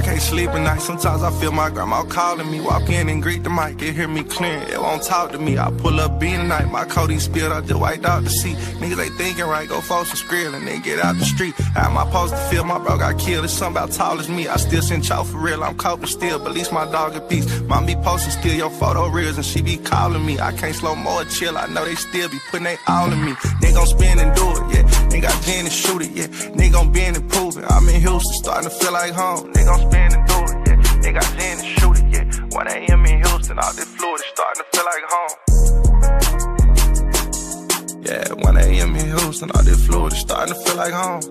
can't sleep at night. Sometimes I feel my grandma calling me. Walk in and greet the mic, it hear me clearing. It won't talk to me. I pull up bean tonight. My codeine spilled, I just wiped out the seat. Niggas ain't thinking right, go force some skrill and then get out the street. How am I supposed to feel? My bro got killed. It's something about tall as me. I still send chalk for real. I'm coping still, but at least my dog at peace. Mom be posting still your photo reels and she be calling me. I can't slow more chill. I know they still be putting they all in me. They gon' spin and do it, yeah. They got gin and shoot it, yeah. They gon' bend and prove it. I'm in Houston, starting to feel like home. They gon' spin and do it, yeah. They got gin and shoot it, yeah. 1 a.m. in Houston, all this Florida starting to feel like home. Yeah, 1 a.m. in Houston, all this Florida starting to feel like home.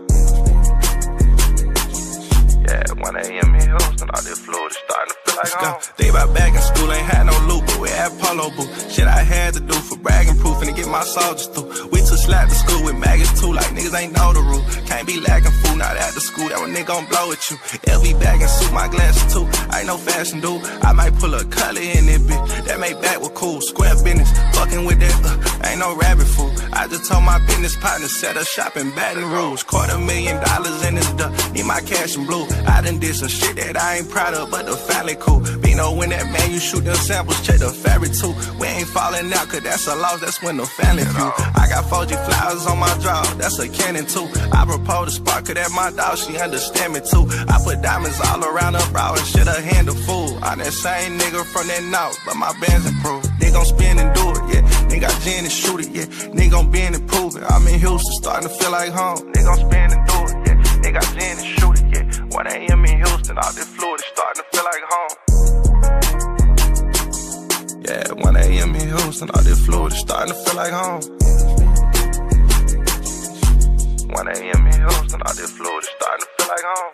Yeah, 1 a.m. in Houston, all this Florida starting to feel like home. They about back in school, ain't had no loot, but we had polo boot. Shit I had to do for bragging proof and to get my soldiers through. We took slap to school with maggots too, like niggas ain't know the rule. Can't be lacking food, not at the school, that one nigga gon' blow at you. LV bag and suit, my glasses too. I ain't no fashion dude, I might pull a color in this bitch. That make back with cool, square business, fucking with that, ain't no rabbit fool. I just told my business partner, set up shop in Baton Rouge. $250,000 in this duck, need my cash in blue. I done did some shit that I ain't proud of, but the family cool. Be know when that man, you shoot them samples, check the fabric too. We ain't falling out, cause that's a loss, that's when the family feud. I got 4G flowers on my draw, that's a cannon too. I propose to spark her, that my dog, she understand me too. I put diamonds all around her brow and shit, her hand a fool. I'm that same nigga from that north, but my band's improved. They gon' spin and do it, yeah. They got gin and shoot it, yeah. They gon' bend and prove it. I'm in Houston, starting to feel like home. They gon' spin and do it, yeah. They got gin and shoot it, yeah. 1 a.m. in Houston, all this Florida starting to feel like home. Yeah, 1 a.m. in Houston, all this Florida starting to feel like home. 1 a.m. in Houston, all this Florida starting to feel like home.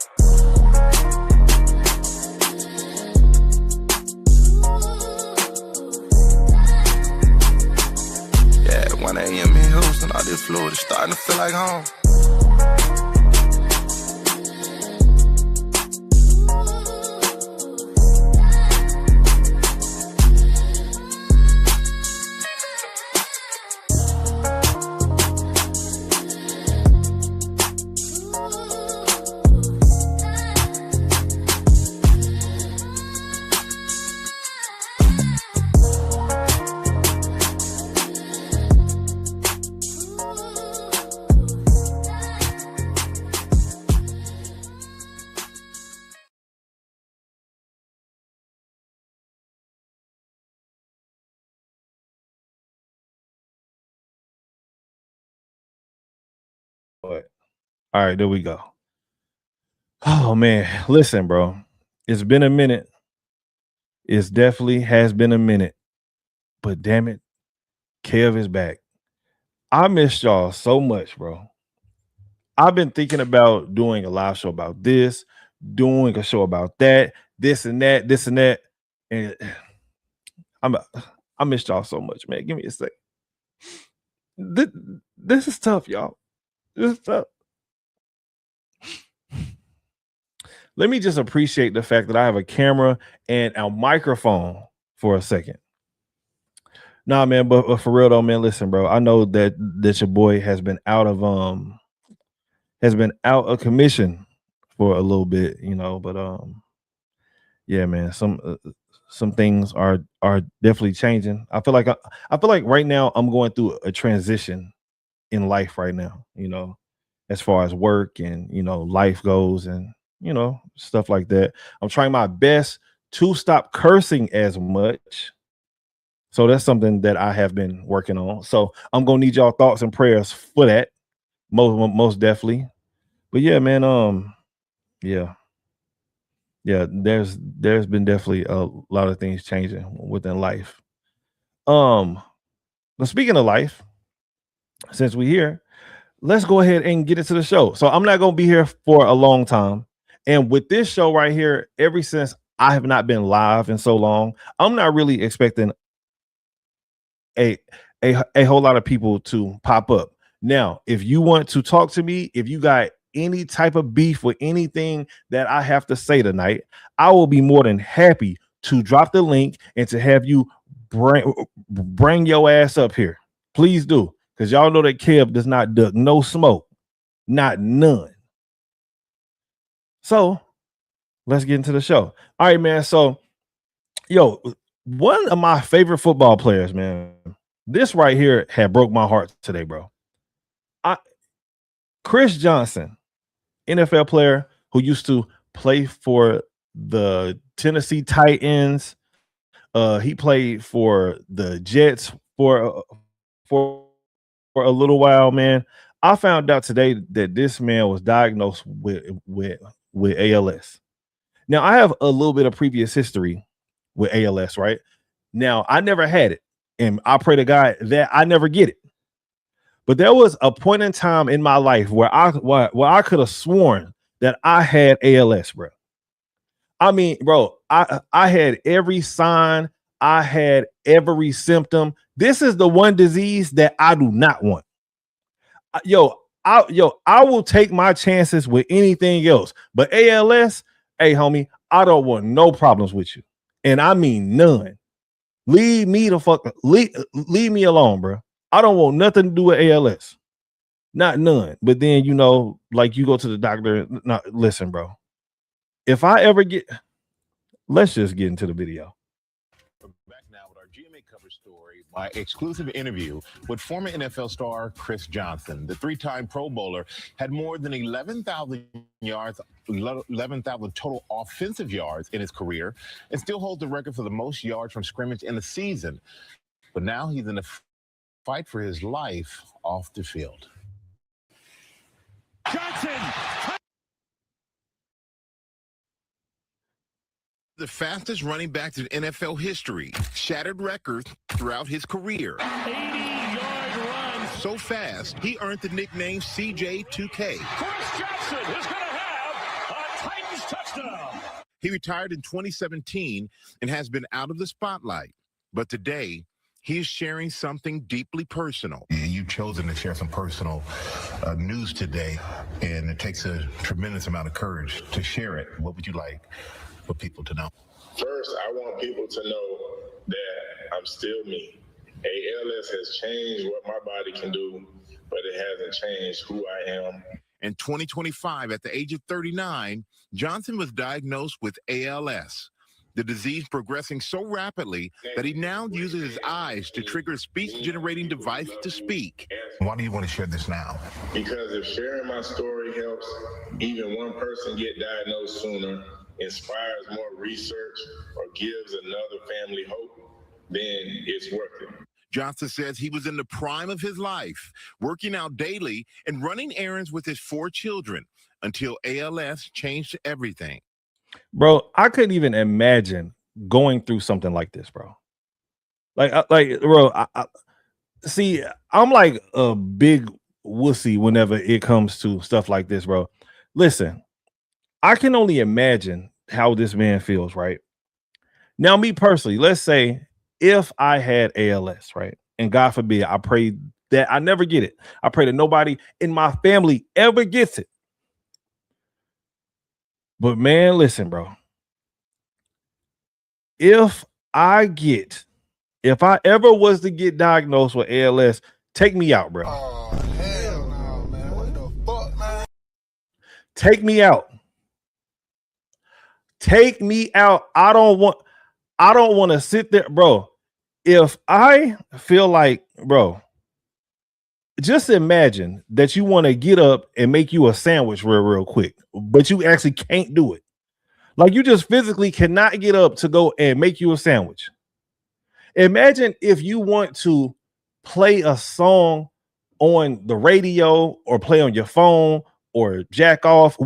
Yeah, 1 a.m. in Houston, all this Florida starting to feel like home. All right, there we go. Oh man, listen, bro. It's been a minute. It's definitely has been a minute. But damn it, Kev is back. I missed y'all so much, bro. I've been thinking about doing a live show about this, doing a show about that, this and that, this and that. And I missed y'all so much, man. Give me a sec. This is tough, y'all. This is tough. Let me just appreciate the fact that I have a camera and a microphone for a second. Nah, man, but for real though, man, listen, bro. I know that your boy has been out of commission for a little bit, you know, but yeah, man, some things are definitely changing. I feel like right now I'm going through a transition in life right now, you know, as far as work and, you know, life goes and, you know, stuff like that. I'm trying my best to stop cursing as much. So that's something that I have been working on. So I'm going to need y'all thoughts and prayers for that. Most definitely. But yeah, man, yeah, there's been definitely a lot of things changing within life. But speaking of life, since we're here, let's go ahead and get into the show. So I'm not going to be here for a long time. And with this show right here, ever since I have not been live in so long, I'm not really expecting a whole lot of people to pop up. Now, if you want to talk to me, if you got any type of beef with anything that I have to say tonight, I will be more than happy to drop the link and to have you bring your ass up here. Please do, because y'all know that Kev does not duck no smoke, not none. So let's get into the show. All right, man. So, yo, one of my favorite football players, man. This right here had broke my heart today, bro. I Chris Johnson, NFL player who used to play for the Tennessee Titans. He played for the Jets for for a little while, man. I found out today that this man was diagnosed with ALS. Now, I have a little bit of previous history with ALS, right? Now, I never had it, and I pray to God that I never get it. But there was a point in time in my life where I could have sworn that I had ALS, bro. I mean, bro, I had every sign, I had every symptom. This is the one disease that I do not want. I will take my chances with anything else, but ALS, hey, homie, I don't want no problems with you, and I mean none. Leave me alone, bro. I don't want nothing to do with ALS, not none. But then like you go to the doctor. No, listen, bro. If I ever get, let's just get into the video. Back now with our GMA cover story, my exclusive interview with former NFL star Chris Johnson. The three-time Pro Bowler had more than 11,000 yards, 11,000 total offensive yards in his career, and still holds the record for the most yards from scrimmage in a season. But now he's in a fight for his life off the field. Johnson! The fastest running back in NFL history, shattered records throughout his career. 80-yard run. So fast, he earned the nickname CJ2K. Chris Johnson is going to have a Titans touchdown. He retired in 2017 and has been out of the spotlight. But today, he is sharing something deeply personal. And you've chosen to share some personal news today, and it takes a tremendous amount of courage to share it. What would you like for people to know? First, I want people to know that I'm still me. ALS has changed what my body can do, but it hasn't changed who I am. In 2025, at the age of 39, Johnson was diagnosed with ALS, the disease progressing so rapidly that he now uses his eyes to trigger a speech-generating device to speak. Why do you want to share this now? Because if sharing my story helps even one person get diagnosed sooner, inspires more research, or gives another family hope, then it's worth it. Johnson says he was in the prime of his life, working out daily and running errands with his 4 children until ALS changed everything. Bro, I couldn't even imagine going through something like this, bro. Bro, see, I'm like a big wussy whenever it comes to stuff like this, bro. Listen, I can only imagine how this man feels, right? Now, me personally, let's say if I had ALS, right? And God forbid, I pray that I never get it. I pray that nobody in my family ever gets it. But man, listen, bro. If I ever was to get diagnosed with ALS, take me out, bro. Oh, hell no, man. What the fuck, man? Take me out. Take me out. I don't want to sit there, bro. If I feel like, bro, just imagine that you want to get up and make you a sandwich real quick, but you actually can't do it. Like you just physically cannot get up to go and make you a sandwich. Imagine if you want to play a song on the radio or play on your phone or jack off,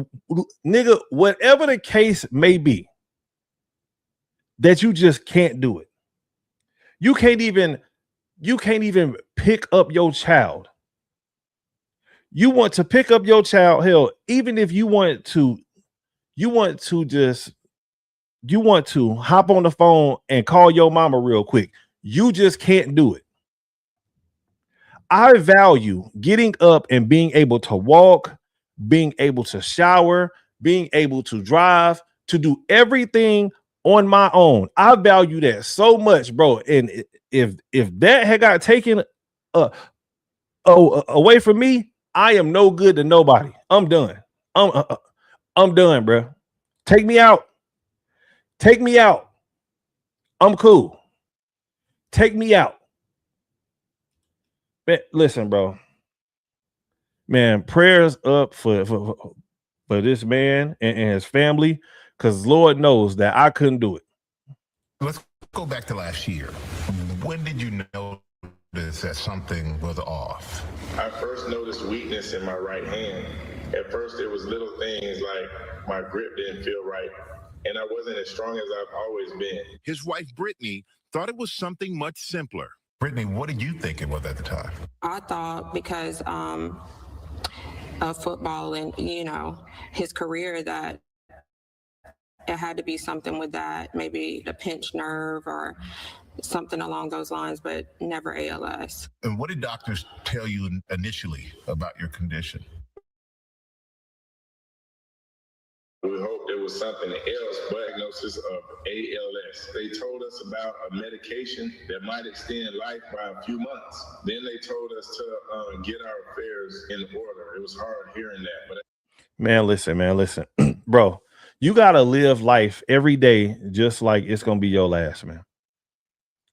nigga, whatever the case may be, that you just can't do it. You can't even pick up your child. You want to pick up your child, hell, even if you want to hop on the phone and call your mama real quick. You just can't do it. I value getting up and being able to walk, being able to shower, being able to drive, to do everything on my own. I value that so much, bro. And if that had got taken away from me, I am no good to nobody. I'm done. I'm done, bro. Take me out. Take me out. I'm cool. Take me out. But listen, bro. Man, prayers up for this man and his family, because Lord knows that I couldn't do it. Let's go back to last year. When did you notice that something was off? I first noticed weakness in my right hand. At first, it was little things like my grip didn't feel right, and I wasn't as strong as I've always been. His wife, Brittany, thought it was something much simpler. Brittany, what did you think it was at the time? I thought because of football and, his career, that it had to be something with that, maybe a pinched nerve or something along those lines, but never ALS. And what did doctors tell you initially about your condition? We hoped it was something else, diagnosis of ALS. They told us about a medication that might extend life by a few months. Then they told us to get our affairs in order. It was hard hearing that. But Man, listen. Bro, you got to live life every day just like it's going to be your last, man.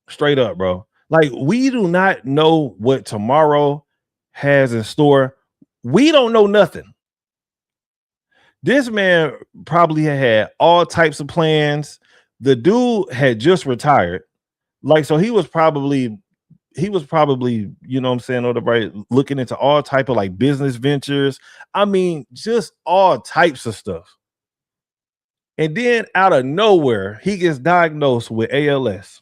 Straight up, bro. Like, we do not know what tomorrow has in store. We don't know nothing. This man probably had all types of plans. The dude had just retired. Like, so he was probably, you know what I'm saying, on the right, looking into all type of like business ventures. I mean, just all types of stuff. And then out of nowhere, he gets diagnosed with ALS.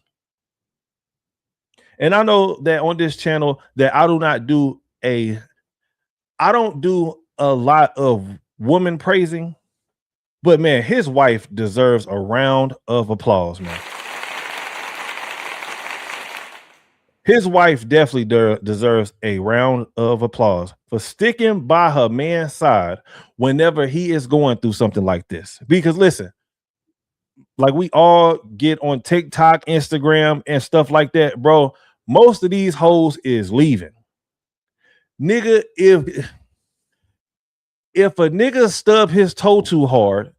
And I know that on this channel that I don't do a lot of woman praising, but man, his wife deserves a round of applause, man. His wife definitely deserves a round of applause for sticking by her man's side whenever he is going through something like this. Because listen, like, we all get on TikTok, Instagram, and stuff like that, bro. Most of these hoes is leaving. Nigga, if a nigga stub his toe too hard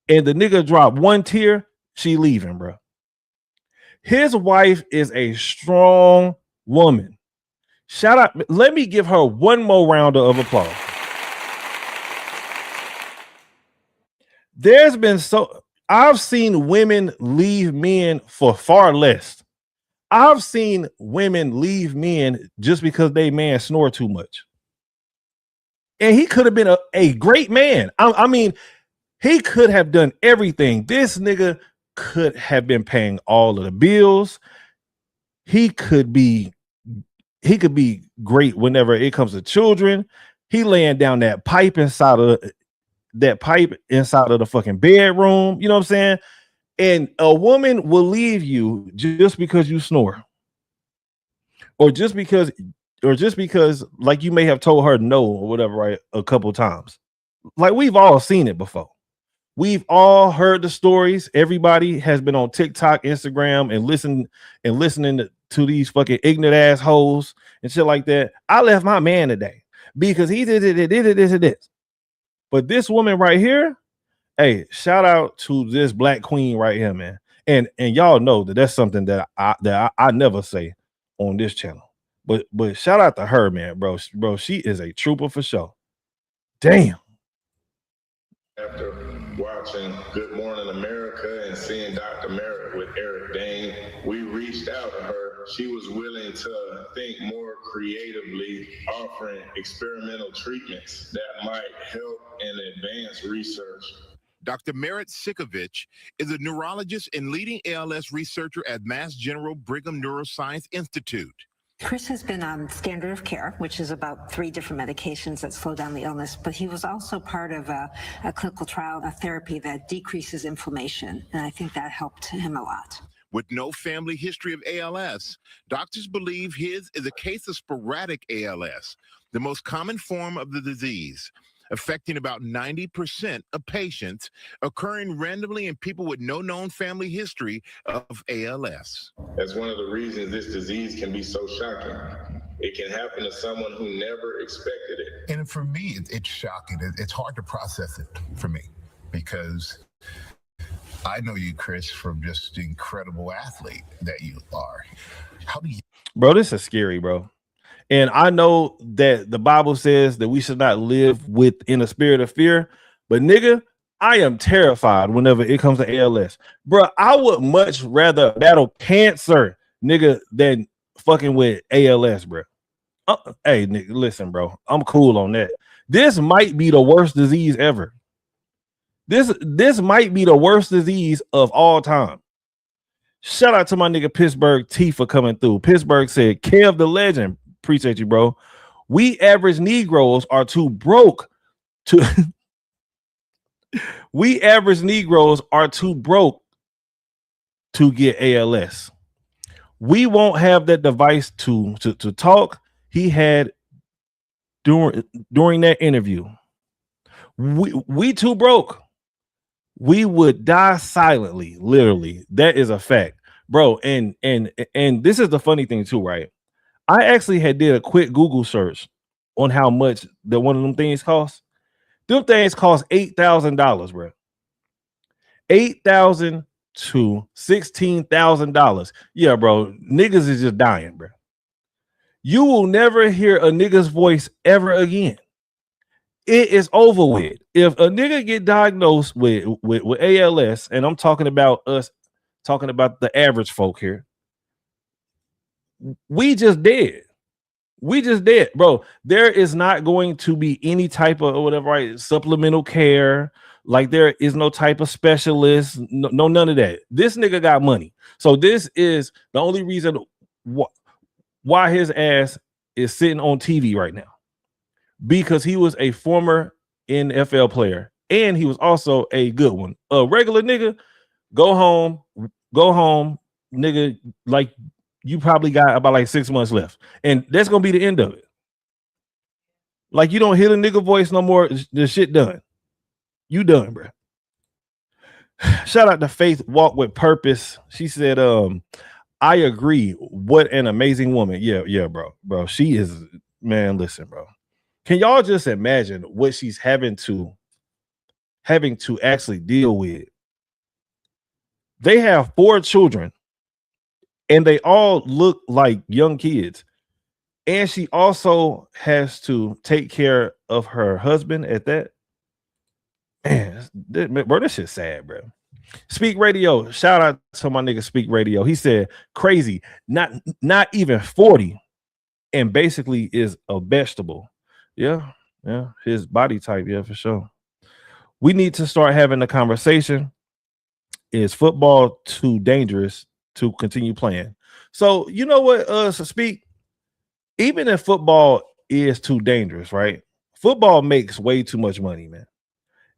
and the nigga drop one tear, she leaving, bro. His wife is a strong woman. Shout out. Let me give her one more round of applause. I've seen women leave men for far less. I've seen women leave men just because they man snore too much. And he could have been a great man. I mean, he could have done everything. This nigga could have been paying all of the bills. He could be great whenever it comes to children. He laying down that pipe inside of the fucking bedroom. You know what I'm saying? And a woman will leave you just because you snore. Or just because like you may have told her no or whatever, right, a couple times. Like, we've all seen it before. We've all heard the stories. Everybody has been on TikTok, Instagram, and listening to these fucking ignorant assholes and shit like that. I left my man today because he did this. But this woman right here, hey, shout out to this black queen right here, man. And y'all know that that's something that I never say on this channel. But shout out to her, man, bro. She is a trooper for sure. Damn. after watching Good Morning America and seeing Dr. Merritt with Eric Dane, we reached out to her. She was willing to think more creatively, offering experimental treatments that might help and advance research. Dr. Merritt Sikovich is a neurologist and leading ALS researcher at Mass General Brigham Neuroscience Institute. Chris has been on standard of care, which is about 3 different medications that slow down the illness, but he was also part of a clinical trial, a therapy that decreases inflammation, and I think that helped him a lot. With no family history of ALS, doctors believe his is a case of sporadic ALS, the most common form of the disease, affecting about 90% of patients, occurring randomly in people with no known family history of ALS. That's one of the reasons this disease can be so shocking. It can happen to someone who never expected it. And for me, it's shocking. It's hard to process it for me because I know you, Chris, from just the incredible athlete that you are. How do you? Bro, this is scary, bro. And I know that the Bible says that we should not live in a spirit of fear, but nigga, I am terrified whenever it comes to ALS. Bro, I would much rather battle cancer, nigga, than fucking with ALS, bro. Hey, nigga, listen, bro. I'm cool on that. This might be the worst disease ever. This might be the worst disease of all time. Shout out to my nigga Pittsburgh T for coming through. Pittsburgh said, Kev the legend. Appreciate you, bro. We average Negroes are too broke to we average Negroes are too broke to get ALS. We won't have that device to talk. He had during that interview. We too broke. We would die silently, literally. That is a fact, bro. And this is the funny thing too, right? I actually did a quick Google search on how much that one of them things costs. Them things cost $8,000, bro. $8,000 to $16,000. Yeah, bro. Niggas is just dying, bro. You will never hear a nigga's voice ever again. It is over with. If a nigga get diagnosed with ALS, and I'm talking about us, talking about the average folk here, we just dead. We just dead, bro. There is not going to be any type of whatever, right? Supplemental care. Like there is no type of specialist. No, none of that. This nigga got money. So this is the only reason why his ass is sitting on TV right now. Because he was a former NFL player and he was also a good one. A regular nigga, go home, nigga. Like you probably got about like 6 months left, and that's gonna be the end of it. Like you don't hear the nigga voice no more. The shit done. You done, bro. Shout out to Faith Walk with Purpose. She said, I agree. What an amazing woman. Yeah, bro. She is, man. Listen, bro. Can y'all just imagine what she's having to actually deal with? They have 4 children and they all look like young kids. And she also has to take care of her husband at that. Man, bro, this shit's sad, bro. Speak Radio. Shout out to my nigga Speak Radio. He said, crazy, not even 40, and basically is a vegetable. Yeah, his body type, yeah, for sure. We need to start having a conversation. Is football too dangerous to continue playing? So you know what, so Speak, even if football is too dangerous, right? Football makes way too much money, man.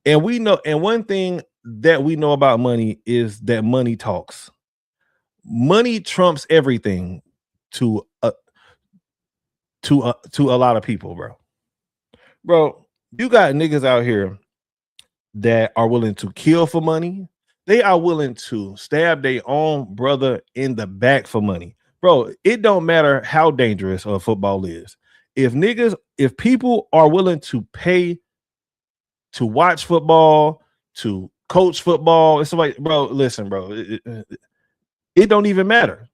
And we know, and one thing that we know about money is that money talks. Money trumps everything to a lot of people, bro. Bro, you got niggas out here that are willing to kill for money. They are willing to stab their own brother in the back for money. Bro, it don't matter how dangerous football is. If people are willing to pay to watch football, to coach football, it's like, bro, listen, bro, it don't even matter.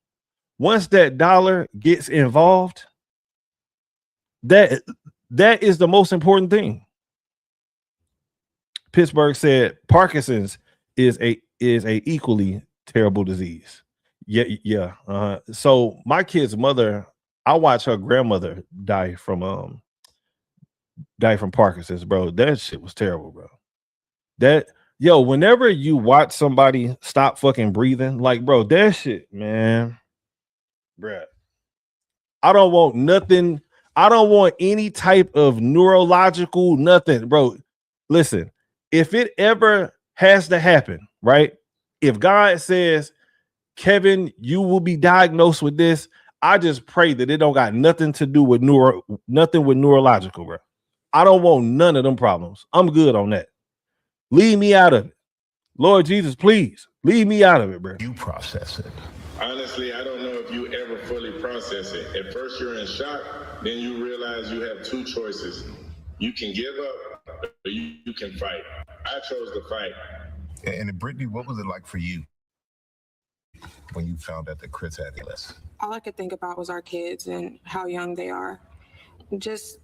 Once that dollar gets involved, that is the most important thing. Pittsburgh said Parkinson's is a equally terrible disease. Yeah. So my kid's mother, I watched her grandmother die from Parkinson's, bro. That shit was terrible, bro. Whenever you watch somebody stop fucking breathing, like, bro, that shit, man, bro. I don't want nothing. I don't want any type of neurological nothing, bro. Listen, if it ever has to happen, right? If God says, Kevin, you will be diagnosed with this, I just pray that it don't got nothing to do with neurological, bro. I don't want none of them problems. I'm good on that. Leave me out of it. Lord Jesus, please leave me out of it, bro. You process it. Honestly, I don't know if you ever fully process it. At first you're in shock, then you realize you have 2 choices. You can give up or you can fight. I chose to fight. And Brittany, what was it like for you when you found out that Chris had ALS? All I could think about was our kids and how young they are. Just,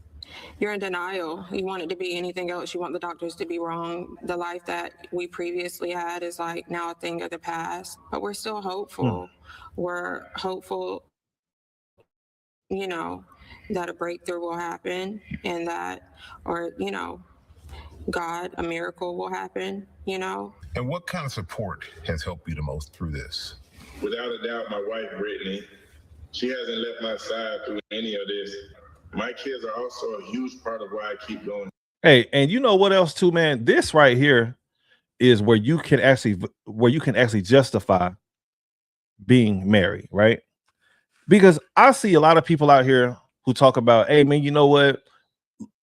you're in denial. You want it to be anything else. You want the doctors to be wrong. The life that we previously had is like now a thing of the past, but we're still hopeful. We're hopeful, you know, that a breakthrough will happen and that, or, you know, God, a miracle will happen, you know. And what kind of support has helped you the most through this? Without a doubt, my wife, Brittany, she hasn't left my side through any of this. My kids are also a huge part of why I keep going. Hey, and you know what else too, man? This right here is where you can actually justify being married, right? Because I see a lot of people out here who talk about, hey man, you know what?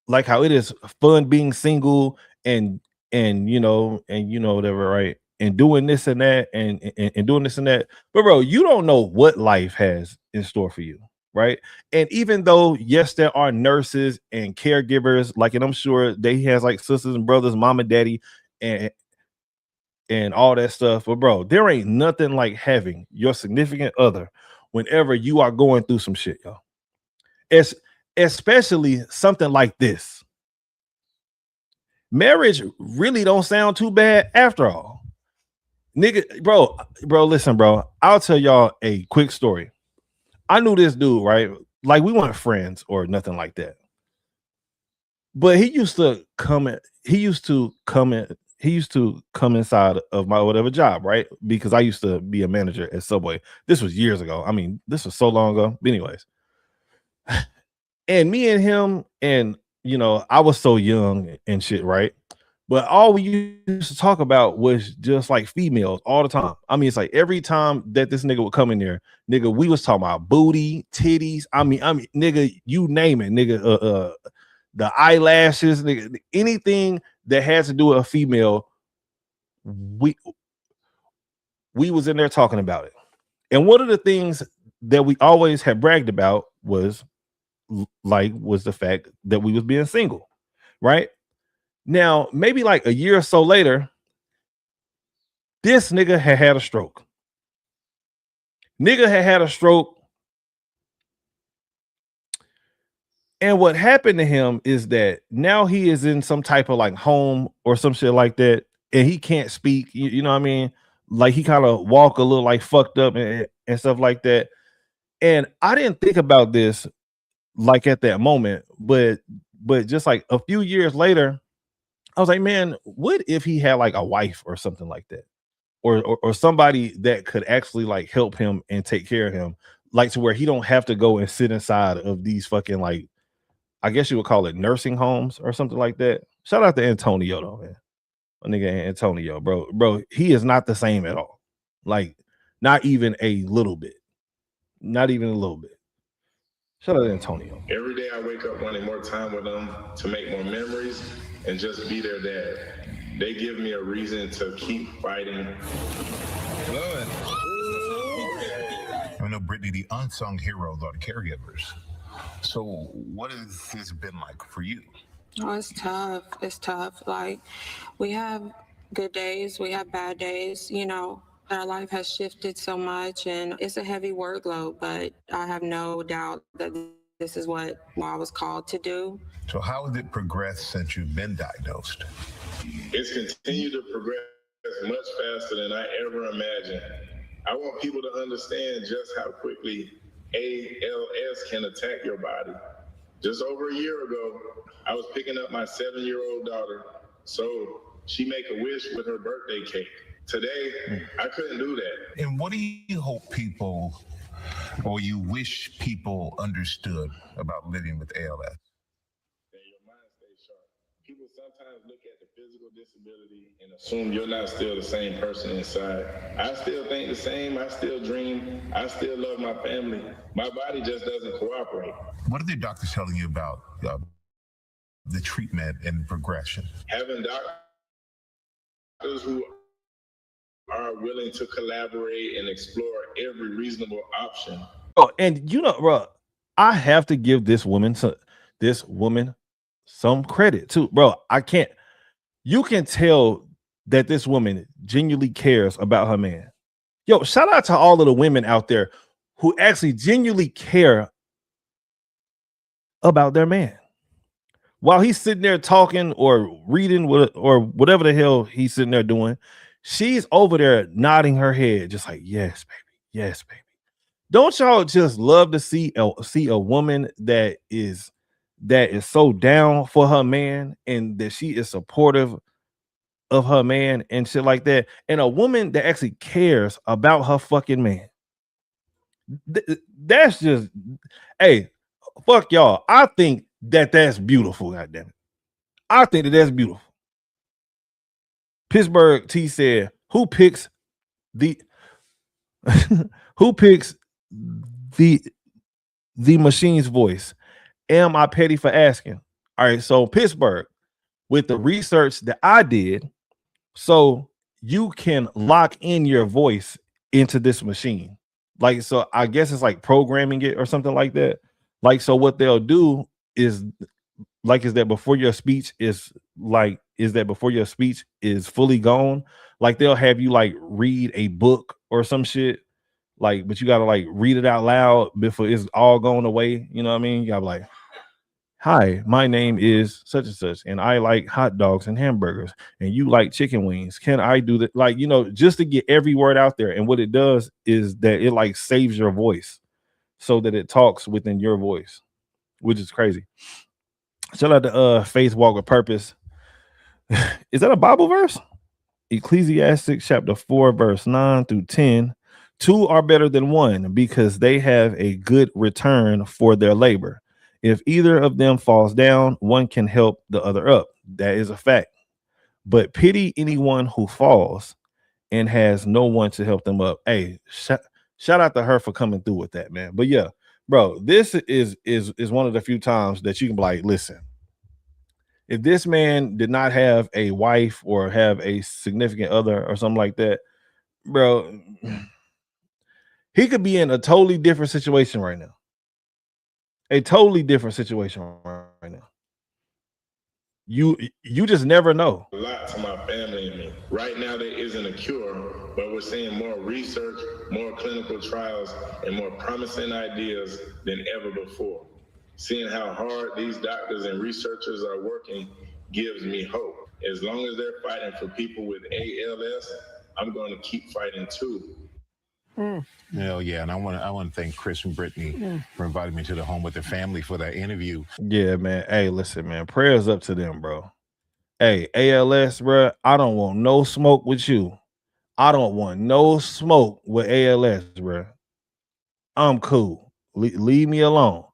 Like how it is fun being single and whatever, right? And doing this and that and doing this and that. But bro, you don't know what life has in store for you, right? And even though, yes, there are nurses and caregivers, like, and I'm sure they has like sisters and brothers, mom and daddy, and all that stuff. But bro, there ain't nothing like having your significant other whenever you are going through some shit, yo. It's especially something like this. Marriage really don't sound too bad after all. Nigga, bro, listen, bro. I'll tell y'all a quick story. I knew this dude, right? Like we weren't friends or nothing like that. But he used to come inside of my whatever job, right? Because I used to be a manager at Subway. This was years ago. I mean, this was so long ago. But anyways. And me and him, and I was so young and shit, right? But all we used to talk about was just like females all the time. I mean, it's like every time that this nigga would come in there, nigga, we was talking about booty, titties. I mean, nigga, you name it, nigga. The eyelashes, nigga, anything that has to do with a female, we was in there talking about it. And one of the things that we always had bragged about was the fact that we was being single, right? Now, maybe like a year or so later, this nigga had a stroke. Had a stroke. And what happened to him is that now he is in some type of like home or some shit like that, and he can't speak. You know what I mean? Like he kind of walk a little like fucked up and stuff like that. And I didn't think about this like at that moment, but just like a few years later, I was like, man, what if he had like a wife or something like that, or somebody that could actually like help him and take care of him, like to where he don't have to go and sit inside of these fucking, like, I guess you would call it nursing homes or something like that. Shout out to Antonio though, man. My nigga Antonio, bro, he is not the same at all. Like, not even a little bit. Not even a little bit. Shout out to Antonio. Every day I wake up wanting more time with them to make more memories and just be their dad. They give me a reason to keep fighting. I know, Brittany, the unsung heroes are the caregivers. So what has this been like for you? Oh, it's tough. It's tough. Like, we have good days, we have bad days, you know. Our life has shifted so much and it's a heavy workload, but I have no doubt that this is what I was called to do. So how has it progressed since you've been diagnosed? It's continued to progress much faster than I ever imagined. I want people to understand just how quickly ALS can attack your body. Just over a year ago, I was picking up my 7-year-old daughter so she make a wish with her birthday cake. Today, I couldn't do that. And what do you hope people, or you wish people understood about living with ALS? That your mind stays sharp. People sometimes look at the physical disability and assume you're not still the same person inside. I still think the same. I still dream. I still love my family. My body just doesn't cooperate. What are the doctors telling you about the treatment and progression? Having doctors who are willing to collaborate and explore every reasonable option. Oh, and bro, I have to give this woman some credit too, bro. You can tell that this woman genuinely cares about her man. Yo, shout out to all of the women out there who actually genuinely care about their man. While he's sitting there talking or reading or whatever the hell he's sitting there doing, she's over there nodding her head, just like, yes, baby, yes, baby. Don't y'all just love to see a woman that is so down for her man and that she is supportive of her man and shit like that, and a woman that actually cares about her fucking man? That's just, hey, fuck y'all. I think that's beautiful. Goddamn it, I think that's beautiful. Pittsburgh T said, "Who picks the who picks the machine's voice? Am I petty for asking?" All right, so Pittsburgh, with the research that I did, so you can lock in your voice into this machine. Like, so I guess it's like programming it or something like that. Like, so what they'll do is that before your speech is fully gone, like they'll have you like read a book or some shit, like, but you gotta like read it out loud before it's all going away. You know what I mean? You gotta be like, "Hi, my name is such and such, and I like hot dogs and hamburgers, and you like chicken wings. Can I do that?" Like, you know, just to get every word out there. And what it does is that it like saves your voice so that it talks within your voice, which is crazy. Shout out to Faith Walk with Purpose. Is that a Bible verse? Ecclesiastes chapter 4, verse 9 through 10. 2 are better than 1 because they have a good return for their labor. If either of them falls down, one can help the other up. That is a fact. But pity anyone who falls and has no one to help them up. Hey, shout out to her for coming through with that, man. But yeah, bro, this is one of the few times that you can be like, listen, if this man did not have a wife or have a significant other or something like that, bro, he could be in a totally different situation right now. A totally different situation right now. You just never know. A lot to my family and me. Right now there isn't a cure, but we're seeing more research, more clinical trials, and more promising ideas than ever before. Seeing how hard these doctors and researchers are working gives me hope. As long as they're fighting for people with ALS, I'm going to keep fighting too. Hell yeah, and I want to thank Chris and Brittany for inviting me to the Home with the Family for that interview. Yeah, man. Hey, listen, man. Prayers up to them, bro. Hey, ALS, bro. I don't want no smoke with you. I don't want no smoke with ALS, bro. I'm cool. Leave me alone.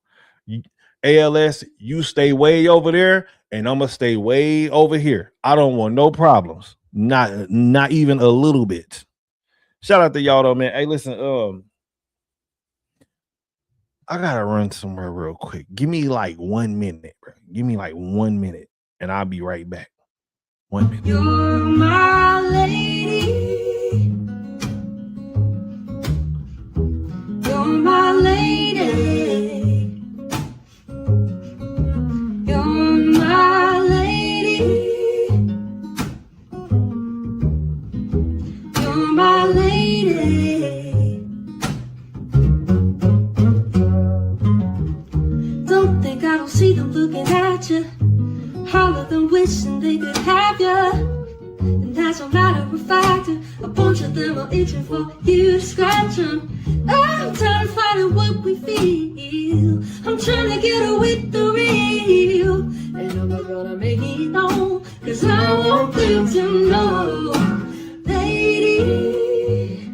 ALS, you stay way over there, and I'm gonna stay way over here. I don't want no problems. Not even a little bit. Shout out to y'all though, man. Hey, listen, I gotta run somewhere real quick. Give me like 1 minute, bro. Give me like 1 minute, and I'll be right back. 1 minute. You're my lady. You're my lady. You're my lady. You're my lady. Don't think I don't see them looking at you. All of them wishing they could have you. And that's a matter of fact. A bunch of them are itching for you to scratch them. I'm tired of fighting what we feel. I'm trying to get her with the real. And I'm not gonna make it known, 'cause I want them to know, lady.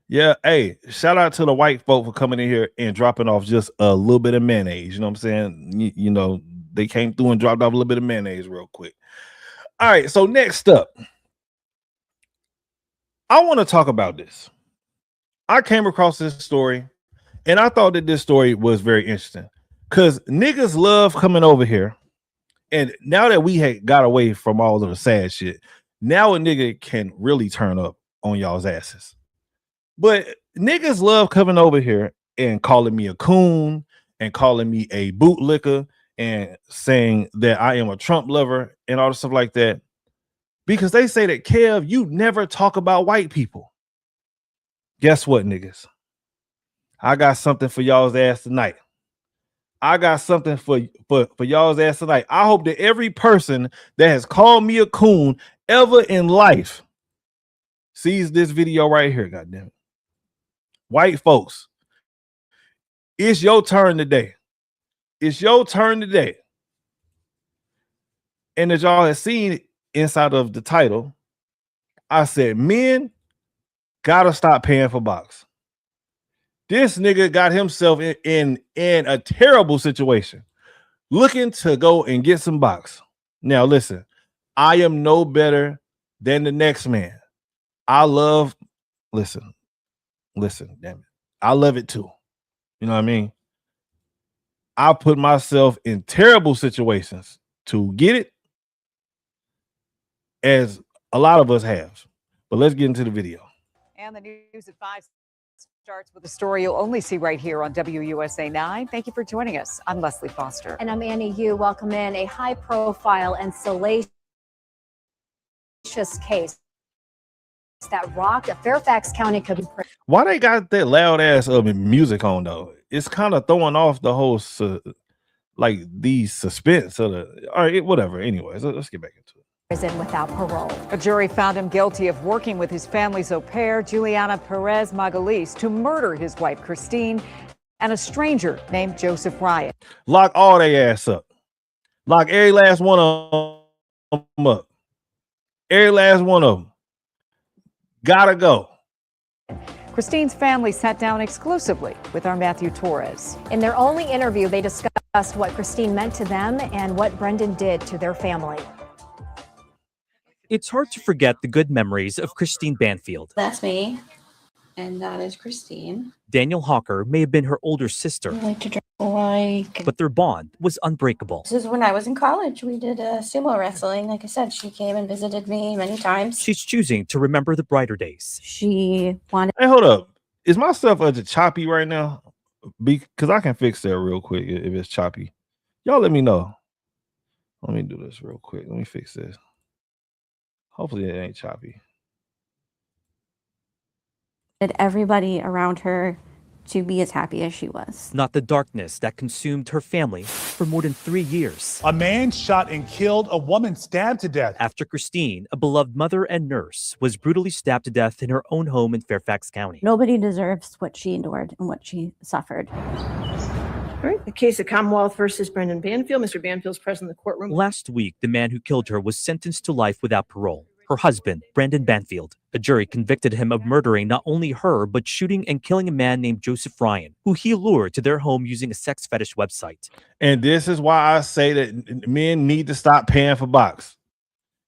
Yeah, hey, shout out to the white folk for coming in here and dropping off just a little bit of mayonnaise. You know what I'm saying? You know, they came through and dropped off a little bit of mayonnaise real quick. All right, so next up, I want to talk about this. I came across this story, and I thought that this story was very interesting because niggas love coming over here. And now that we had got away from all of the sad shit, now a nigga can really turn up on y'all's asses. But niggas love coming over here and calling me a coon and calling me a bootlicker and saying that I am a Trump lover and all the stuff like that, because they say that, Kev, you never talk about white people. Guess what, niggas? I got something for y'all's ass tonight. I got something for y'all's ass tonight. I hope that every person that has called me a coon ever in life sees this video right here. Goddamn it. White folks, it's your turn today. It's your turn today. And as y'all have seen inside of the title, I said men gotta stop paying for box. This nigga got himself in a terrible situation, looking to go and get some box. Now listen, I am no better than the next man. Listen, damn it. I love it too. You know what I mean? I put myself in terrible situations to get it, as a lot of us have. But let's get into the video. And the news at 5 starts with a story you'll only see right here on WUSA 9. Thank you for joining us. I'm Leslie Foster. And I'm Annie Yu. Welcome in. A high-profile and salacious case that rocked a Fairfax County community. Why they got that loud ass music on though? It's kind of throwing off the whole like the suspense of the. All right, whatever. Anyways, let's get back into it. Prison without parole. A jury found him guilty of working with his family's au pair, Juliana Perez Magalhaes, to murder his wife, Christine, and a stranger named Joseph Ryan. Lock all their ass up. Lock every last one of them up. Every last one of them. Gotta go. Christine's family sat down exclusively with our Matthew Torres. In their only interview, they discussed what Christine meant to them and what Brendan did to their family. It's hard to forget the good memories of Christine Banfield. That's me, and that is Christine. Daniel Hawker may have been her older sister, I like to drink like. but their bond was unbreakable. This is when I was in college. We did sumo wrestling. Like I said, she came and visited me many times. She's choosing to remember the brighter days. She wanted. Hey, hold up. Is my stuff choppy right now? Because I can fix that real quick if it's choppy. Y'all let me know. Let me do this real quick. Let me fix this. Hopefully it ain't choppy. Everybody around her to be as happy as she was. Not the darkness that consumed her family for more than 3 years. A man shot and killed a woman stabbed to death. After Christine, a beloved mother and nurse, was brutally stabbed to death in her own home in Fairfax County. Nobody deserves what she endured and what she suffered. All right, the case of Commonwealth versus Brendan Banfield. Mr. Banfield's present in the courtroom. Last week, the man who killed her was sentenced to life without parole. Her husband, Brendan Banfield. A jury convicted him of murdering not only her, but shooting and killing a man named Joseph Ryan, who he lured to their home using a sex fetish website. And this is why I say that men need to stop paying for box.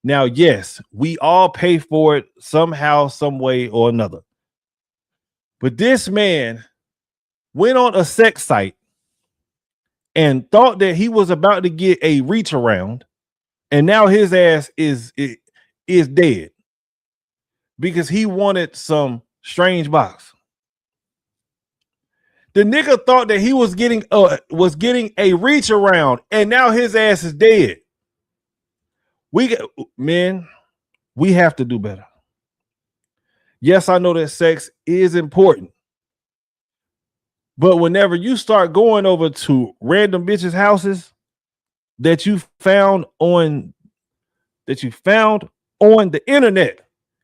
Now, yes, we all pay for it somehow, some way or another. But this man went on a sex site and thought that he was about to get a reach around, and now his ass is dead because he wanted some strange box. The nigga thought that he was getting a reach around, and now his ass is dead. Men, we have to do better. Yes, I know that sex is important. But whenever you start going over to random bitches' houses that you found on the internet,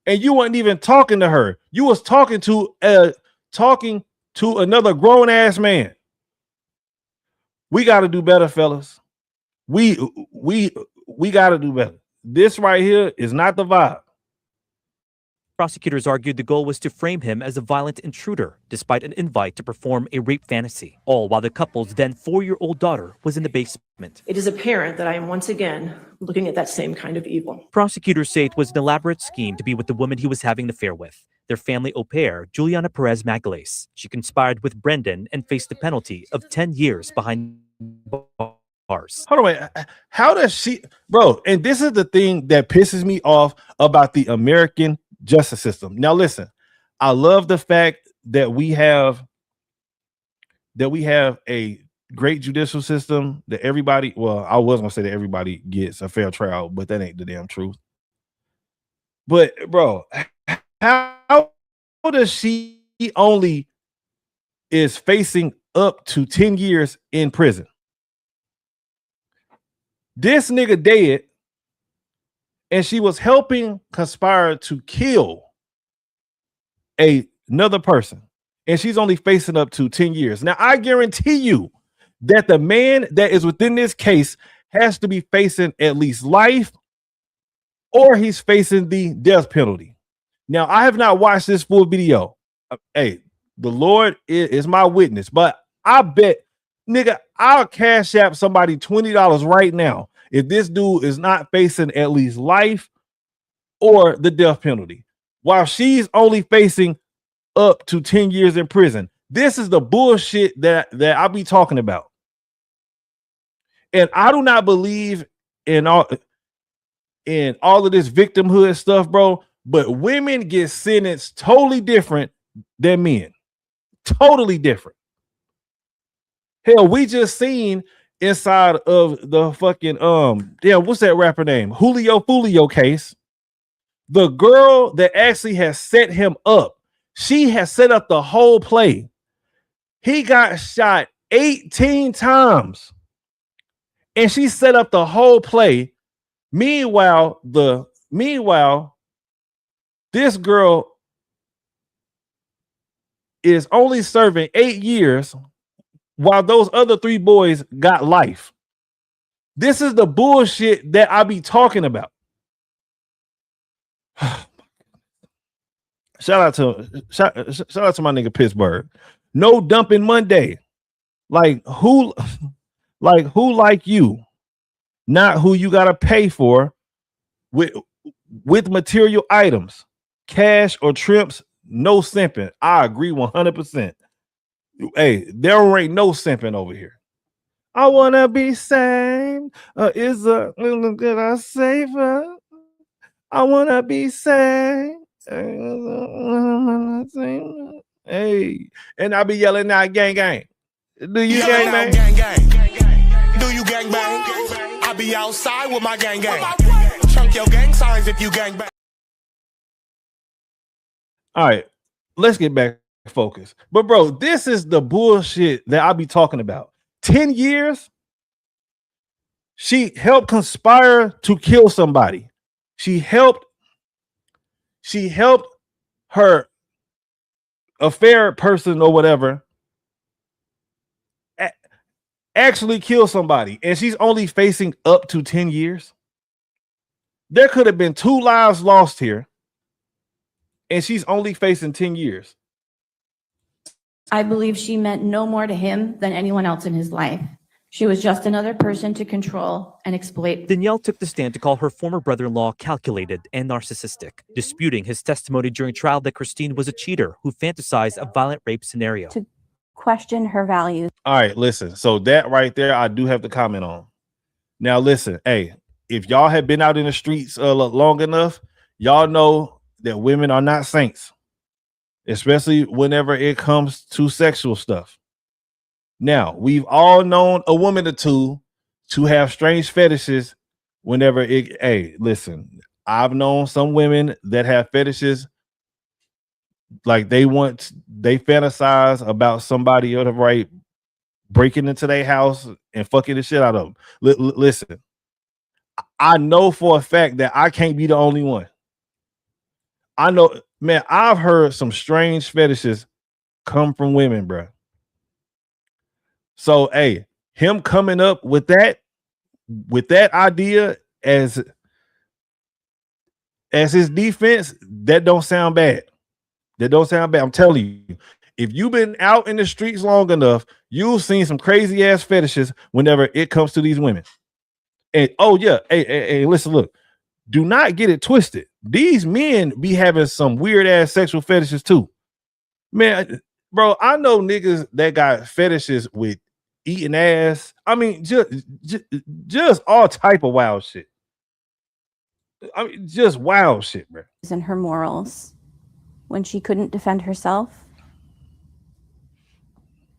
and you weren't even talking to her, you was talking to another grown ass man. We got to do better, fellas. We got to do better. This right here is not the vibe. Prosecutors argued the goal was to frame him as a violent intruder, despite an invite to perform a rape fantasy, all while the couple's then 4-year-old daughter was in the basement. It is apparent that I am once again looking at that same kind of evil. Prosecutors say it was an elaborate scheme to be with the woman he was having an affair with, their family au pair, Juliana Perez Magalhaes. She conspired with Brendan and faced the penalty of 10 years behind bars. Hold on, wait. How does she, bro? And this is the thing that pisses me off about the American justice system. Now, listen, I love the fact that we have a great judicial system that everybody, well, I was gonna say that everybody gets a fair trial, but that ain't the damn truth. But bro, how does she only is facing up to 10 years in prison? This nigga dead, and she was helping conspire to kill another person, and she's only facing up to 10 years. Now, I guarantee you that the man that is within this case has to be facing at least life, or he's facing the death penalty. Now, I have not watched this full video. Hey, the Lord is my witness, but I bet, nigga, I'll cash app somebody $20 right now if this dude is not facing at least life or the death penalty, while she's only facing up to 10 years in prison. This is the bullshit that I be talking about. And I do not believe in all of this victimhood stuff, bro. But women get sentenced totally different than men. Totally different. Hell, we just seen inside of the fucking what's that rapper name? Julio Fulio case. The girl that actually has set him up, she has set up the whole play. He got shot 18 times. And she set up the whole play. Meanwhile, this girl is only serving 8 years while those other 3 boys got life. This is the bullshit that I be talking about. Shout out to my nigga Pittsburgh. No dumping Monday. Like who like you, not who you gotta pay for with material items, cash or trips, no simping. I agree 100%. Hey, there ain't no simping over here. I wanna be same. Is a little good I safer. I wanna be same. Hey, and I be yelling out gang gang. Do you gang bang? Gang gang. Do you gang bang? I be outside with my gang gang. Chunk your gang signs if you gang bang. All right, let's get back focused. But bro, this is the bullshit that I be talking about. 10 years. She helped conspire to kill somebody. She helped her affair person or whatever actually kill somebody, and she's only facing up to 10 years. There could have been 2 lives lost here, and she's only facing 10 years. I believe she meant no more to him than anyone else in his life. She was just another person to control and exploit. Danielle took the stand to call her former brother-in-law calculated and narcissistic, disputing his testimony during trial that Christine was a cheater who fantasized a violent rape scenario. To question her values. All right, listen. So that right there, I do have to comment on. Now, listen, hey, if y'all have been out in the streets long enough, y'all know that women are not saints, especially whenever it comes to sexual stuff. Now, we've all known a woman or two to have strange fetishes whenever it, hey, listen, I've known some women that have fetishes like they fantasize about somebody or the right breaking into their house and fucking the shit out of them. Listen, I know for a fact that I can't be the only one. I know, man, I've heard some strange fetishes come from women, bro. So, hey, him coming up with that idea as his defense, that don't sound bad. That don't sound bad. I'm telling you, if you've been out in the streets long enough, you've seen some crazy ass fetishes whenever it comes to these women. And oh yeah, hey, listen, look, do not get it twisted. These men be having some weird ass sexual fetishes too. Man, bro, I know niggas that got fetishes with eating ass. I mean, just all type of wild shit. I mean, just wild shit, bro. And her morals when she couldn't defend herself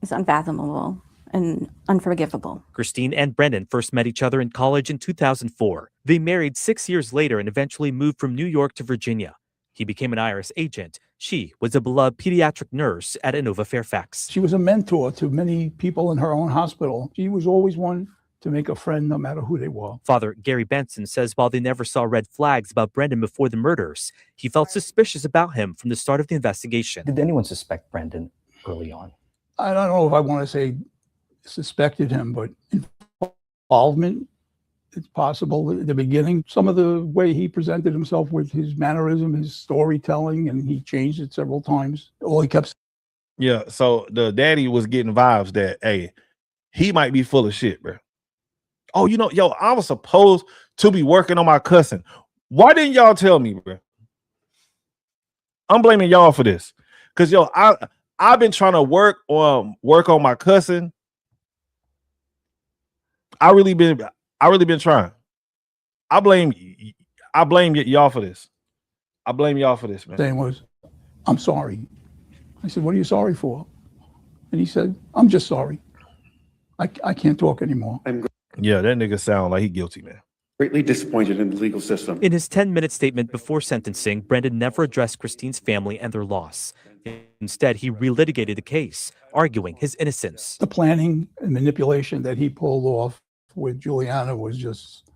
is unfathomable. and unforgivable. Christine and Brendan first met each other in college in 2004. They married 6 years later and eventually moved from New York to Virginia. He became an IRS agent. She was a beloved pediatric nurse at Inova Fairfax. She was a mentor to many people in her own hospital. She was always one to make a friend no matter who they were. Father Gary Benson says while they never saw red flags about Brendan before the murders, he felt suspicious about him from the start of the investigation. Did anyone suspect Brendan early on? I don't know if I want to say suspected him, but involvement, it's possible at the beginning. Some of the way he presented himself with his mannerism, his storytelling, and he changed it several times. All he kept. Yeah, so the daddy was getting vibes that, hey, he might be full of shit, bro. Oh, you know, yo, I was supposed to be working on my cousin. Why didn't y'all tell me, bro? I'm blaming y'all for this. Because, yo, I've been trying to work on my cousin. I really been trying. I blame y'all for this. I blame y'all for this, man. Saying was, I'm sorry. I said, what are you sorry for? And he said, I'm just sorry. I can't talk anymore. Yeah, that nigga sound like he guilty, man. Greatly disappointed in the legal system. In his 10-minute statement before sentencing, Brendan never addressed Christine's family and their loss. Instead, he relitigated the case, arguing his innocence. The planning and manipulation that he pulled off with Juliana was just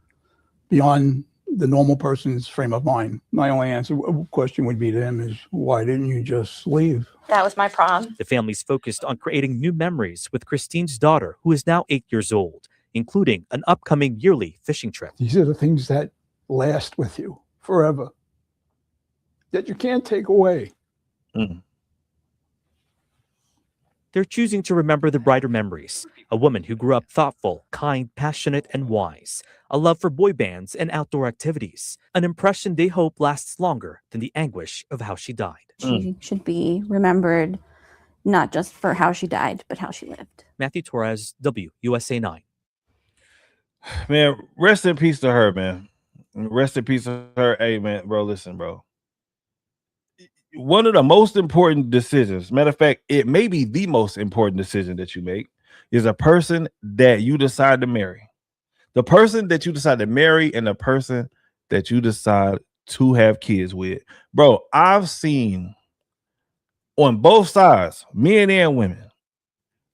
beyond the normal person's frame of mind. My only question would be to him is, why didn't you just leave? That was my prom. The family's focused on creating new memories with Christine's daughter, who is now 8 years old, including an upcoming yearly fishing trip. These are the things that last with you forever, that you can't take away. They're choosing to remember the brighter memories. A woman who grew up thoughtful, kind, passionate, and wise. A love for boy bands and outdoor activities. An impression they hope lasts longer than the anguish of how she died. She should be remembered not just for how she died, but how she lived. Matthew Torres, WUSA 9. Man, rest in peace to her, man. Rest in peace to her. Hey, man, bro, listen, bro. One of the most important decisions, matter of fact, it may be the most important decision that you make, is a person that you decide to marry. The person that you decide to marry and the person that you decide to have kids with. Bro, I've seen on both sides, men and women,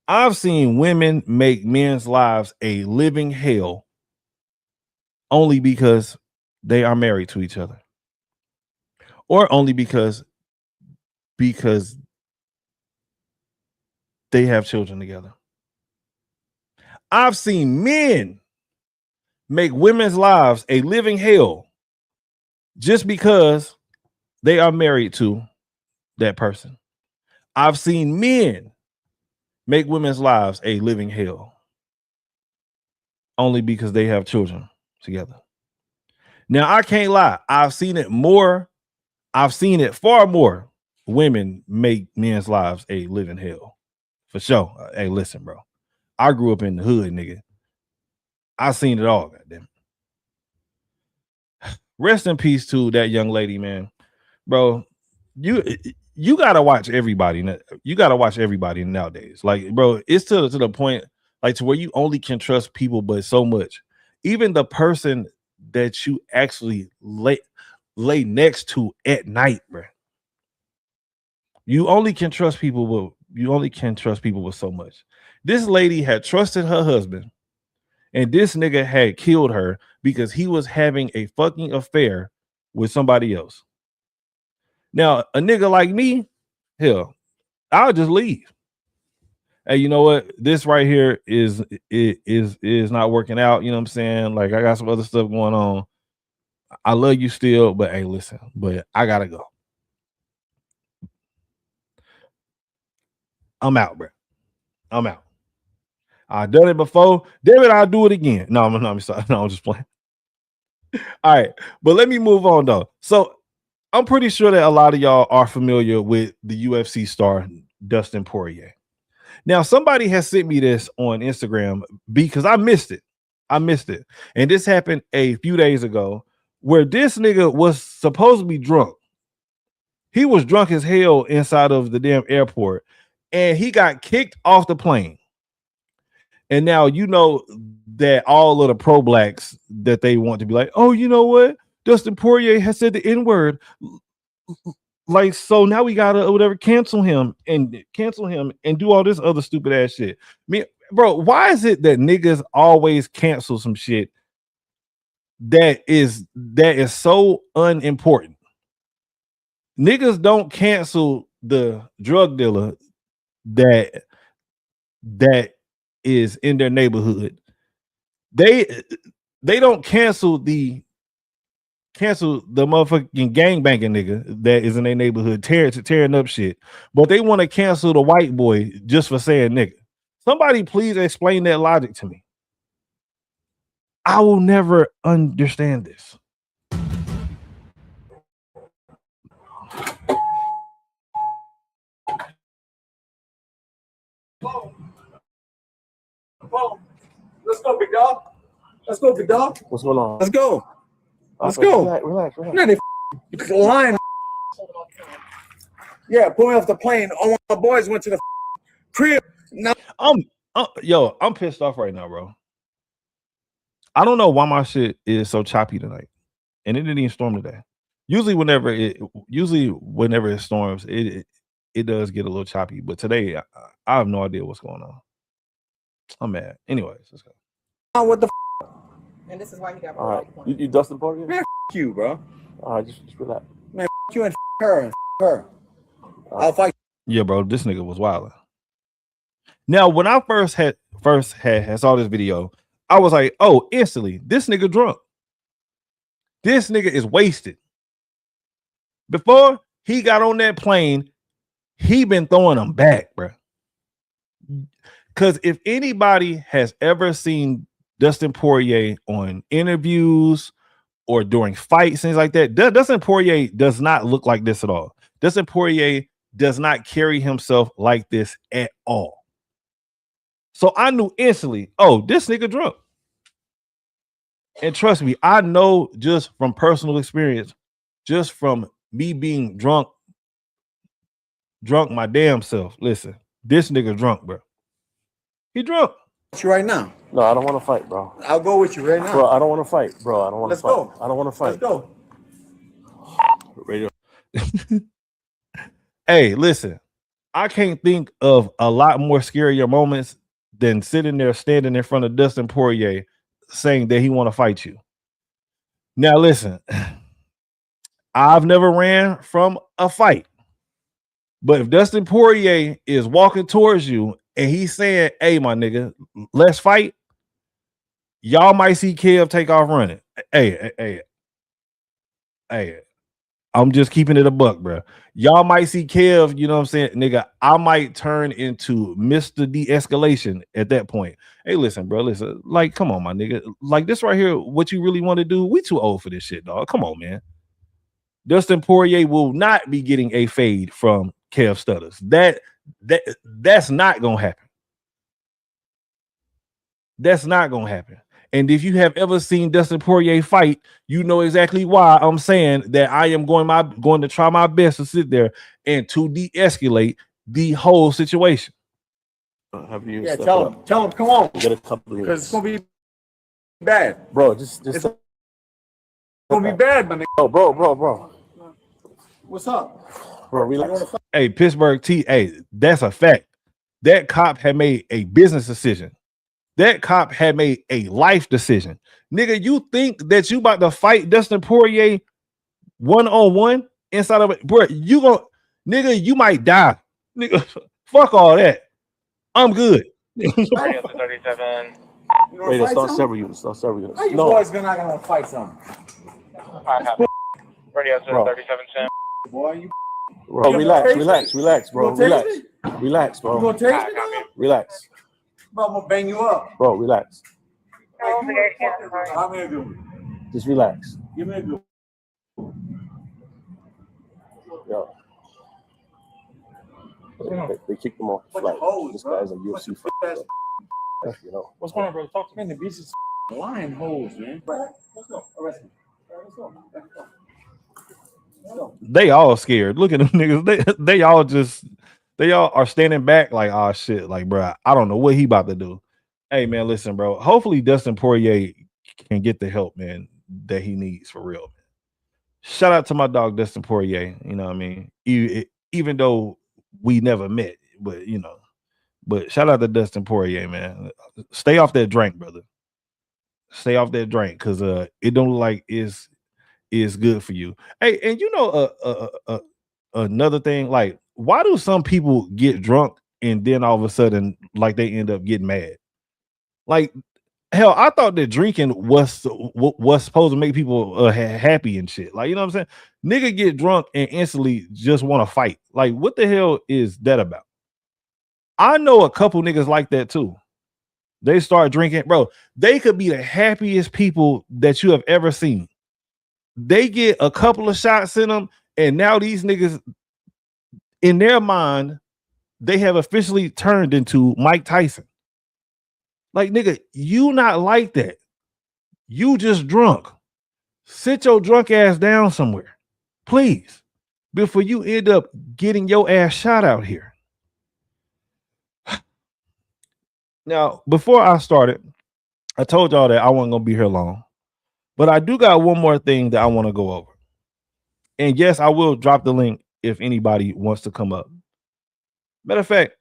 I've seen women make men's lives a living hell only because they are married to each other, or only because they have children together. I've seen men make women's lives a living hell just because they are married to that person. I've seen men make women's lives a living hell only because they have children together. Now, I can't lie. I've seen it far more. Women make men's lives a living hell. For sure. Hey, listen, bro. I grew up in the hood, nigga. I seen it all, goddamn. Rest in peace to that young lady, man. Bro, you gotta watch everybody. You gotta watch everybody nowadays. Like, bro, it's to the point, like, to where you only can trust people, but so much. Even the person that you actually lay next to at night, bro. You only can trust people with so much. This lady had trusted her husband, and this nigga had killed her because he was having a fucking affair with somebody else. Now, a nigga like me, hell, I'll just leave. Hey, you know what? This right here is not working out. You know what I'm saying? Like, I got some other stuff going on. I love you still, but hey, listen, but I gotta go. I'm out, bro. I'm out. I've done it before. Damn it, I'll do it again. No, I'm sorry. No, I'm just playing. All right, but let me move on though. So I'm pretty sure that a lot of y'all are familiar with the UFC star Dustin Poirier. Now, somebody has sent me this on Instagram because I missed it. And this happened a few days ago where this nigga was supposed to be drunk. He was drunk as hell inside of the damn airport, and he got kicked off the plane. And now you know that all of the pro blacks that they want to be like, oh, you know what? Dustin Poirier has said the N-word. Like, so now we gotta whatever cancel him and do all this other stupid ass shit. Bro, why is it that niggas always cancel some shit that is so unimportant? Niggas don't cancel the drug dealer that is in their neighborhood. They don't cancel the motherfucking gangbanging nigga that is in their neighborhood tearing up shit, but they want to cancel the white boy just for saying nigga. Somebody please explain that logic to me. I will never understand this. Let's go, big dog. Let's go, big dog. What's going on? Let's go. Let's go. Relax. Man, they lying. Yeah, pull me off the plane. All my boys went to the crib. Now I'm pissed off right now, bro. I don't know why my shit is so choppy tonight, and it didn't even storm today. Usually, whenever it storms, it does get a little choppy. But today, I have no idea what's going on. I'm mad. Anyways, let's go. What the? And this is why he got all right. You Dustin Poirier? Man, you, bro. All right, just relax. Man, you and her and her. I'll fight. Yeah, bro, this nigga was wilding. Now, when I first saw this video, I was like, oh, instantly, this nigga drunk. This nigga is wasted. Before he got on that plane, he been throwing them back, bro. Because if anybody has ever seen Dustin Poirier on interviews or during fights, things like that, Dustin Poirier does not look like this at all. Dustin Poirier does not carry himself like this at all. So I knew instantly, oh, this nigga drunk. And trust me, I know just from personal experience, just from me being drunk my damn self. Listen, this nigga drunk, bro. He drunk. You right now. No, I don't want to fight, bro. I'll go with you right now. Bro, I don't want to fight, bro. I don't want to fight. Let's go. I don't want to fight. Let's go. Radio. Hey, listen, I can't think of a lot more scarier moments than sitting there standing in front of Dustin Poirier saying that he want to fight you. Now, listen, I've never ran from a fight, but if Dustin Poirier is walking towards you and he's saying, hey, my nigga, let's fight, y'all might see Kev take off running. Hey, I'm just keeping it a buck, bro. Y'all might see Kev, you know what I'm saying? Nigga, I might turn into Mr. De-escalation at that point. Hey, listen, bro, listen. Like, come on, my nigga. Like, this right here, what you really want to do? We too old for this shit, dog. Come on, man. Dustin Poirier will not be getting a fade from Kev Stutters. That's not going to happen. That's not going to happen. And if you have ever seen Dustin Poirier fight, you know exactly why I'm saying that I am going to try my best to sit there and to de-escalate the whole situation. Have you? Yeah, tell him, come on. Get a couple because it's gonna be bad, bro. Just it's gonna be bad, my nigga. Bro. What's up, bro? Relax. Hey, Pittsburgh T. Hey, that's a fact. That cop had made a business decision. That cop had made a life decision. Nigga, you think that you about to fight Dustin Poirier one-on-one inside of it? Bro, you might die. Nigga, fuck all that. I'm good. 37. Wait, start several units. How you boys gonna fight something? Radio 37 Sam. Boy, you. Bro, relax, bro. Relax, bro. You gonna taste me? Relax. Bro, I'm gonna bang you up. Bro, relax. How many do? Just relax. Give me a good. Yo. They kicked him off the flight. This guy's a UFC fighter. You know. What's going on, bro? Talk to me. The beast is lion holes, man. Let's go. Arrest me. Let's go. They all scared. Look at them niggas. They all are standing back like, oh shit, like, bro, I don't know what he about to do. Hey man, listen, bro. Hopefully Dustin Poirier can get the help, man, that he needs for real. Man. Shout out to my dog Dustin Poirier. You know what I mean? Even though we never met, but you know, but shout out to Dustin Poirier, man. Stay off that drink, brother. Stay off that drink, because it don't look like is good for you. Hey, and you know, another thing, like, why do some people get drunk and then all of a sudden, like, they end up getting mad? Like, hell, I thought that drinking was supposed to make people happy and shit. Like, you know what I'm saying? Nigga get drunk and instantly just want to fight. Like, what the hell is that about? I know a couple niggas like that too. They start drinking, bro. They could be the happiest people that you have ever seen. They get a couple of shots in them, and now these niggas, in their mind, they have officially turned into Mike Tyson. Like, nigga, you not like that. You just drunk. Sit your drunk ass down somewhere, please, before you end up getting your ass shot out here. Now, before I started, I told y'all that I wasn't gonna be here long, but I do got one more thing that I want to go over. And yes, I will drop the link if anybody wants to come up. Matter of fact,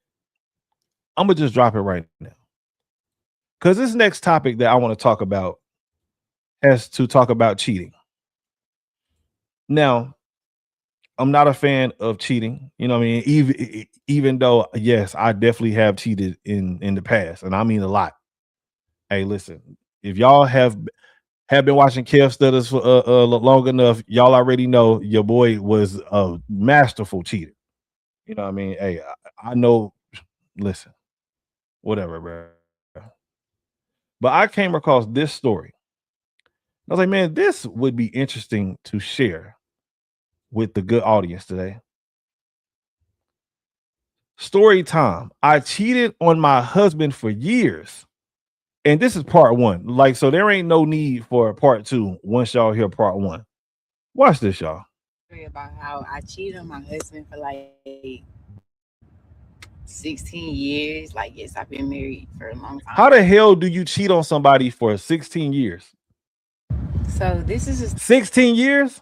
I'm gonna just drop it right now, because this next topic that I want to talk about has to talk about cheating. Now, I'm not a fan of cheating. You know what I mean? Even though, yes, I definitely have cheated in the past, and I mean a lot. Hey, listen, if y'all have been watching Kev Stutters for long enough, y'all already know your boy was a masterful cheater. You know what I mean? Hey, I know. Listen, whatever, bro. But I came across this story. I was like, man, this would be interesting to share with the good audience today. Story time. I cheated on my husband for years. And this is part one. Like, so there ain't no need for part two once y'all hear part one. Watch this, y'all. About how I cheated on my husband for like 16 years. Like, yes, I've been married for a long time. How the hell do you cheat on somebody for 16 years? So this is 16 years?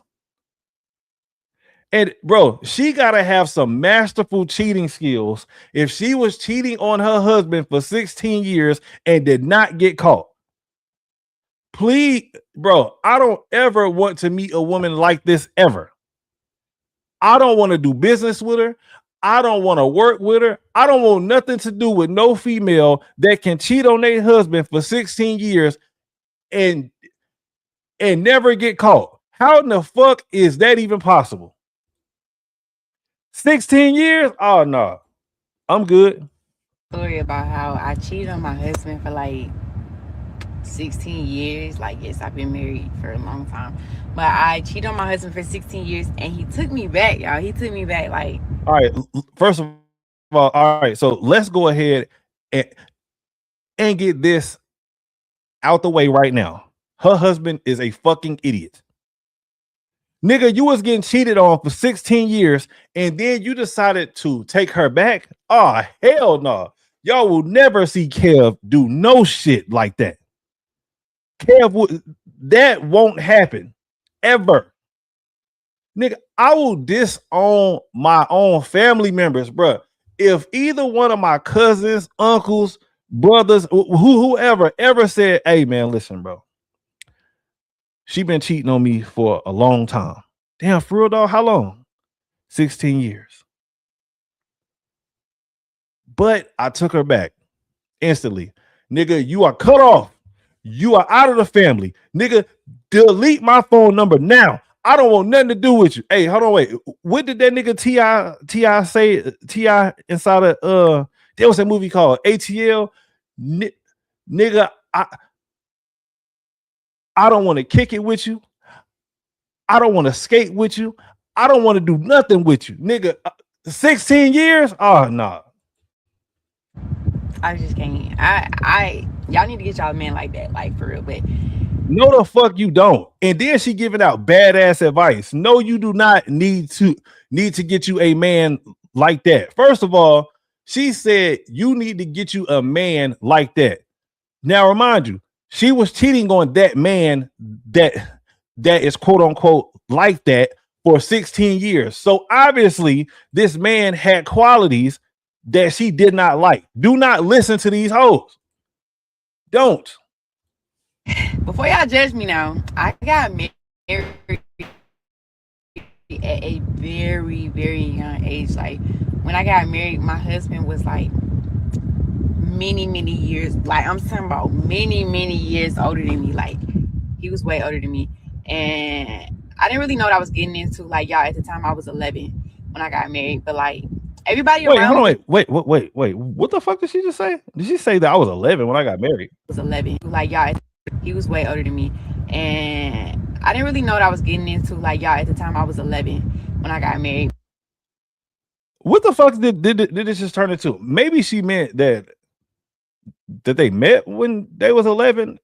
And bro, she gotta have some masterful cheating skills if she was cheating on her husband for 16 years and did not get caught. Please, bro, I don't ever want to meet a woman like this ever. I don't want to do business with her. I don't want to work with her. I don't want nothing to do with no female that can cheat on their husband for 16 years and never get caught. How in the fuck is that even possible? 16 years? Oh no. I'm good. Story about how I cheated on my husband for like 16 years. Like, yes, I've been married for a long time, but I cheated on my husband for 16 years and he took me back, y'all. He took me back. Like, all right, first of all right, so let's go ahead and get this out the way right now. Her husband is a fucking idiot. Nigga, you was getting cheated on for 16 years and then you decided to take her back? Oh, hell no. Y'all will never see Kev do no shit like that. That won't happen ever. Nigga, I will disown my own family members, bro. If either one of my cousins, uncles, brothers, whoever ever said, hey man, listen, bro, she been cheating on me for a long time. Damn, for real, dog, how long? 16 years. But I took her back instantly. Nigga, you are cut off. You are out of the family. Nigga, delete my phone number now. I don't want nothing to do with you. Hey, hold on, wait. What did that nigga T.I. say? T.I. inside of there was a movie called ATL. Nigga, I don't want to kick it with you. I don't want to skate with you. I don't want to do nothing with you. Nigga, 16 years? Oh no. I just can't. Y'all need to get y'all a man like that, like for real. But no, the fuck you don't. And then she giving out badass advice. No, you do not need to get you a man like that. First of all, she said you need to get you a man like that. Now, remind you, she was cheating on that man that is quote unquote like that for 16 years. So obviously, this man had qualities that she did not like. Do not listen to these hoes. Don't. Before y'all judge me now, I got married at a very, very young age. Like when I got married, my husband was like many, many years. Like I'm talking about many, many years older than me. Like he was way older than me, and I didn't really know what I was getting into. Like y'all, at the time I was 11 when I got married, but like everybody around me Wait. What the fuck did she just say? Did she say that I was 11 when I got married? was 11. Like y'all, he was way older than me, and I didn't really know what I was getting into. Like y'all, at the time I was 11 when I got married. What the fuck did this just turn into? Maybe she meant that they met when they was 11.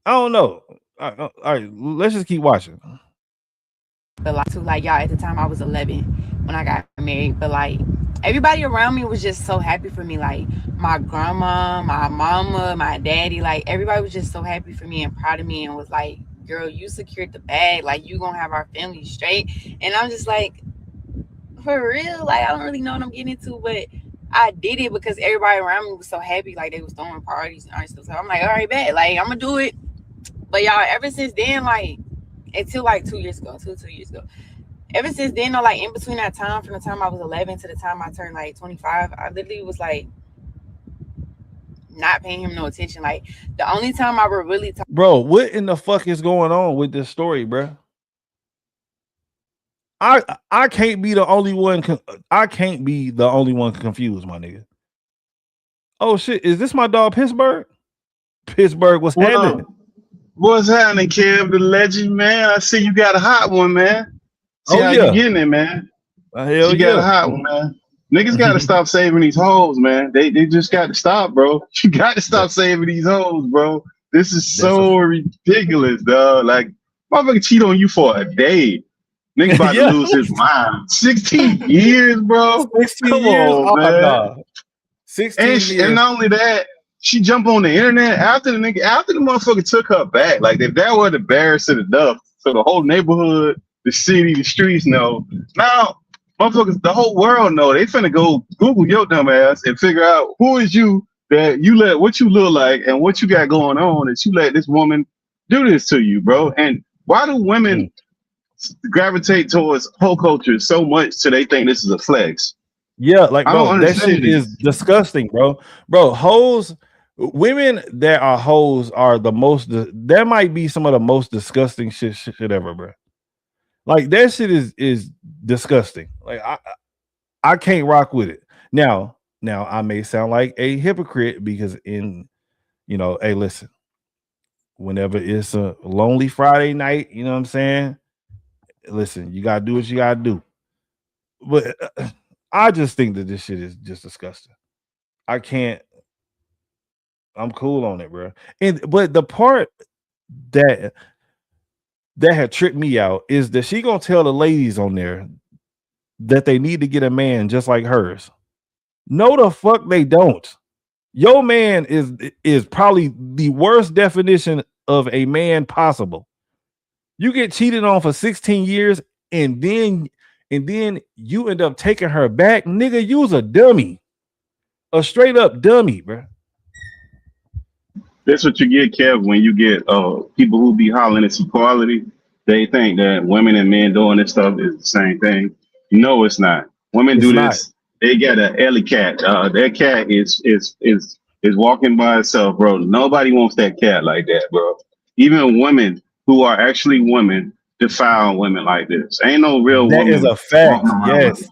I don't know. All right, let's just keep watching. But like y'all, at the time I was 11 when I got married, but like everybody around me was just so happy for me. Like my grandma, my mama, my daddy, like everybody was just so happy for me and proud of me and was like, girl, you secured the bag, like you gonna have our family straight. And I'm just like, for real, like I don't really know what I'm getting into, but I did it because everybody around me was so happy, like they was throwing parties and stuff. So I'm like, all right, bet, like I'm gonna do it. But y'all, ever since then, like until like 2 years ago, two years ago, ever since then, like in between that time, from the time I was 11 to the time I turned like 25, I literally was like not paying him no attention. Like the only time I would really talk. Bro, what in the fuck is going on with this story, bro? I can't be the only one. I can't be the only one confused, my nigga. Oh shit, is this my dog Pittsburgh? Pittsburgh, what's happening? What's happening, Kev, the legend, man? I see you got a hot one, man. See how you getting it, man. Hell you got a hot one, man. Niggas got to stop saving these hoes, man. They just got to stop, bro. You got to stop saving these hoes, bro. This is so ridiculous, dog. Like, motherfucker cheat on you for a day. Nigga about to lose his mind. 16 years, bro. 16 Come years? on, man. God. 16 years. And not only that, she jumped on the internet after the motherfucker took her back. Like, if that were embarrassing enough, so the whole neighborhood, the city, the streets know. Now, motherfuckers, the whole world know. They finna go Google your dumb ass and figure out who is you, that you let, what you look like and what you got going on, that you let this woman do this to you, bro. And why do women gravitate towards whole culture so much so they think this is a flex? Yeah, like, bro, that shit is disgusting, bro. Bro, hoes, women that are hoes are the most, that might be some of the most disgusting shit ever, bro. Like, that shit is disgusting. Like, I can't rock with it. Now I may sound like a hypocrite because hey, listen, whenever it's a lonely Friday night, you know what I'm saying? Listen, you gotta do what you gotta do. But I just think that this shit is just disgusting. I can't. I'm cool on it, bro. But the part that had tripped me out is that she gonna tell the ladies on there that they need to get a man just like hers. No, the fuck they don't. Your man is probably the worst definition of a man possible. You get cheated on for 16 years and then you end up taking her back. Nigga, you was a dummy. A straight up dummy, bro. That's what you get, Kev, when you get people who be hollering at equality. They think that women and men doing this stuff is the same thing. No, it's not. Women do this. They got an alley cat. Their cat is walking by itself, bro. Nobody wants that cat like that, bro. Even women who are actually women defile women like this. Ain't no real woman. That is a fact. Yes.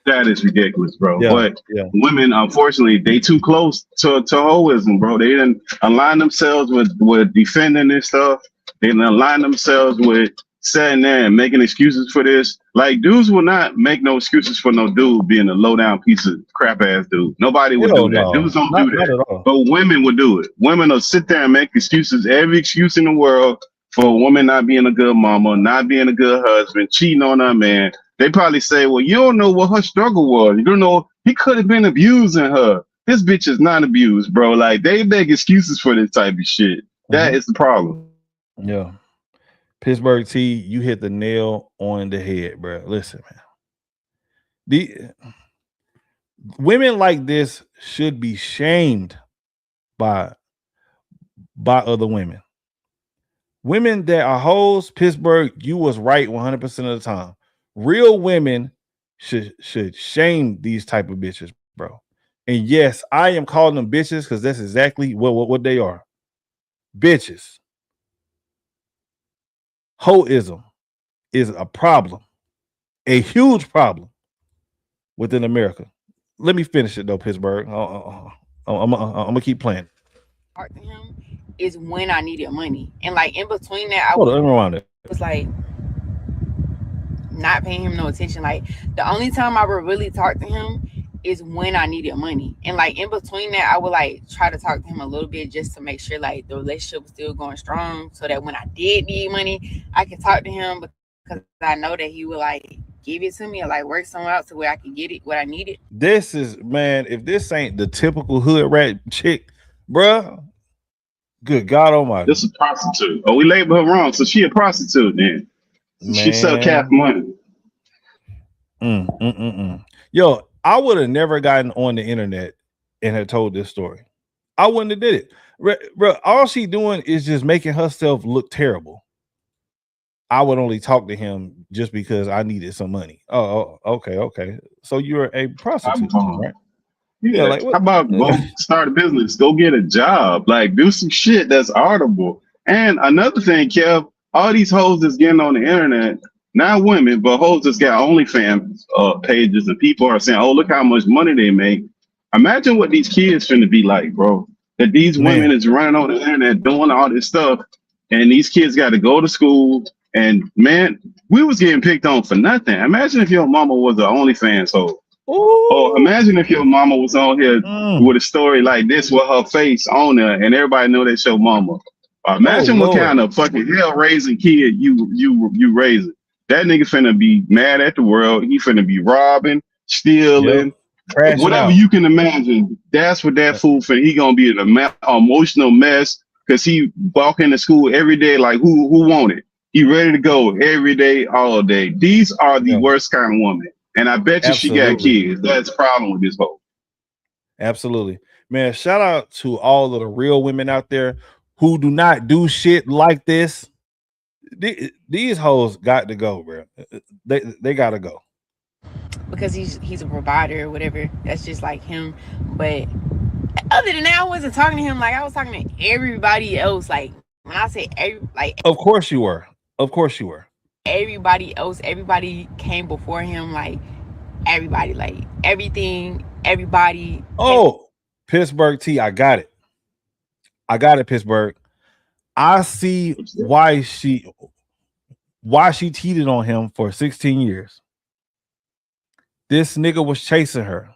That is ridiculous, bro. Yeah, but women, unfortunately, they too close to hoism, bro. They didn't align themselves with defending this stuff. They didn't align themselves with sitting there and making excuses for this. Like, dudes will not make no excuses for no dude being a low down piece of crap ass dude. Nobody would do that. Dudes don't do that. But women would do it. Women will sit there and make excuses, every excuse in the world for a woman not being a good mama, not being a good husband, cheating on her man. They probably say, well, you don't know what her struggle was. You don't know, he could have been abusing her. This bitch is not abused, bro. Like they make excuses for this type of shit. That is the problem. Yeah. Pittsburgh T, you hit the nail on the head, bro. Listen, man. The women like this should be shamed by other women. Women that are hoes, Pittsburgh, you was right 100% of the time. Real women should shame these type of bitches, bro. And yes, I am calling them bitches because that's exactly what they are. Bitches. Hoism is a problem, a huge problem within America. Let me finish it though, Pittsburgh. I'm gonna keep playing. Talk to him is when I needed money, and like in between that, I Hold on, rewind it. was like not paying him no attention. Like the only time I would really talk to him is when I needed money, and like in between that, I would like try to talk to him a little bit just to make sure like the relationship was still going strong, so that when I did need money, I could talk to him because I know that he would like give it to me or like work somewhere else to where I could get it what I needed. This is, man, if this ain't the typical hood rat chick, bruh, good God Almighty. This is a prostitute. Oh, we label her wrong, so she a prostitute then. She sell cat money. Yo, I would have never gotten on the internet and had told this story. I wouldn't have did it. Bro, all she doing is just making herself look terrible. I would only talk to him just because I needed some money. Oh, okay. So you're a prostitute, right? Yeah, like how about go start a business, go get a job, like do some shit that's audible. And another thing, Kev, all these hoes that's getting on the internet, not women, but hoes that's got OnlyFans pages, and people are saying, "Oh, look how much money they make." Imagine what these kids finna be like, bro. That these women is running on the internet doing all this stuff, and these kids got to go to school. And man, we was getting picked on for nothing. Imagine if your mama was an OnlyFans hoe. Oh, imagine if your mama was on here with a story like this with her face on there, and everybody know that's your mama. Imagine what kind of fucking hell raising kid you raising. That nigga finna be mad at the world. He finna be robbing, stealing, whatever you can imagine. That's what that fool finna. He gonna be an emotional mess because he walk into school every day like who want it. He ready to go every day, all day. These are the worst kind of woman. And I bet you she got kids. That's the problem with this hoe. Absolutely. Man, shout out to all of the real women out there who do not do shit like this. These hoes got to go, bro. They got to go. Because he's a provider or whatever. That's just like him. But other than that, I wasn't talking to him. Like I was talking to everybody else. Like when I say of course you were. Everybody else, everybody came before him, like everybody, like everybody. Oh, Pittsburgh T, I got it, Pittsburgh. I see why she cheated on him for 16 years. This nigga was chasing her.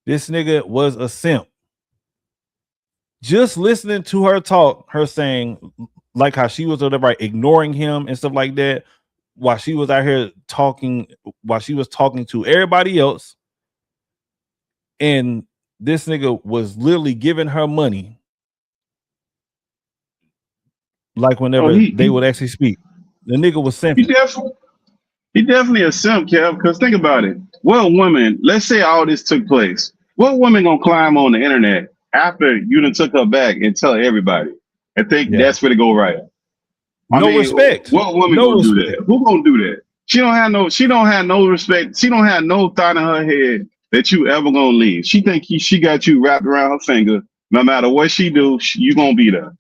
This nigga was a simp. Just listening to her talk, her saying like how she was ignoring him and stuff like that, while she was out here talking, while she was talking to everybody else, and this nigga was literally giving her money, like whenever they would actually speak. The nigga was simping. He definitely a simp, Kev. Because think about it. What woman? Let's say all this took place. What woman gonna climb on the internet after you done took her back and tell everybody and think that's where to go right? I mean, respect. What woman gonna do that? Who gonna do that? She don't have no respect. She don't have no thought in her head that you ever gonna leave. She think she got you wrapped around her finger. No matter what she do, you gonna be there.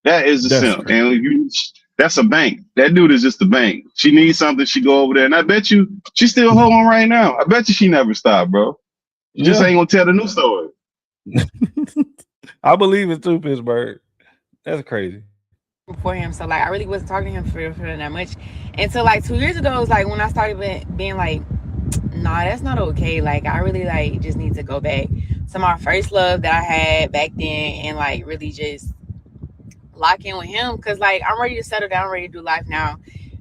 That is a simp. And that's a bank. That dude is just a bank. She needs something, she go over there. And I bet you she's still holding on right now. I bet you she never stopped, bro. You just ain't gonna tell the new story. I believe it too, Pittsburgh. That's crazy. For him, so like I really wasn't talking to him for that much until like 2 years ago. It was like when I started being like, nah, that's not okay. Like I really like just need to go back to my first love that I had back then and like really just lock in with him, because like I'm ready to settle down, ready to do life now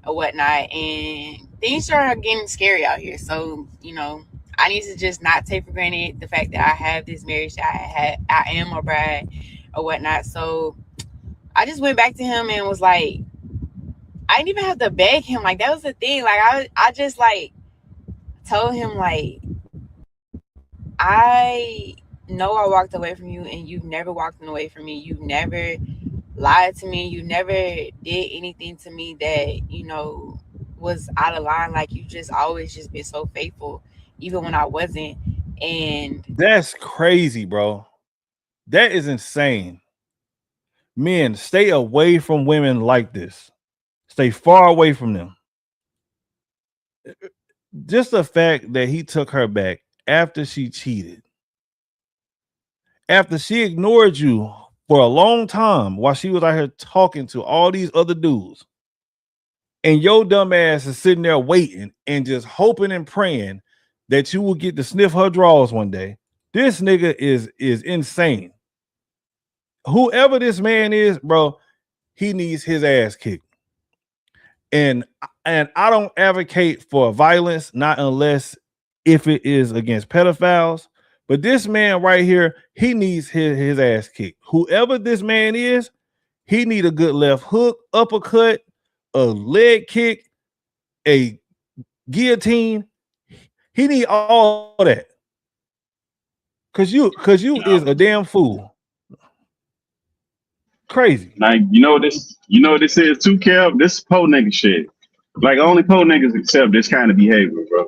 or whatnot, and things are getting scary out here. So I need to just not take for granted the fact that I have this marriage, that I am a bride or whatnot. So I just went back to him and was like, I didn't even have to beg him. Like, that was the thing. Like, I just like told him, like, I know I walked away from you and you've never walked away from me. You've never lied to me. You never did anything to me that, you know, was out of line. Like, you just always just been so faithful, even when I wasn't. And That's crazy, bro. That is insane. Men, stay away from women like this. Stay far away from them. Just the fact that he took her back after she cheated, after she ignored you for a long time while she was out here talking to all these other dudes, and your dumb ass is sitting there waiting and just hoping and praying that you will get to sniff her drawers one day. This nigga is insane. Whoever this man is, bro, he needs his ass kicked. And I don't advocate for violence, not unless if it is against pedophiles. But this man right here, he needs his ass kicked. Whoever this man is, he need a good left hook, uppercut, a leg kick, a guillotine. He need all that. Cause you is a damn fool. Crazy. Like, you know what this is too, Kev? This is po nigga shit. Like, only po niggas accept this kind of behavior, bro.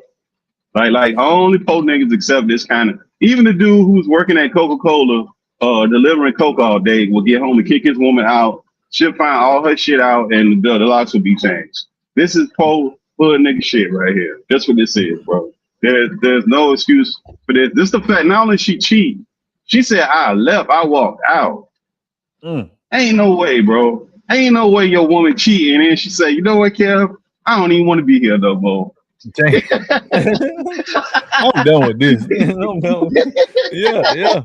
Like only po niggas accept this kind of. Even the dude who's working at Coca-Cola, delivering Coke all day, will get home and kick his woman out. She'll find all her shit out, and the locks will be changed. This is po hood nigga shit right here. That's what this is, bro. There's no excuse for this. This the fact. Not only she cheat, she said I left, I walked out. Ain't no way, bro. Ain't no way your woman cheating and then she say, you know what, Kev? I don't even want to be here no more. I'm done with this. I'm done. Yeah.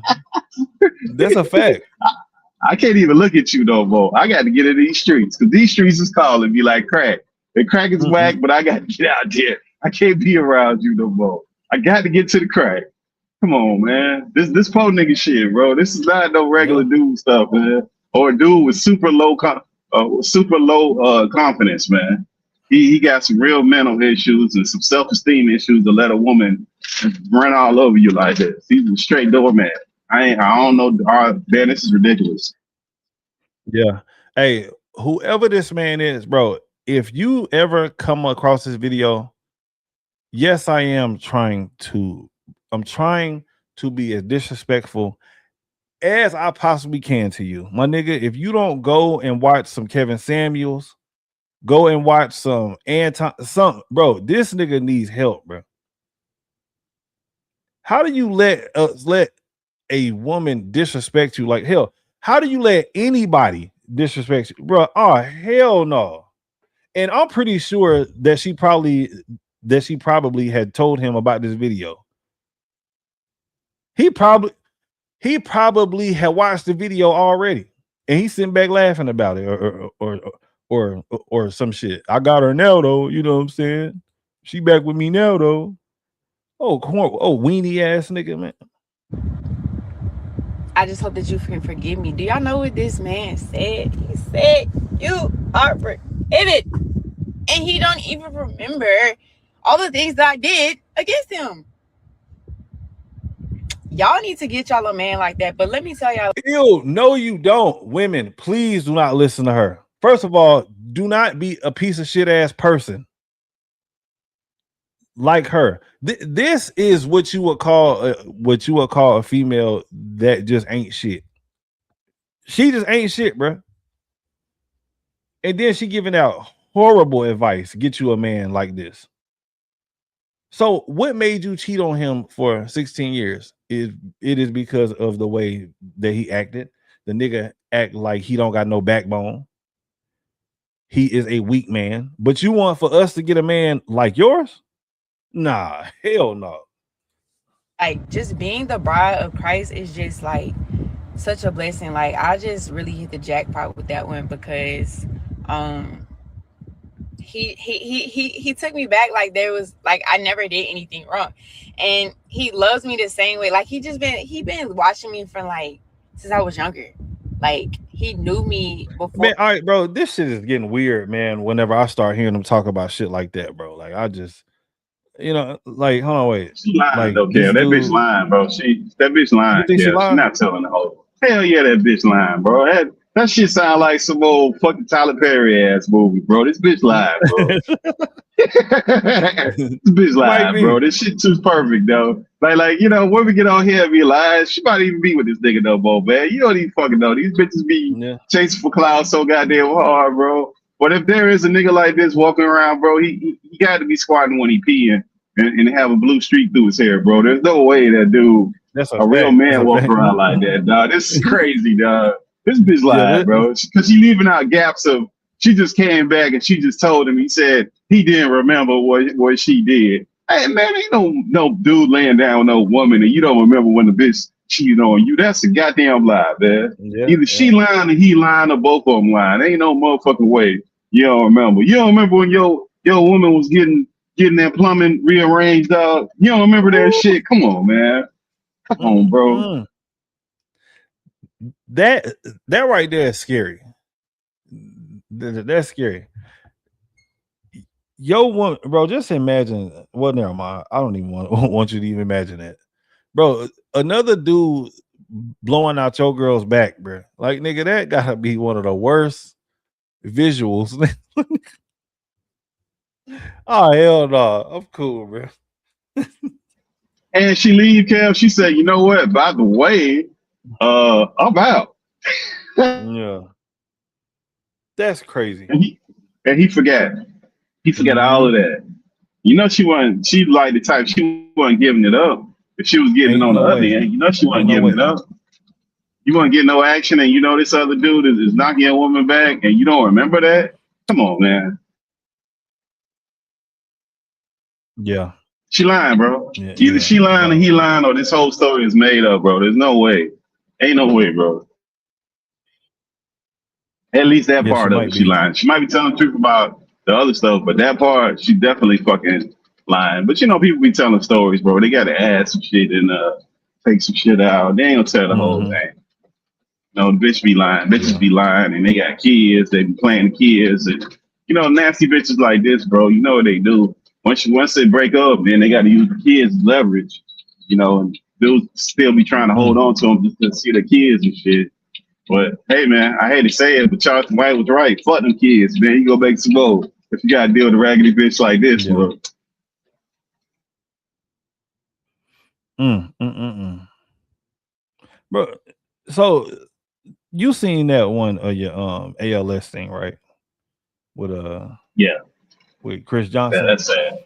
That's a fact. I can't even look at you no more. I got to get into these streets because these streets is calling me like crack. The crack is whack, but I got to get out there. I can't be around you no more. I got to get to the crack. Come on, man. This po nigga shit, bro. This is not no regular dude stuff, man. Or a dude with super low confidence, man. He got some real mental issues and some self-esteem issues to let a woman run all over you like this. He's a straight doorman. I don't know. Man, this is ridiculous. Yeah. Hey, whoever this man is, bro, if you ever come across this video, yes, I'm trying to be as disrespectful as I possibly can to you. My nigga, if you don't go and watch some Kevin Samuels, go and watch some bro, this nigga needs help, bro. How do you let a woman disrespect you like hell? How do you let anybody disrespect you, bro? Oh, hell no. And I'm pretty sure that she probably had told him about this video. He probably had watched the video already, and he's sitting back laughing about it, or some shit. I got her now, though. You know what I'm saying? She back with me now, though. Oh, weenie ass nigga, man. I just hope that you can forgive me. Do y'all know what this man said? He said, you are prohibited. And he don't even remember all the things that I did against him. Y'all need to get y'all a man like that. But let me tell y'all. Ew, no, you don't. Women, please do not listen to her. First of all, do not be a piece of shit ass person like her. This is what you would call a female that just ain't shit. She just ain't shit, bro. And then she giving out horrible advice. Get you a man like this. So what made you cheat on him for 16 years? It is because of the way that he acted. The nigga act like he don't got no backbone. He is a weak man. But you want for us to get a man like yours? Nah, hell no. Like, just being the bride of Christ is just like such a blessing. Like, I just really hit the jackpot with that one because he took me back like there was like I never did anything wrong, and he loves me the same way. Like he been watching me from like since I was younger. Like he knew me before. Man, all right, bro. This shit is getting weird, man. Whenever I start hearing them talk about shit like that, bro. Like I just, like, hold on, wait. She lying Like though, this Kev. That bitch dude, lying, bro. That bitch lying, you think she Kev. She lied? not telling the whole. Hell yeah, that bitch lying, bro. That shit sound like some old fucking Tyler Perry ass movie, bro. This bitch lying, bro. This bitch Might lying, be. bro. This shit too perfect, though. Like, when we get on here and be lying, she might even be with this nigga no more, man. You don't even fucking know. These bitches be chasing for clouds so goddamn hard, bro. But if there is a nigga like this walking around, bro, he got to be squatting when he peeing and have a blue streak through his hair, bro. There's no way that dude, That's a real fact. man, That's a walk fact. around like that, dog. This is crazy, dog. This bitch Yeah, lied, bro. Because she leaving out gaps of. She just came back and she just told him. He said he didn't remember what she did. Hey man, ain't no dude laying down with no woman and you don't remember when the bitch cheated on you. That's a goddamn lie, man. Either she lying or he lying or both of them lying. Ain't no motherfucking way you don't remember. You don't remember when your woman was getting that plumbing rearranged, dog. You don't remember that shit. Come on, man. Come on, bro. That right there is scary. That's scary. Yo, woman, bro, just imagine. Well, never mind. I don't even want you to even imagine that, bro. Another dude blowing out your girl's back, bro. Like, nigga, that gotta be one of the worst visuals. Oh hell no, I'm cool, bro. And she leave, Kev. She said, "You know what? By the way, I'm out." Yeah, that's crazy. And he forgot. He forgot all of that. You know, she like the type, she wasn't giving it up. If she was getting it on the other end, you know she wasn't giving it up. You wouldn't get no action, and you know this other dude is knocking a woman back, and you don't remember that? Come on, man. Yeah. She lying, bro. Yeah, Either she lying or he lying, or this whole story is made up, bro. There's no way. Ain't no way, bro. At least that part of it, she lying. She might be telling the truth about the other stuff, but that part, she definitely fucking lying. But you know, people be telling stories, bro. They gotta add some shit and take some shit out. They ain't gonna tell the whole thing. No, the bitch be lying. Bitches be lying, and they got kids. They be playing the kids, and you know, nasty bitches like this, bro. You know what they do? Once they break up, then they got to use the kids as leverage. You know, and dudes still be trying to hold on to them just to see the kids and shit. But hey, man, I hate to say it, but Charleston White was right. Fuck them kids, man. You go make some more if you got to deal with a raggedy bitch like this, bro. Bro, so you seen that one of your ALS thing, right? With with Chris Johnson. That's sad.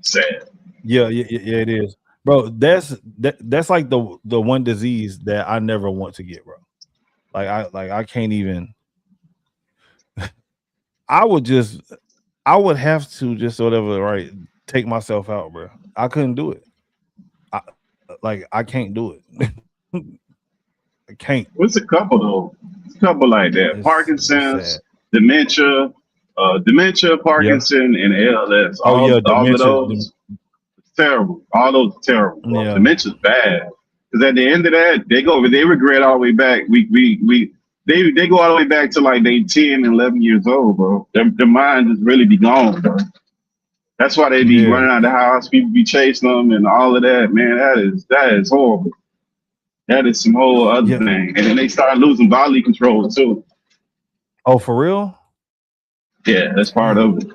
Sad. Yeah, it is, bro. That's like the one disease that I never want to get, bro. I can't even. I would have to just whatever, right? Take myself out, bro. I couldn't do it. I can't do it. I can't. What's a couple though? It's a couple like that. Parkinson's, dementia, Parkinson, and ALS. All of those. It's terrible. All those are terrible. Bro. Dementia's bad. Because at the end of that, they regret all the way back. They go all the way back to like they 10 and 11 years old, bro. Their mind just really be gone, bro. That's why they be running out of the house. People be chasing them and all of that. Man, that is horrible. That is some whole other thing. And then they start losing bodily control too. Oh, for real? Yeah, that's part of it.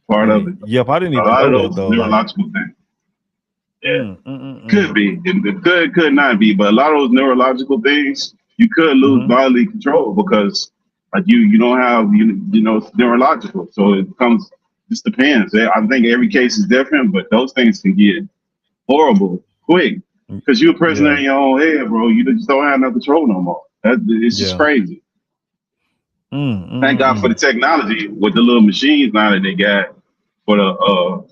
Part of it. Yep, I didn't even know that though. Neurological things. Yeah. Could be. It could not be, but a lot of those neurological things, you could lose bodily control because like you don't have you know it's neurological. So it just depends. I think every case is different, but those things can get horrible quick. Because you're a prisoner in your own head, bro. You just don't have no control no more. It's just crazy. Thank God for the technology with the little machines now that they got for the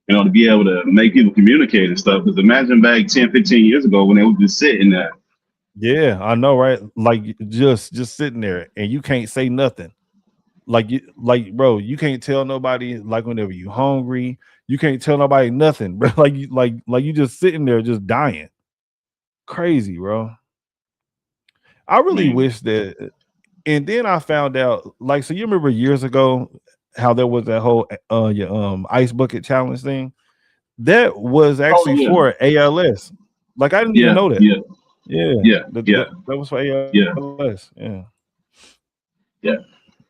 to be able to make people communicate and stuff. Because imagine back 10, 15 years ago when they were just sitting there. Yeah, I know, right? Like just sitting there and you can't say nothing. bro, you can't tell nobody like whenever you hungry, you can't tell nobody nothing, bro. Like you just sitting there just dying. Crazy, bro. I really Man. wish that. And then I found out, like, so you remember years ago how there was that whole your ice bucket challenge thing? That was Oh actually yeah, for ALS. Like I didn't even yeah, know that. yeah, Yeah, yeah, yeah, that was for yeah, ALS. Yeah, yeah.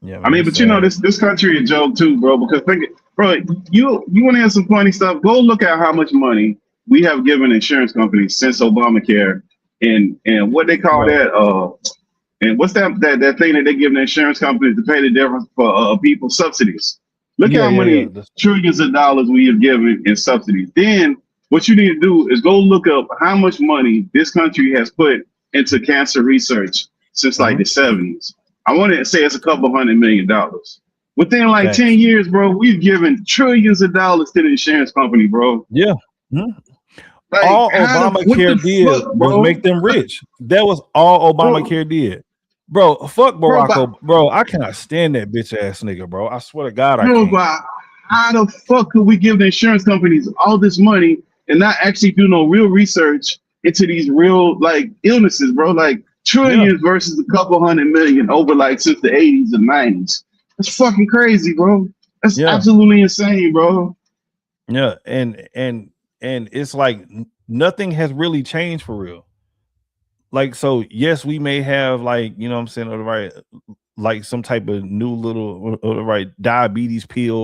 yeah, I man, mean, it's but you know, sad. this country a joke too, bro. Because think, bro, you want to have some funny stuff? Go look at how much money we have given insurance companies since Obamacare, and what they call Right. that. And what's that thing that they give the insurance companies to pay the difference for people subsidies? Look at Yeah, how yeah, yeah. many trillions of dollars we have given in subsidies. Then what you need to do is go look up how much money this country has put into cancer research since like the 70s. I want to say it's a couple $100 million. Within like 10 Facts. years, bro, we've given trillions of dollars to the insurance company, bro. Yeah. Mhm. Like, All what the Obamacare did fuck, was bro? make them rich. That was all Bro, Obamacare did. Bro, fuck bro, Barack but Obama. Bro, I cannot stand that bitch ass nigga, bro. I swear to God, I bro, can't. but how the fuck could we give the insurance companies all this money and not actually do no real research into these real like illnesses, bro? Like Yeah, trillions versus a couple hundred million over like since the 80s and 90s. That's fucking crazy, bro. That's yeah, absolutely insane, bro. yeah. And it's like nothing has really changed for real. Like, so yes, we may have like, you know what I'm saying, or the right, like some type of new little or the right diabetes pill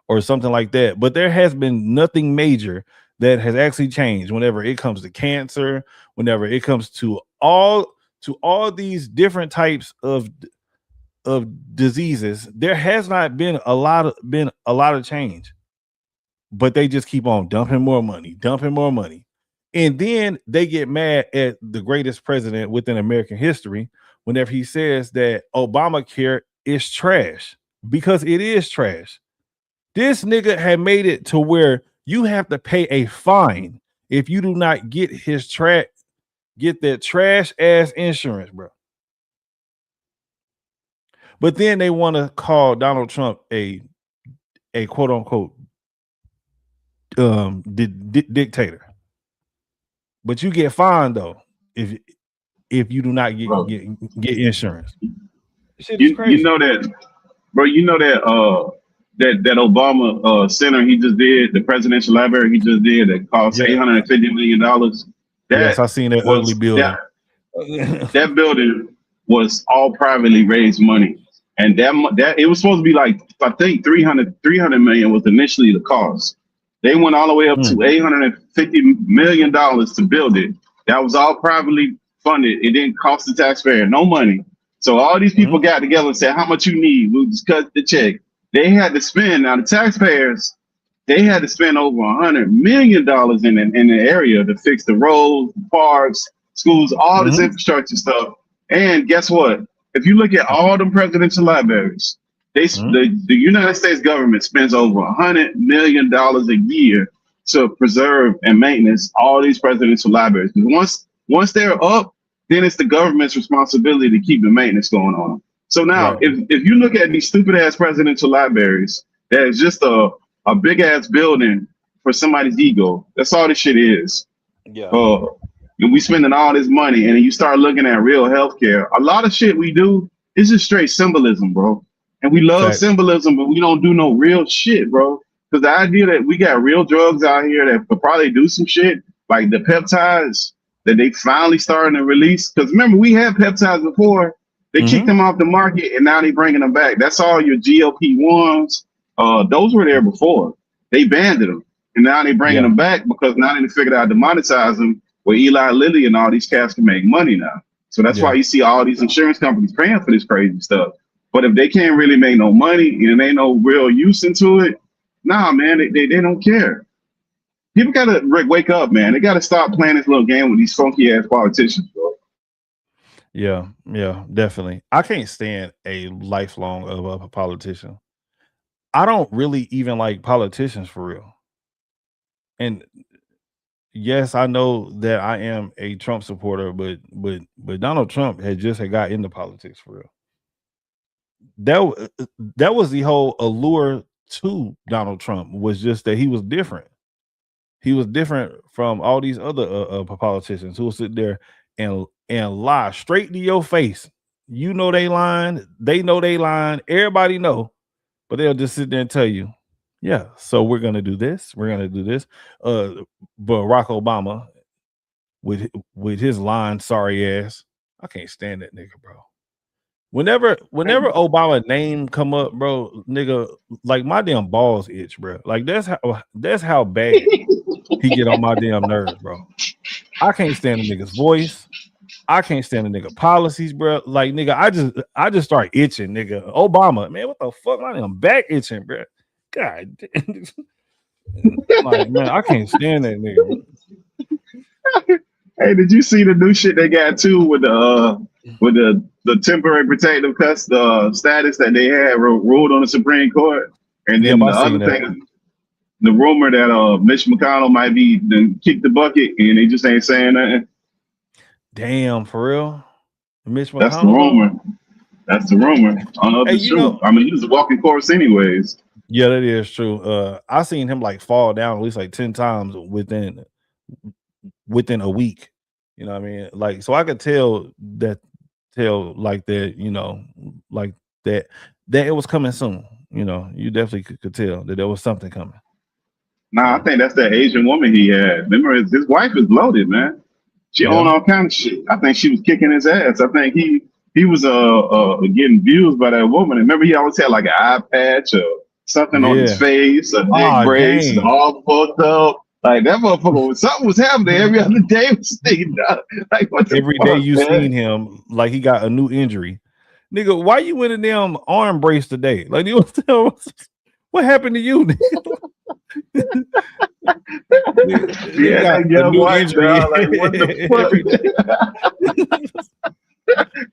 or something like that. But there has been nothing major that has actually changed whenever it comes to cancer, whenever it comes to all these different types of diseases. There has not been a lot of change, but they just keep on dumping more money. And then they get mad at the greatest president within American history whenever he says that Obamacare is trash, because it is trash. This nigga had made it to where you have to pay a fine if you do not get that trash ass insurance, bro. But then they want to call Donald Trump a quote unquote dictator. But you get fined though if you do not Bro, get insurance. Shit is you crazy. know that, bro. You know that that Obama center he just did, the presidential library he just did that cost Yeah. $850 million. Yes, That I seen that ugly was building. that building was all privately raised money, and that it was supposed to be like I think 300 million was initially the cost. They went all the way up to $850 million to build it. That was all privately funded. It didn't cost the taxpayer no money. So all these people got together and said, "How much you need? We'll just cut the check." They had to spend, now the taxpayers, they had to spend over $100 million in the area to fix the roads, the parks, schools, all this infrastructure stuff. And guess what? If you look at all them presidential libraries, the United States government spends over $100 million a year to preserve and maintenance all these presidential libraries. Once they're up, then it's the government's responsibility to keep the maintenance going on. So now, Right. if you look at these stupid ass presidential libraries, that is just a big ass building for somebody's ego. That's all this shit is. Yeah. And we spending all this money, and then you start looking at real healthcare. A lot of shit we do is just straight symbolism, bro. And we love Facts. symbolism, but we don't do no real shit, bro. Because the idea that we got real drugs out here that could probably do some shit, like the peptides that they finally starting to release. Because remember, we had peptides before. They kicked them off the market, and now they bringing them back. That's all your GLP-1s. Those were there before. They banned them, and now they bringing them back because now they figured out to monetize them. Where Eli Lilly and all these cats can make money now. So that's why you see all these insurance companies paying for this crazy stuff. But if they can't really make no money and ain't no real use into it, nah, man, they don't care. People gotta wake up, man. They gotta stop playing this little game with these funky ass politicians, bro. Yeah, yeah, definitely. I can't stand a lifelong of a politician. I don't really even like politicians for real. And yes, I know that I am a Trump supporter, but Donald Trump had got into politics for real. that was the whole allure to Donald Trump, was just that he was different. He was different from all these other politicians who will sit there and lie straight to your face. You know they lying, they know they lying, everybody know, but they'll just sit there and tell you, yeah, so we're gonna do this, we're gonna do this. Barack Obama with his lying sorry ass. I can't stand that nigga, bro. Whenever Obama name come up, bro, nigga, like my damn balls itch, bro. Like that's how bad he get on my damn nerves, bro. I can't stand the nigga's voice. I can't stand the nigga policies, bro. Like nigga, I just start itching, nigga. Obama, man, what the fuck? My damn back itching, bro. God damn. Like, man, I can't stand that nigga. Hey, did you see the new shit they got too with the temporary protective status that they had ruled on the Supreme Court? And then the other thing, the rumor that Mitch McConnell might be then kick the bucket and they just ain't saying nothing. Damn, for real? Mitch McConnell? That's the rumor. That's the rumor. I don't know if it's true. I mean, he was a walking corpse anyways. Yeah, that is true. I seen him like fall down at least like 10 times within a week. You know what I mean? Like, so I could tell like that, you know, like that it was coming soon. You know, you definitely could tell that there was something coming. Nah, I think that's that Asian woman he had. Remember, his wife is loaded, man. She owned all kind of shit. I think she was kicking his ass. I think he was getting views by that woman. And remember, he always had like an eye patch or something on his face, a neck brace, all fucked up. Like that motherfucker, something was happening every other day. Like what the every fuck, day you man? seen him like he got a new injury. Nigga, why you in a damn arm brace today? Like what happened to you? Yeah, that young white girl, like what the fuck?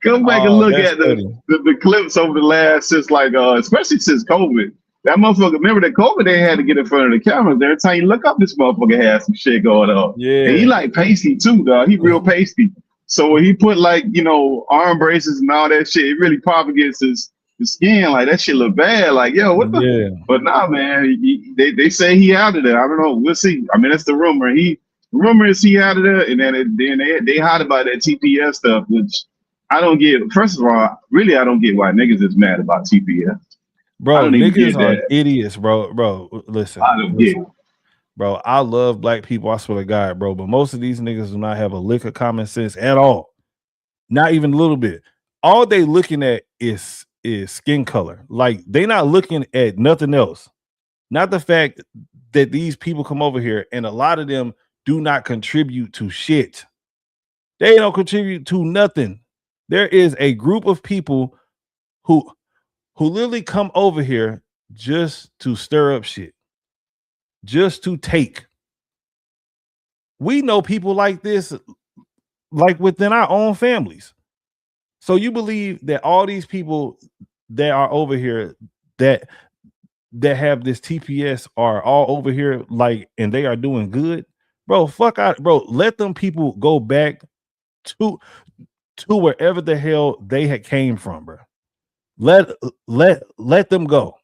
Come back and look at the clips over the last since like especially since COVID. That motherfucker, remember that COVID they had to get in front of the cameras. Every time you look up, this motherfucker had some shit going on. Yeah. And he like pasty too, dog. He real pasty. So when he put like, you know, arm braces and all that shit, it really propagates his skin. Like that shit look bad. Like, yo, what the? Yeah. But nah, man, they say he out of there. I don't know. We'll see. I mean, that's the rumor. Rumor is he out of there, and then they hot about that TPS stuff, which I don't get. First of all, really, I don't get why niggas is mad about TPS. Bro, niggas are idiots, bro. Bro, listen. I don't get it. Bro, I love black people, I swear to God, bro. But most of these niggas do not have a lick of common sense at all. Not even a little bit. All they looking at is skin color. Like they not looking at nothing else. Not the fact that these people come over here and a lot of them do not contribute to shit. They don't contribute to nothing. There is a group of people who literally come over here just to stir up shit, just to take. We know people like this, like within our own families. So you believe that all these people that are over here that have this TPS are all over here like, and they are doing good, bro? Fuck out, bro. Let them people go back to wherever the hell they had came from, bro. Let them go.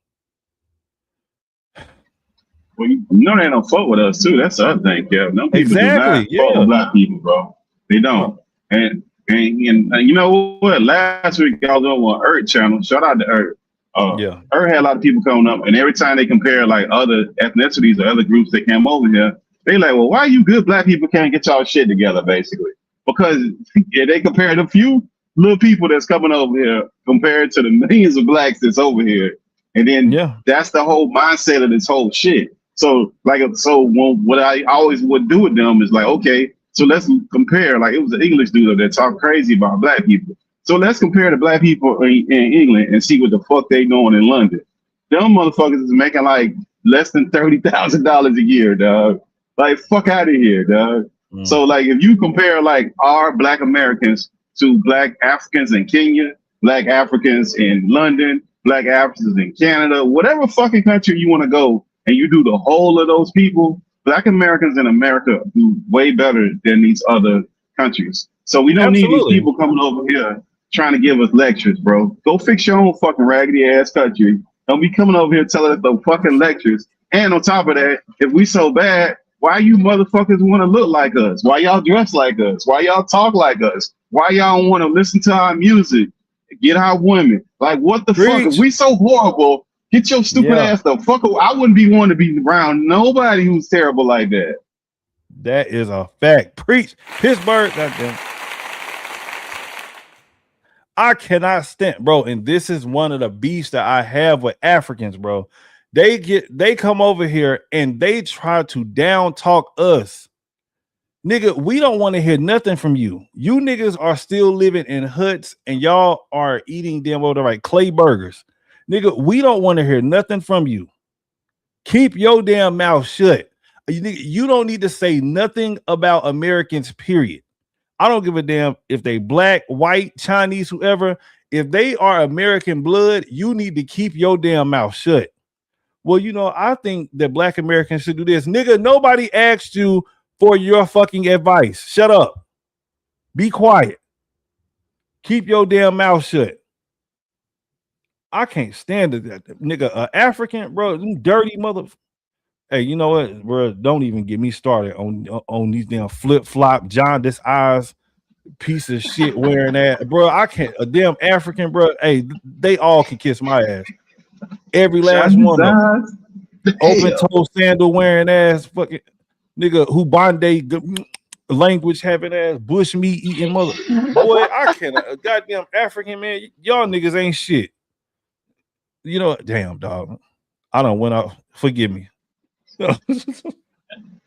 Well, you know they don't fuck with us too. That's the other thing, Kev. No people do not fuck with black people, bro. They don't. And you know what? Last week I was on Earth channel. Shout out to Earth. Earth had a lot of people coming up, and every time they compare like other ethnicities or other groups that came over here, they like, well, why you good black people can't get y'all shit together, basically? Because they compared a few little people that's coming over here compared to the millions of blacks that's over here. And then that's the whole mindset of this whole shit. So what I always would do with them is like, okay, so let's compare. Like it was an English dude that talked crazy about black people. So let's compare the black people in England and see what the fuck they doing in London. Them motherfuckers is making like less than $30,000 a year, dog. Like fuck out of here, dog. So like if you compare like our black Americans to black Africans in Kenya, black Africans in London, black Africans in Canada, whatever fucking country you want to go, and you do the whole of those people, black Americans in America do way better than these other countries. So we don't need these people coming over here trying to give us lectures, bro. Go fix your own fucking raggedy ass country. Don't be coming over here telling us the fucking lectures. And on top of that, if we so bad, why you motherfuckers want to look like us? Why y'all dress like us? Why y'all talk like us? Why y'all want to listen to our music? Get our women. Like, what the fuck? If we so horrible, get your stupid ass the fuck away. I wouldn't be wanting to be around nobody who's terrible like that. That is a fact. Preach. Pittsburgh, goddamn. I cannot stand, bro. And this is one of the beefs that I have with Africans, bro. They come over here and they try to down talk us. Nigga, we don't want to hear nothing from you. You niggas are still living in huts and y'all are eating them over like clay burgers. Nigga, we don't want to hear nothing from you. Keep your damn mouth shut. You don't need to say nothing about Americans, period. I don't give a damn if they black, white, Chinese, whoever. If they are American blood, you need to keep your damn mouth shut. Well, you know, I think that black Americans should do this. Nigga, nobody asked you for your fucking advice. Shut up. Be quiet. Keep your damn mouth shut. I can't stand it. Nigga, African, bro, dirty mother. Hey, you know what, bro? Don't even get me started on these damn flip-flop, jaundice eyes, piece of shit wearing that. Bro, I can't. A damn African, bro. Hey, they all can kiss my ass. Every last one of them. Open-toe sandal wearing ass, fucking nigga who bande language having ass, bush meat eating mother. Boy, I can't. Goddamn African, man. Y'all niggas ain't shit. You know, damn, dog. I done went out. Forgive me.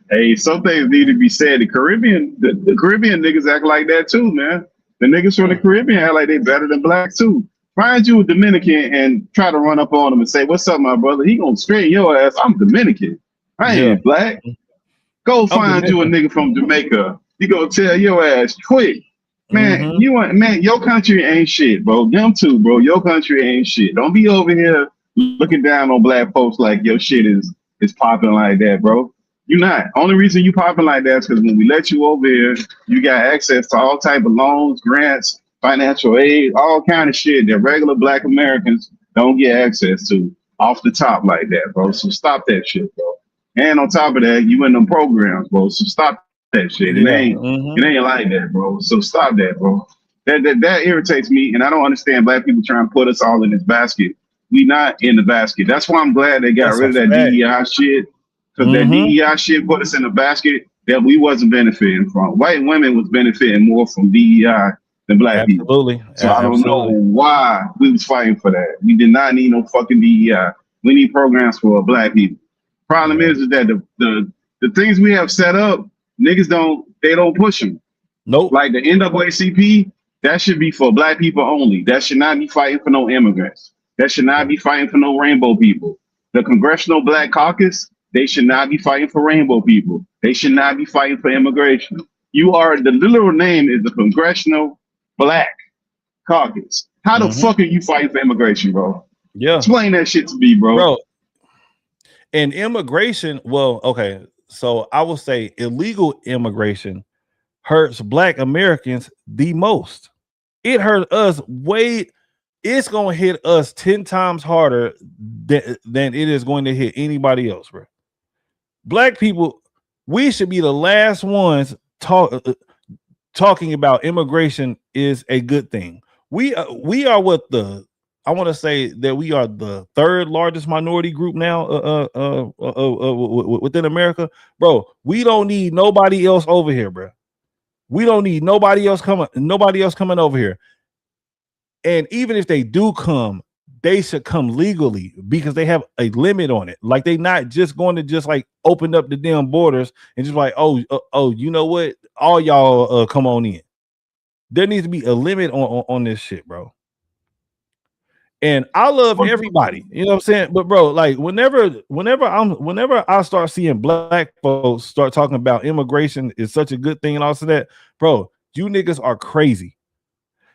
Hey, some things need to be said. The Caribbean niggas act like that too, man. The niggas from the Caribbean act like they better than blacks too. Find you a Dominican and try to run up on him and say, "What's up, my brother?" He gonna straighten your ass. I'm Dominican. I ain't black. Go find you a nigga from Jamaica. You gonna tell your ass quick. Man, your country ain't shit, bro. Them too, bro. Your country ain't shit. Don't be over here looking down on black folks like your shit is popping like that, bro. You not. Only reason you popping like that is because when we let you over here, you got access to all type of loans, grants, financial aid, all kind of shit that regular black Americans don't get access to off the top like that, bro. So stop that shit, bro. And on top of that, you in them programs, bro. So stop that shit. It ain't like that, bro. So stop that, bro. That irritates me, and I don't understand black people trying to put us all in this basket. We not in the basket. That's why I'm glad they got rid of that DEI shit. Because that DEI shit put us in a basket that we wasn't benefiting from. White women was benefiting more from DEI than black people. So I don't know why we was fighting for that. We did not need no fucking DEI. We need programs for black people. Problem is that the things we have set up, niggas don't push them. Nope. Like the NAACP, that should be for black people only. That should not be fighting for no immigrants. That should not be fighting for no rainbow people. The Congressional Black Caucus, they should not be fighting for rainbow people. They should not be fighting for immigration. The literal name is the Congressional Black Caucus. How the fuck are you fighting for immigration, bro? Yeah. Explain that shit to me, bro. And immigration, well, okay. So I will say illegal immigration hurts black Americans the most. It hurt us it's going to hit us 10 times harder than it is going to hit anybody else, bro. Black people, we should be the last ones talking about immigration is a good thing. We are I want to say that we are the third largest minority group now within America. Bro, we don't need nobody else over here, bro. We don't need nobody else coming over here. And even if they do come, they should come legally because they have a limit on it. Like they not just going to just like open up the damn borders and just like, oh, you know what? All y'all come on in. There needs to be a limit on this shit, bro. And I love everybody, you know what I'm saying? But bro, like whenever I start seeing black folks start talking about immigration is such a good thing and all of that, bro, you niggas are crazy.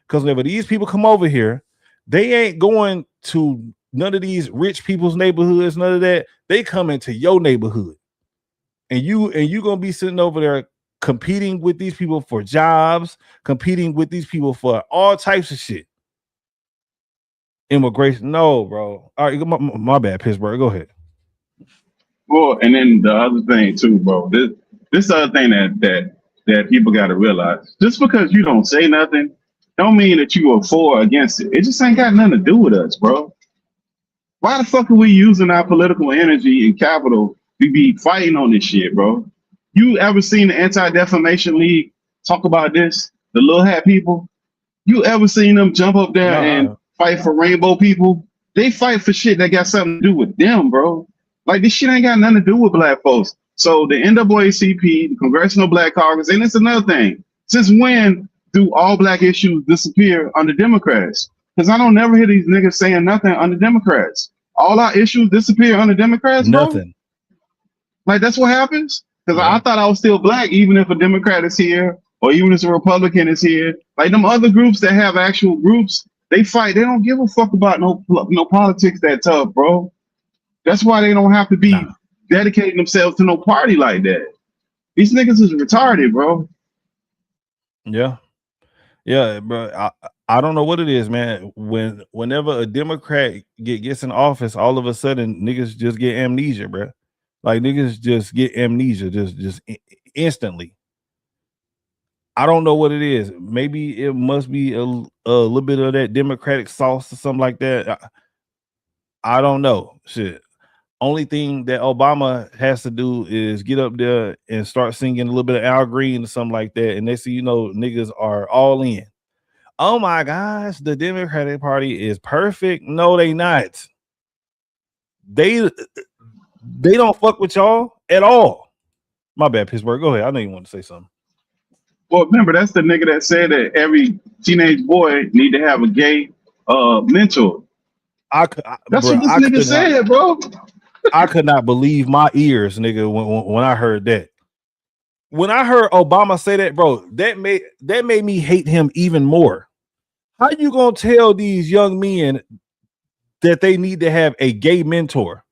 Because whenever these people come over here, they ain't going to none of these rich people's neighborhoods, none of that. They come into your neighborhood. And you gonna be sitting over there competing with these people for jobs, competing with these people for all types of shit. Immigration, no, bro. All right, my bad, Pittsburgh. Go ahead. Well, and then the other thing too, bro. This other thing that people got to realize: just because you don't say nothing, don't mean that you are for or against it. It just ain't got nothing to do with us, bro. Why the fuck are we using our political energy and capital to be fighting on this shit, bro? You ever seen the Anti-Defamation League talk about this? The little hat people? You ever seen them jump up there and fight for rainbow people? They fight for shit that got something to do with them, bro. Like, this shit ain't got nothing to do with black folks. So the NAACP, the Congressional Black Caucus, and it's another thing. Since when do all black issues disappear under Democrats? Because I don't never hear these niggas saying nothing under Democrats. All our issues disappear under Democrats, bro? Nothing. Like, that's what happens? Because I thought I was still black, even if a Democrat is here, or even if a Republican is here. Like, them other groups that have actual groups, they fight. They don't give a fuck about no politics that tough, bro. That's why they don't have to be dedicating themselves to no party like that. These niggas is retarded, bro. Yeah, bro. I don't know what it is, man. Whenever a Democrat gets in office, all of a sudden niggas just get amnesia, bro. Like, niggas just get amnesia just instantly. I don't know what it is. Maybe it must be a little bit of that Democratic sauce or something like that. I don't know. Shit. Only thing that Obama has to do is get up there and start singing a little bit of Al Green or something like that. And next thing you know, niggas are all in. Oh my gosh, the Democratic Party is perfect. No, they not. They don't fuck with y'all at all. My bad, Pittsburgh. Go ahead. I know you want to say something. Well, remember, that's the nigga that said that every teenage boy need to have a gay mentor. That's what this nigga said, bro. I could not believe my ears, nigga, when I heard that. When I heard Obama say that, bro, that made me hate him even more. How you gonna tell these young men that they need to have a gay mentor?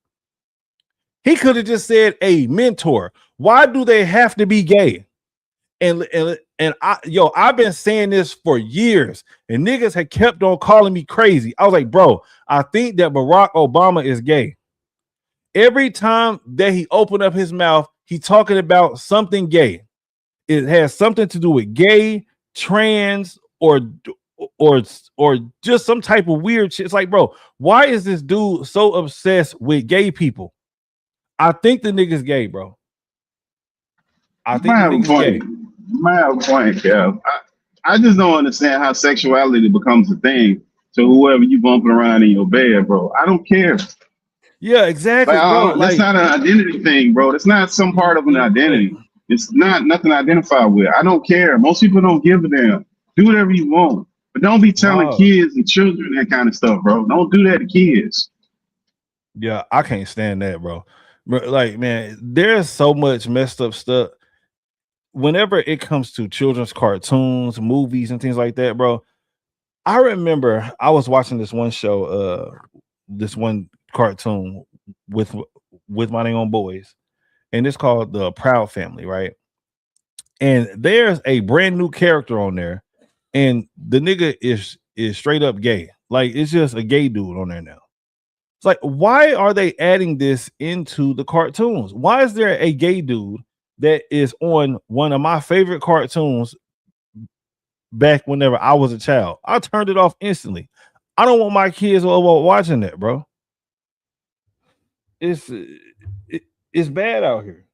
He could have just said a mentor. Why do they have to be gay? And I've been saying this for years, and niggas had kept on calling me crazy. I was like, bro, I think that Barack Obama is gay. Every time that he opened up his mouth, he talking about something gay. It has something to do with gay, trans, or just some type of weird shit. It's like, bro, why is this dude so obsessed with gay people? I think the nigga's gay, bro. I think the nigga's gay. My point, Kev. I just don't understand how sexuality becomes a thing to whoever you bumping around in your bed, bro. I don't care. Yeah, exactly, bro. That's not an identity thing, bro. That's not some part of an identity. It's not nothing to identify with. I don't care. Most people don't give a damn. Do whatever you want. But don't be telling kids and children that kind of stuff, bro. Don't do that to kids. Yeah, I can't stand that, bro. Like, man, there's so much messed up stuff. Whenever it comes to children's cartoons, movies, and things like that, bro, I remember I was watching this one show, this one cartoon with my name on boys, and it's called The Proud Family, right? And there's a brand new character on there, and the nigga is straight up gay. Like, it's just a gay dude on there now. It's like, why are they adding this into the cartoons? Why is there a gay dude that is on one of my favorite cartoons back whenever I was a child? I turned it off instantly. I don't want my kids watching that, bro. It's bad out here.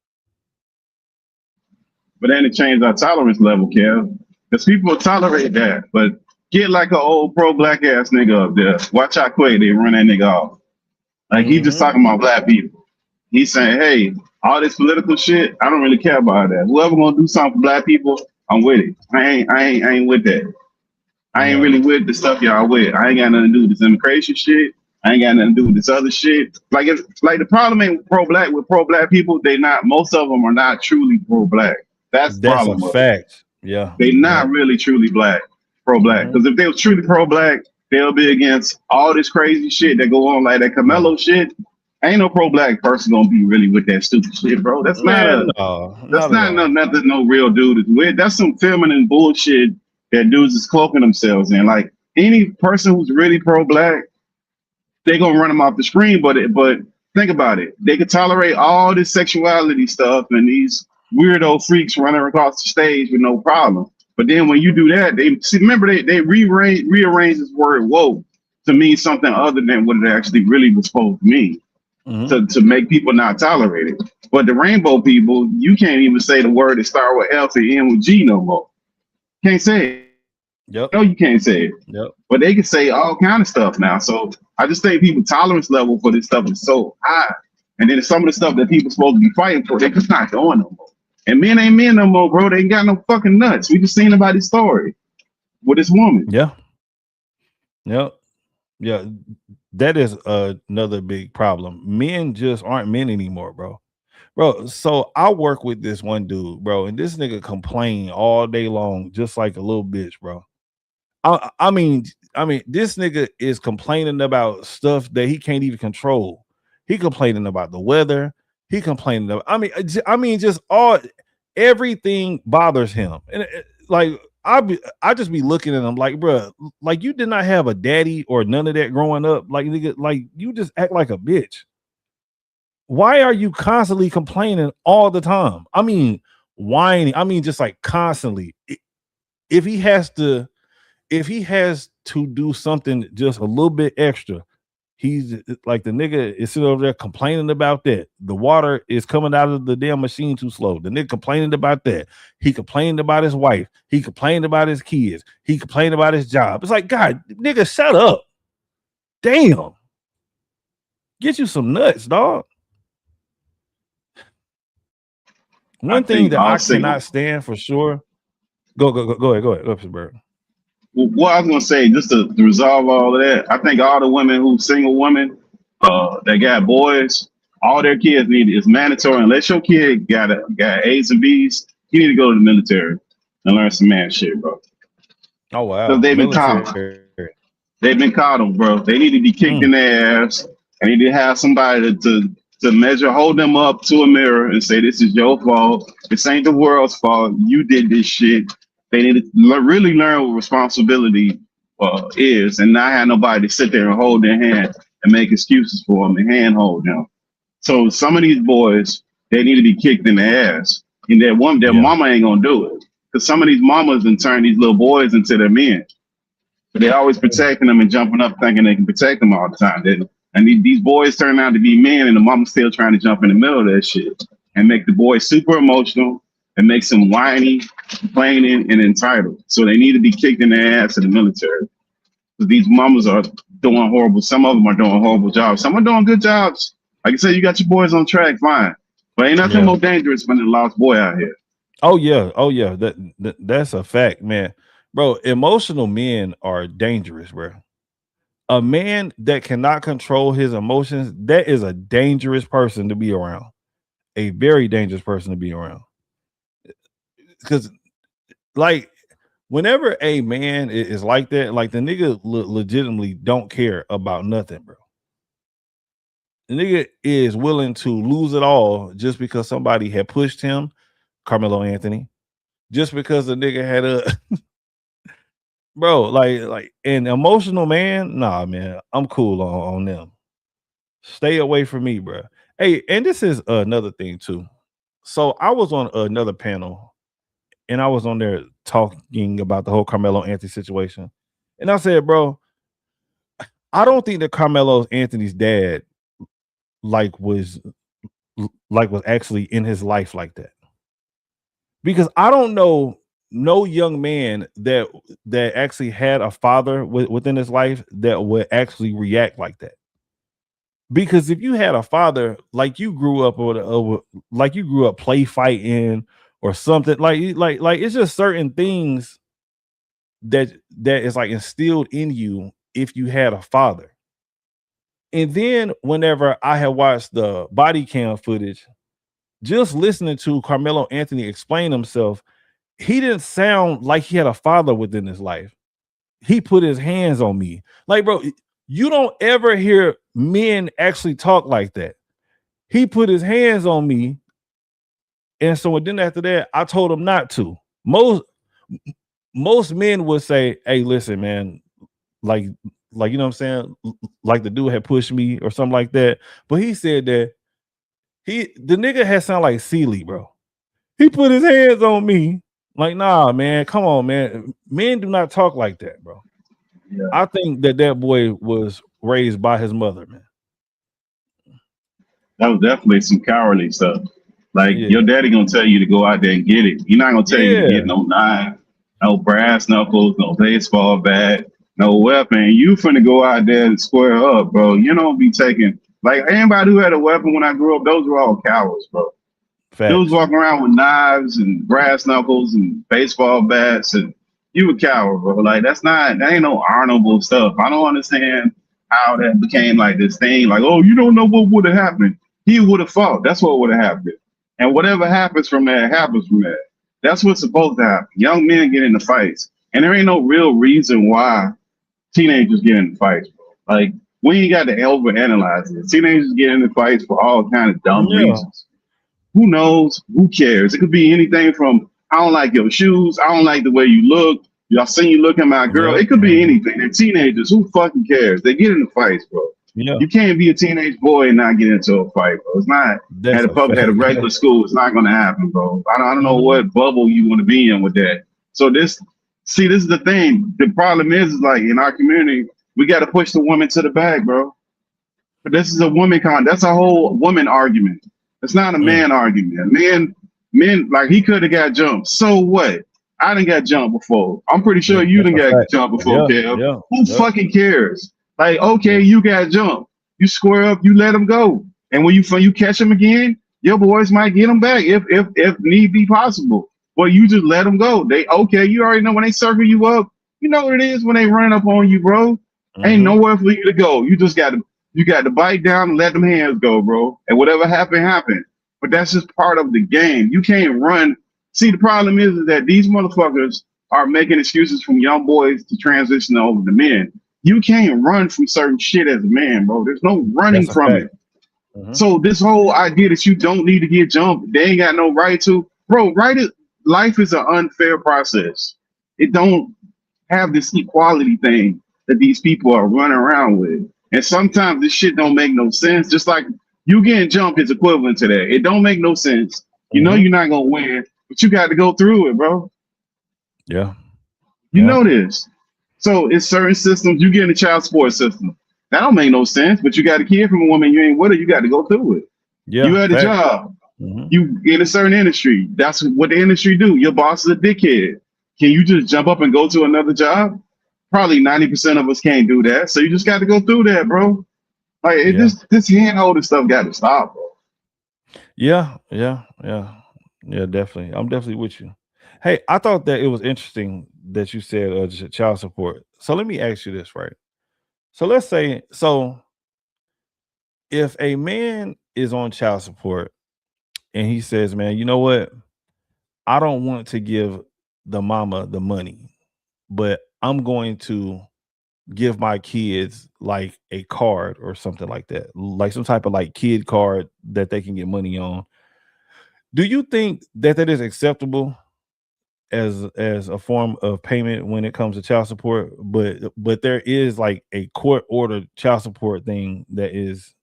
But then it changed our tolerance level, Kev. Because people tolerate that. But get like an old pro-black ass nigga up there. Watch how quick they run that nigga off. Like, he just talking about black people. He's saying, hey, all this political shit, I don't really care about that. Whoever gonna do something for black people, I'm with it. I ain't with that. I ain't really with the stuff y'all with. I ain't got nothing to do with this immigration shit. I ain't got nothing to do with this other shit. Like, it's like the problem ain't pro-black with pro-black people. Most of them are not truly pro-black. That's the problem. That's a fact. Yeah. They not really truly pro-black. Because if they were truly pro-black, they'll be against all this crazy shit that go on, like that Camelo shit. Ain't no pro-black person gonna be really with that stupid shit, bro. That's not Man, a no, that's not at not all. nothing no real dude is with. That's some feminine bullshit that dudes is cloaking themselves in. Like any person who's really pro-black, they gonna run them off the screen. But think about it. They could tolerate all this sexuality stuff and these weirdo freaks running across the stage with no problem. But then when you do that, they see. Remember, they rearrange this word "woke" to mean something other than what it actually really was supposed to mean. To make people not tolerate it. But the rainbow people, you can't even say the word that start with F and end with G no more. Can't say it. Yep. No, you can't say it. Yep. But they can say all kind of stuff now. So I just think people tolerance level for this stuff is so high. And then some of the stuff that people supposed to be fighting for, they just not doing no more. And men ain't men no more, bro. They ain't got no fucking nuts. We just seen about this story with this woman. Yeah. Yep. Yeah. That is another big problem. Men just aren't men anymore, bro. Bro, so I work with this one dude, bro, and this nigga complain all day long, just like a little bitch, bro. I mean, this nigga is complaining about stuff that he can't even control. He complaining about the weather. He complaining about. I mean, just all everything bothers him, and like I just be looking at him like, bro, like you did not have a daddy or none of that growing up, like nigga, like you just act like a bitch. Why are you constantly complaining all the time? I mean, whining. I mean, just like constantly. If he has to do something just a little bit extra, he's like the nigga is sitting over there complaining about that. The water is coming out of the damn machine too slow. The nigga complaining about that. He complained about his wife. He complained about his kids. He complained about his job. It's like, God, nigga, shut up. Damn. Get you some nuts, dog. One thing that I cannot stand for sure. Go ahead, Bird. What I was gonna say, just to resolve all of that, I think all the women who single women that got boys, all their kids need is mandatory. Unless your kid got A's and B's, you need to go to the military and learn some man shit, bro. Oh wow, because they've been caught. They've been caught, bro. They need to be kicked in their ass. I need to have somebody to measure, hold them up to a mirror and say, this is your fault. This ain't the world's fault. You did this shit. They need to really learn what responsibility is and not have nobody to sit there and hold their hand and make excuses for them and handhold them. So some of these boys, they need to be kicked in the ass. And their mama ain't gonna do it. Because some of these mamas then turn these little boys into their men. But they're always protecting them and jumping up thinking they can protect them all the time. And these boys turn out to be men, and the mama's still trying to jump in the middle of that shit and make the boy super emotional and makes him whiny, complaining, and entitled. So they need to be kicked in the ass in the military. Because these mamas are doing horrible. Some of them are doing horrible jobs. Some are doing good jobs. Like I said, you got your boys on track, fine. But ain't nothing more dangerous than a lost boy out here. Oh yeah. That's a fact, man. Bro, emotional men are dangerous, bro. A man that cannot control his emotions, that is a dangerous person to be around. A very dangerous person to be around. Because, like, whenever a man is like that, like the nigga legitimately don't care about nothing, bro. The nigga is willing to lose it all just because somebody had pushed him, Carmelo Anthony, just because the nigga had a bro, like an emotional man. Nah, man, I'm cool on them. Stay away from me, bro. Hey, and this is another thing too. So I was on another panel, and I was on there talking about the whole Carmelo Anthony situation, and I said, bro, I don't think that Carmelo Anthony's dad was actually in his life like that, because I don't know no young man that actually had a father within his life that would actually react like that. Because if you had a father like you grew up play fighting or something, like it's just certain things that is like instilled in you if you had a father. And then whenever I had watched the body cam footage, just listening to Carmelo Anthony explain himself, he didn't sound like he had a father within his life. He put his hands on me. Like, bro, You don't ever hear men actually talk like that. He put his hands on me, and so then after that, I told him not to. Most men would say, "Hey, listen, man, like you know what I'm saying? Like the dude had pushed me or something like that." But he said that the nigga had sound like Sealy, bro. He put his hands on me. Like, nah, man, come on, man. Men do not talk like that, bro. Yeah. I think that boy was raised by his mother, man. That was definitely some cowardly stuff. Like Yeah. your daddy gonna tell you to go out there and get it. He's not gonna tell you to get no knife, no brass knuckles, no baseball bat, no weapon. You finna go out there and square up, bro. You don't be taking like anybody who had a weapon when I grew up. Those were all cowards, bro. Dudes walking around with knives and brass knuckles and baseball bats, and you a coward, bro. Like that ain't no honorable stuff. I don't understand how that became like this thing. Like, oh, you don't know what would have happened. He would have fought. That's what would have happened. And whatever happens from that happens from that. That's what's supposed to happen. Young men get into fights, and there ain't no real reason why teenagers get into fights, bro. Like we ain't got to overanalyze it. Teenagers get into fights for all kind of dumb reasons. Who knows? Who cares? It could be anything from I don't like your shoes, I don't like the way you look, y'all seen you look at my girl. It could be anything. They're teenagers. Who fucking cares? They get into fights, bro. Yeah. You can't be a teenage boy and not get into a fight, bro. It's not at a regular school. It's not gonna happen, bro. I don't know what bubble you want to be in with that. So this is the thing. The problem is like in our community, we got to push the woman to the back, bro. But this is a woman that's a whole woman argument. It's not a man argument. Men like he could have got jumped. So what? I done got jumped before. I'm pretty sure you done got jumped before, Kev. Who fucking cares? Like, okay, you got jumped. You square up, you let them go. And when you catch them again, your boys might get them back if need be possible. But you just let them go. You already know when they circle you up, you know what it is when they run up on you, bro. Ain't nowhere for you to go. You just got to bite down and let them hands go, bro. And whatever happened. But that's just part of the game. You can't run. See, the problem is that these motherfuckers are making excuses from young boys to transition over to men. You can't run from certain shit as a man, bro. There's no running from it. So this whole idea that you don't need to get jumped, they ain't got no right to, bro. Life is an unfair process. It don't have this equality thing that these people are running around with. And sometimes this shit don't make no sense. Just like you getting jumped is equivalent to that. It don't make no sense. You know you're not gonna win, but you got to go through it, bro. Yeah. You know this. So it's certain systems. You get in the child support system. That don't make no sense, but you got a kid from a woman, you ain't with her, you got to go through it. Yeah. You had a job. You in a certain industry. That's what the industry do. Your boss is a dickhead. Can you just jump up and go to another job? Probably 90% of us can't do that. So you just got to go through that, bro. Like this hand holding stuff got to stop, bro. Yeah, definitely. I'm definitely with you. Hey, I thought that it was interesting that you said child support. So let me ask you this, right? So let's say, if a man is on child support and he says, man, you know what? I don't want to give the mama the money, but I'm going to give my kids like a card or something like that, like some type of like kid card that they can get money on. Do you think that is acceptable as a form of payment when it comes to child support? But there is like a court ordered child support thing that is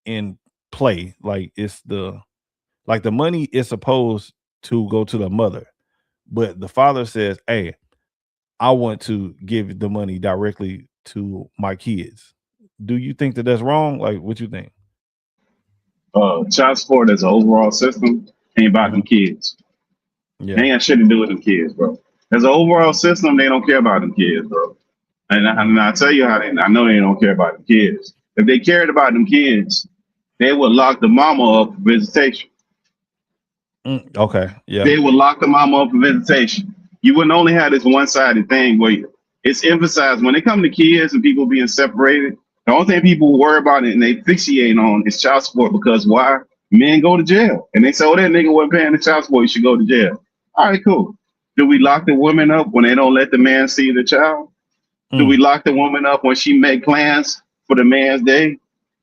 in play. Like the money is supposed to go to the mother, but the father says, hey, I want to give the money directly to my kids. Do you think that that's wrong? Like, what you think? Child support as an overall system ain't about them kids. Yeah. They ain't got shit to do with them kids, bro. As an overall system, they don't care about them kids, bro. And I tell you I know they don't care about the kids. If they cared about them kids, they would lock the mama up for visitation. Okay. Yeah. They would lock the mama up for visitation. You wouldn't only have this one-sided thing where it's emphasized when it comes to kids and people being separated. The only thing people worry about and they fixate on is child support, because why? Men go to jail. And they say, oh, that nigga wasn't paying the child support, you should go to jail. All right, cool. Do we lock the women up when they don't let the man see the child? Do we lock the woman up when she make plans for the man's day?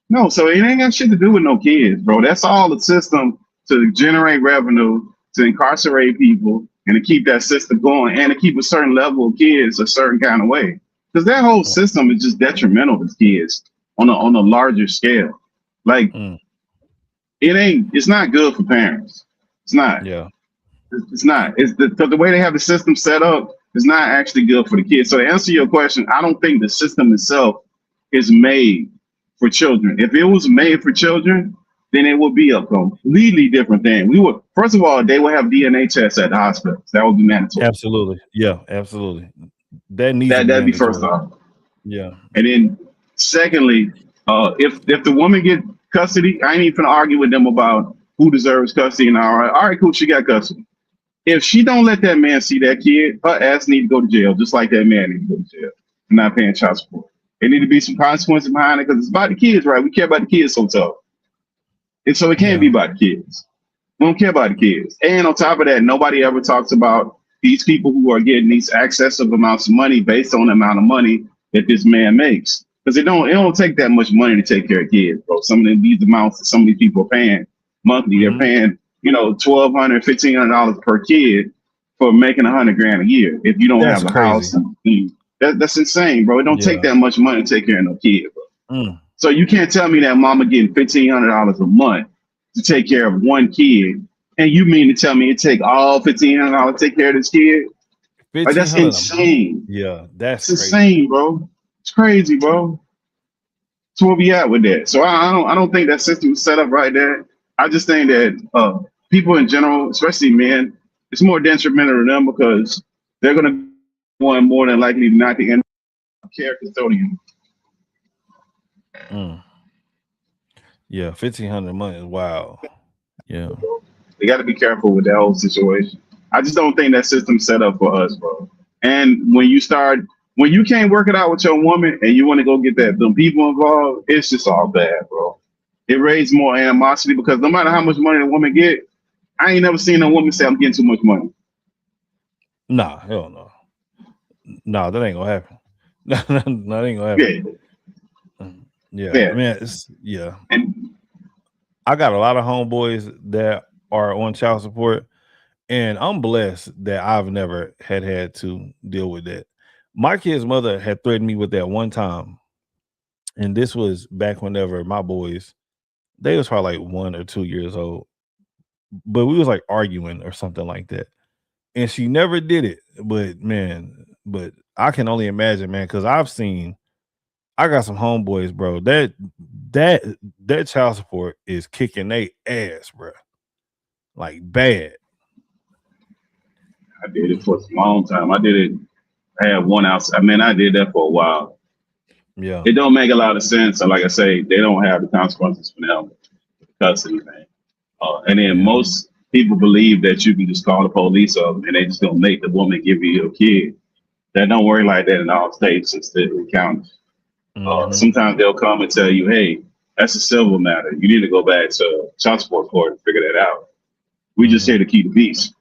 No, so it ain't got shit to do with no kids, bro. That's all the system to generate revenue, to incarcerate people, and to keep that system going, and to keep a certain level of kids a certain kind of way. Because that whole system is just detrimental to kids on a larger scale. Like it's not good for parents. It's not. Yeah. It's not. It's the way they have the system set up is not actually good for the kids. So to answer your question, I don't think the system itself is made for children. If it was made for children, then it would be a completely different thing. We would, first of all, they would have DNA tests at the hospitals. That would be mandatory. Absolutely. Yeah, absolutely. That needs to be That'd be mandatory. first off. Yeah. And then secondly, if the woman get custody, I ain't even gonna argue with them about who deserves custody and all right, cool, she got custody. If she don't let that man see that kid, her ass need to go to jail, just like that man need to go to jail for not paying child support. There need to be some consequences behind it because it's about the kids, right? We care about the kids so tough. And so it can't be about the kids. We don't care about the kids. And on top of that, nobody ever talks about these people who are getting these excessive amounts of money based on the amount of money that this man makes. Because it don't take that much money to take care of kids, bro. Some of these amounts that some of these people are paying monthly, they're paying, $1,200, $1,500 per kid for making $100,000 a year. If you don't have a house, that's insane, bro. It don't take that much money to take care of no kid, bro. So you can't tell me that mama getting $1,500 a month to take care of one kid, and you mean to tell me it take all $1,500 to take care of this kid? Like, that's insane. Yeah, that's insane, bro. It's crazy, bro. So where we at with that? So I don't think that system was set up right there. I just think that people in general, especially men, it's more detrimental to them because they're gonna want more than likely not to end up care custodian. Yeah, 1,500 a month is wild. Yeah. They got to be careful with that whole situation. I just don't think that system's set up for us, bro. And when you can't work it out with your woman and you want to go get them people involved, it's just all bad, bro. It raises more animosity because no matter how much money the woman get, I ain't never seen a woman say I'm getting too much money. Nah, hell no. Nah, that ain't gonna happen. That ain't gonna happen. Yeah. Man, And I got a lot of homeboys that are on child support, and I'm blessed that I've never had to deal with that. My kid's mother had threatened me with that one time, and this was back whenever my boys, they was probably like 1 or 2 years old, but we was like arguing or something like that, and she never did it. But I can only imagine, man, because I got some homeboys, bro. That child support is kicking they ass, bro. Like bad. I did it for a long time. I had one outside. I did that for a while. Yeah. It don't make a lot of sense. And like I say, they don't have the consequences for them custody thing. And then most people believe that you can just call the police up and they just gonna make the woman give you your kid. That don't work like that in all states and state counties. Sometimes they'll come and tell you, hey, that's a civil matter. You need to go back to child support court and figure that out. We just here to keep the peace.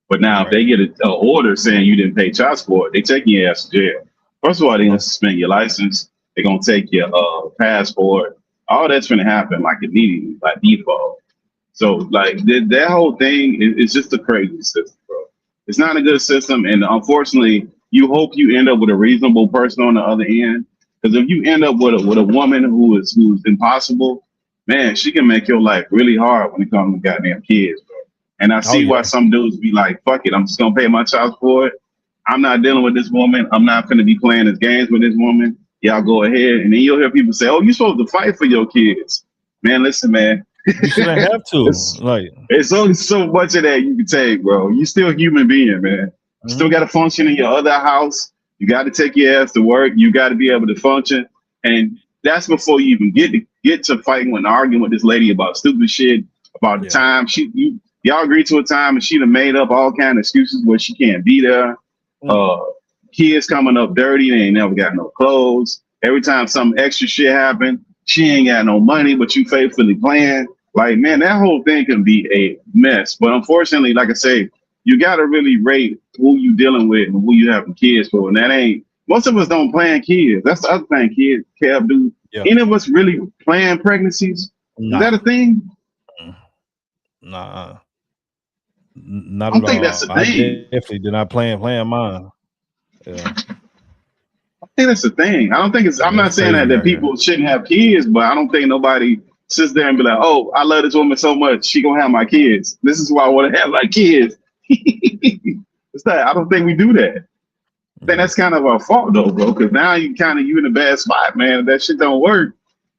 But now if they get an order saying you didn't pay child support, they take your ass to jail. First of all, they're gonna suspend your license. They're gonna take your passport. All that's gonna happen like immediately by default. So like that whole thing is just a crazy system, bro. It's not a good system, and unfortunately, you hope you end up with a reasonable person on the other end. Because if you end up with a woman who's impossible, man, she can make your life really hard when it comes to goddamn kids, bro. And I see why some dudes be like, fuck it, I'm just gonna pay my child support. I'm not dealing with this woman. I'm not gonna be playing these games with this woman. Y'all go ahead. And then you'll hear people say, oh, you're supposed to fight for your kids. Man, listen, man. You shouldn't have to. It's only so much of that you can take, bro. You still a human being, man. You still got to function in your other house. You got to take your ass to work. You got to be able to function. And that's before you even get to fighting and arguing with this lady about stupid shit, about the time y'all agreed to a time and she done made up all kind of excuses where she can't be there. Kids coming up dirty, they ain't never got no clothes. Every time some extra shit happen, she ain't got no money, but you faithfully planned. Like, man, that whole thing can be a mess. But unfortunately, like I say, you got to really rate who you dealing with and who you having kids for. And that ain't most of us don't plan kids. That's the other thing, kids. Kev, do any of us really plan pregnancies? Is that a thing? Nah, not I at think that's all. the I thing. definitely did not plan mine. Yeah, I think that's the thing. I don't think it's. I'm that's not saying crazy that right here. people shouldn't have kids, but I don't think nobody sits there and be like, "Oh, I love this woman so much, she gonna have my kids. This is why I want to have my kids." It's that I don't think we do that. I think that's kind of our fault though, bro. Because now you in a bad spot, man. That shit don't work.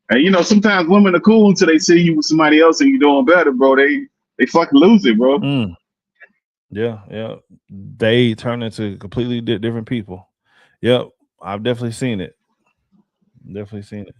And you know, sometimes women are cool until they see you with somebody else and you're doing better, bro. They fucking lose it, bro. Yeah. They turn into completely different people. Yep, I've definitely seen it. Definitely seen it.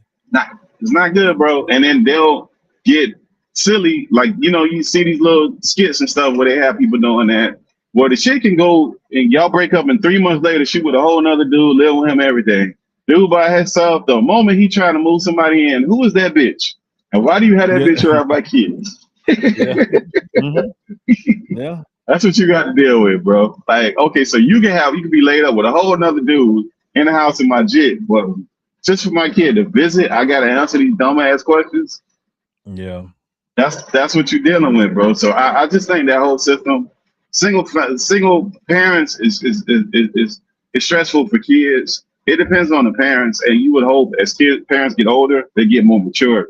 It's not good, bro. And then they'll get silly, like you see these little skits and stuff where they have people doing that. Where the shit can go and y'all break up and 3 months later she with a whole nother dude, live with him, everything. Dude by herself, the moment he trying to move somebody in, who is that bitch? And why do you have that bitch around my kids? Yeah. That's what you got to deal with, bro. Like, okay, so you can be laid up with a whole nother dude in the house in my jet, but just for my kid to visit, I gotta answer these dumbass questions. Yeah. That's what you're dealing with, bro. So I just think that whole system, single parents is stressful for kids. It depends on the parents, and you would hope as parents get older, they get more mature,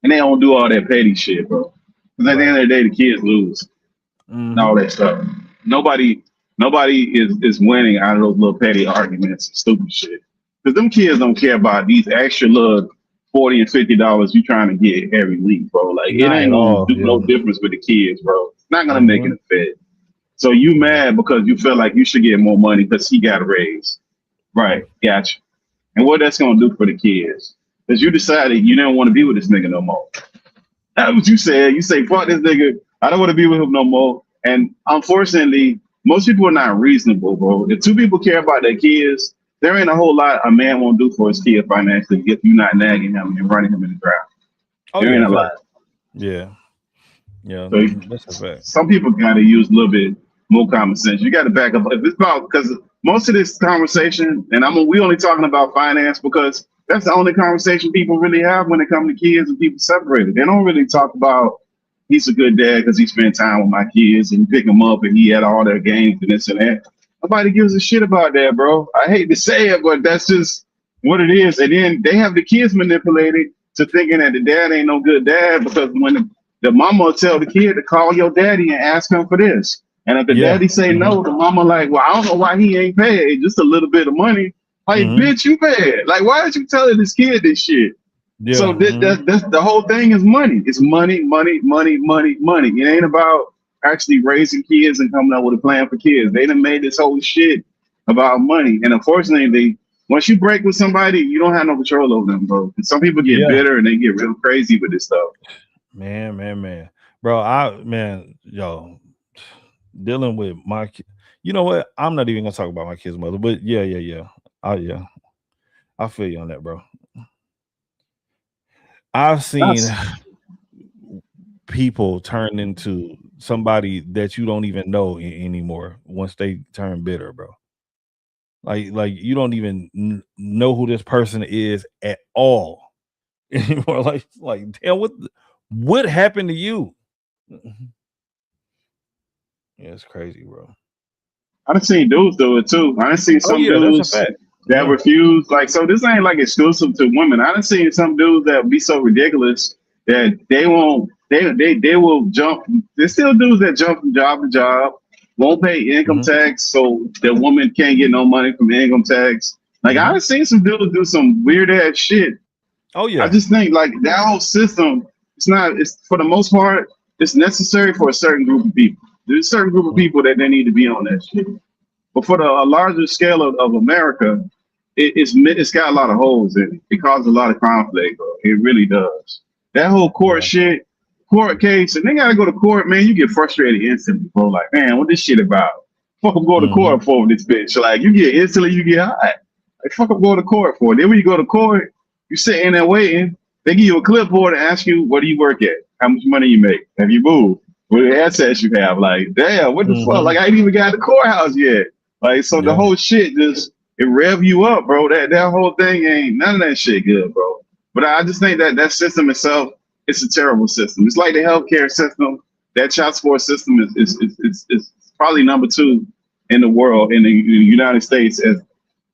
and they don't do all that petty shit, bro. Because at the end of the day, the kids lose and all that stuff. Nobody is winning out of those little petty arguments and stupid shit. Because them kids don't care about these extra little $40 and $50 you trying to get every week, bro. Like it ain't gonna do no difference with the kids, bro. It's not gonna make it a fit. So you mad because you feel like you should get more money because he got a raise. Right, gotcha. And what that's gonna do for the kids? Because you decided you didn't want to be with this nigga no more. That's what you said. You say, fuck this nigga. I don't want to be with him no more. And unfortunately, most people are not reasonable, bro. If two people care about their kids, there ain't a whole lot a man won't do for his kid financially if you're not nagging him and running him in the ground. There ain't a lot. Yeah. So that's a fact. some people got to use a little bit more common sense. You got to back up. If it's about, because most of this conversation, and we only talking about finance because that's the only conversation people really have when it comes to kids and people separated. They don't really talk about he's a good dad because he spent time with my kids and pick them up and he had all their games and this and that. Nobody gives a shit about that, bro. I hate to say it, but that's just what it is. And then they have the kids manipulated to thinking that the dad ain't no good dad because when the mama will tell the kid to call your daddy and ask him for this. And if the daddy say no, the mama like, well, I don't know why he ain't paid, just a little bit of money. Like, bitch, you paid. Like, why aren't you telling this kid this shit? Yeah. So that's the whole thing is money. It's money. It ain't about actually raising kids and coming up with a plan for kids. They done made this whole shit about money. And unfortunately, once you break with somebody, you don't have no control over them, bro. And some people get bitter and they get real crazy with this stuff. Man. Bro, yo, dealing with my you know what? I'm not even gonna talk about my kid's mother, but yeah. I feel you on that, bro. I've seen people turn into somebody that you don't even know anymore once they turn bitter, bro. Like you don't even know who this person is at all anymore. Like damn, what happened to you? Yeah, it's crazy, bro. I done seen dudes do it too. I done seen some dudes that refuse. Like, so this ain't like exclusive to women. I done seen some dudes that be so ridiculous that they won't. They will jump. There's still dudes that jump from job to job, won't pay income tax, so the woman can't get no money from income tax. Like I done seen some dudes do some weird ass shit. Oh yeah. I just think like that whole system. It's for the most part. It's necessary for a certain group of people. There's a certain group of people that they need to be on that shit. But for a larger scale of America, it's got a lot of holes in it. It causes a lot of conflict, bro. It really does. That whole court shit, court case, and they gotta go to court, man. You get frustrated instantly, bro. Like, man, what this shit about? Fuck up, go to court for this bitch. Like, you get instantly, you get hot. Like, fuck up, go to court for. Then when you go to court, you sitting there waiting. They give you a clipboard and ask you, what do you work at? How much money you make? Have you moved? What assets you have? Like, damn, what the fuck? Like, I ain't even got to the courthouse yet. Like, so the whole shit just It rev you up, bro. That whole thing ain't none of that shit good, bro. But I just think that system itself, it's a terrible system. It's like the healthcare system. That child support system is probably number 2 in the world in the United States as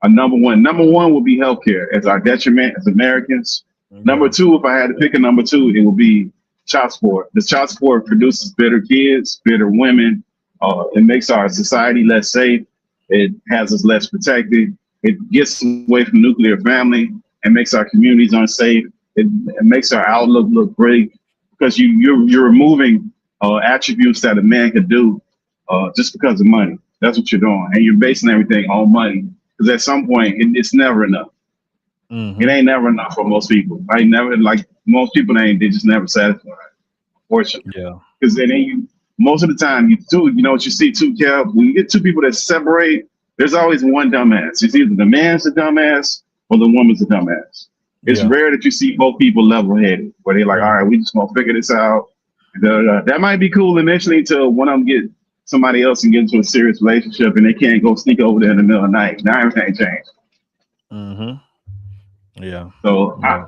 a number 1. Number 1 would be healthcare as our detriment as Americans. Number 2, if I had to pick a number 2, it would be child support. The child support produces better kids, better women. It makes our society less safe. It has us less protected. It gets away from nuclear family and makes our communities unsafe. It makes our outlook look great because you're removing attributes that a man could do just because of money. That's what you're doing, and you're basing everything on money. Because at some point, it's never enough. Mm-hmm. It ain't never enough for most people. I never most people they just never satisfied. Fortunately, yeah. Because then most of the time you know what you see too, Kev. When you get 2 people that separate, there's always one dumbass. It's either the man's a dumbass or the woman's a dumbass. It's rare that you see both people level-headed, where they're like, all right, we just gonna figure this out. That might be cool initially until one of them get somebody else and get into a serious relationship and they can't go sneak over there in the middle of the night. Now everything changed. Mm-hmm. Yeah. So I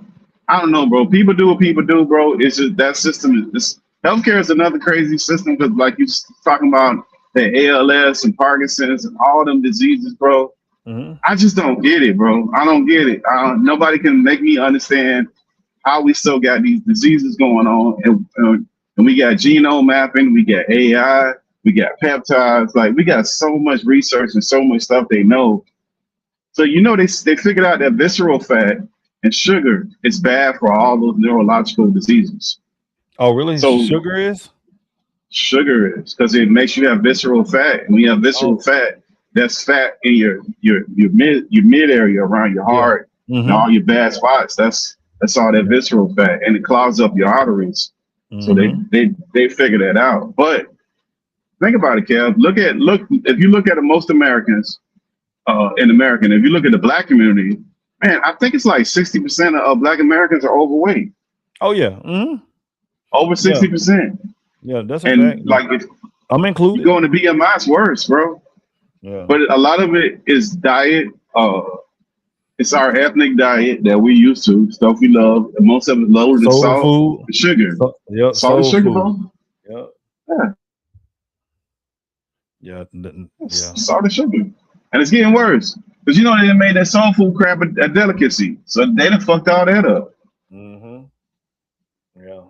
don't know, bro. People do what people do, bro. It's just that system is healthcare is another crazy system because like you're talking about the ALS and Parkinson's and all them diseases, bro. Mm-hmm. I just don't get it, bro. I don't get it. Nobody can make me understand how we still got these diseases going on, and we got genome mapping, we got AI, we got peptides. Like we got so much research and so much stuff they know. So they figured out that visceral fat and sugar is bad for all those neurological diseases. Oh, really? So sugar is because it makes you have visceral fat. And when you have visceral fat, that's fat in your mid area around your heart and all your bad spots. That's all that visceral fat, and it clogs up your arteries. So they figured that out. But think about it, Kev. If you look at most Americans in America, and if you look at the Black community, man, I think it's like 60% of Black Americans are overweight. Oh yeah, mm-hmm. Over 60%. Yeah, that's a fact. Like if I'm included. You going to BMI, it's worse, bro. Yeah. But a lot of it is diet. It's our ethnic diet that we used to, stuff we love. And most of it loaded in salt food, and sugar. Salt and sugar, bro. Yeah. Salt and sugar. And it's getting worse. Because they done made that soul food crap a delicacy. So they done fucked all that up. Mm-hmm. Yeah.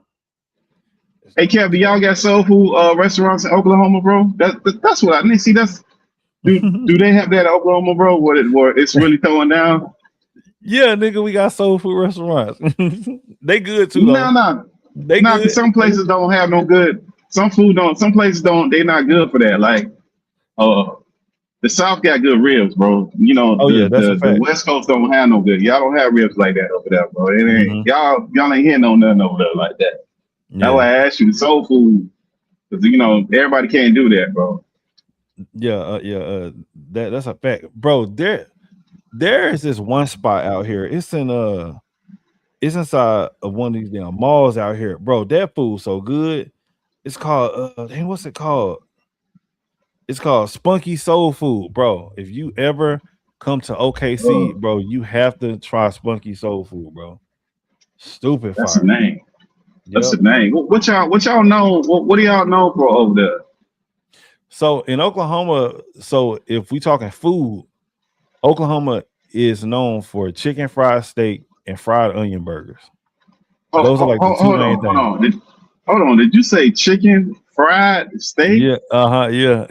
Hey, Kev, do y'all got soul food restaurants in Oklahoma, bro? That's what I need. See, do they have that in Oklahoma, bro? Where it's really throwing down? Yeah, nigga, we got soul food restaurants. They good too, though. No. They good. Some places don't have no good. Some places don't. They're not good for that. Like, the South got good ribs, bro. The West Coast don't have no good. Y'all don't have ribs like that over there, bro. It ain't y'all ain't hearing no nothing over there like that. Yeah. That's why I asked you the soul food, because everybody can't do that, bro. Yeah, that's a fact, bro. There is this one spot out here. It's inside of one of these damn malls out here, bro. That food's so good. It's called what's it called? It's called Spunky Soul Food, bro. If you ever come to OKC, bro, you have to try Spunky Soul Food, bro. Stupid. That's fire. the name. That's the name. What y'all know? What do y'all know for over there? So in Oklahoma, if we talking food, Oklahoma is known for chicken fried steak and fried onion burgers. Those are like the two main things. Hold on. Did you say chicken fried steak? Yeah. Yeah.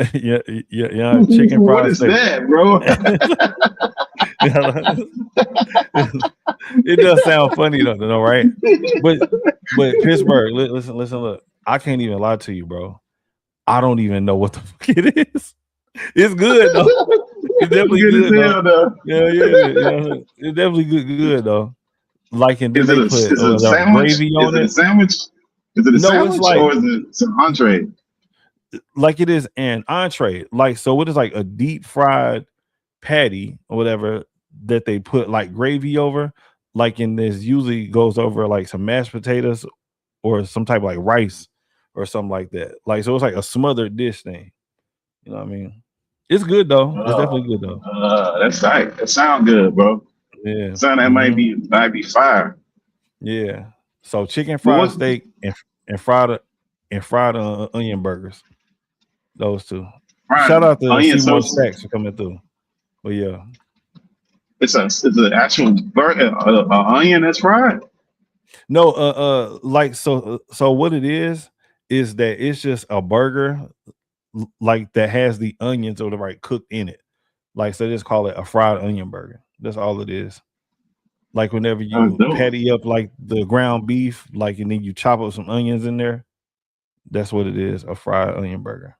Chicken fried steak. What is that, bro? It does sound funny though, right? But Pittsburgh, listen, look. I can't even lie to you, bro. I don't even know what the fuck it is. It's good though. It's definitely good though. Yeah. It's definitely good though. Like, and then they put gravy on it. Is it a sandwich? Is it a sandwich or is it some entree? Like it is an entree. Like, so it is like a deep fried patty or whatever that they put like gravy over. Like, and this usually goes over like some mashed potatoes or some type of like rice or something like that. Like, so it's like a smothered dish thing. You know what I mean? It's good though. It's definitely good though. That's right. That sound good, bro. Yeah. Sound that might be fire. Yeah. So chicken But fried what? steak and fried onion burgers. Those two. Shout Fried out to onion Seymour sauce. Stacks for coming through. But yeah. It's an actual burger, onion that's fried. No, like so what it is that it's just a burger like that has the onions or the right cooked in it. Like so just call it a fried onion burger. That's all it is. Like whenever you dope. patty up like the ground beef, like and then you chop up some onions in there. That's what it is, a fried onion burger.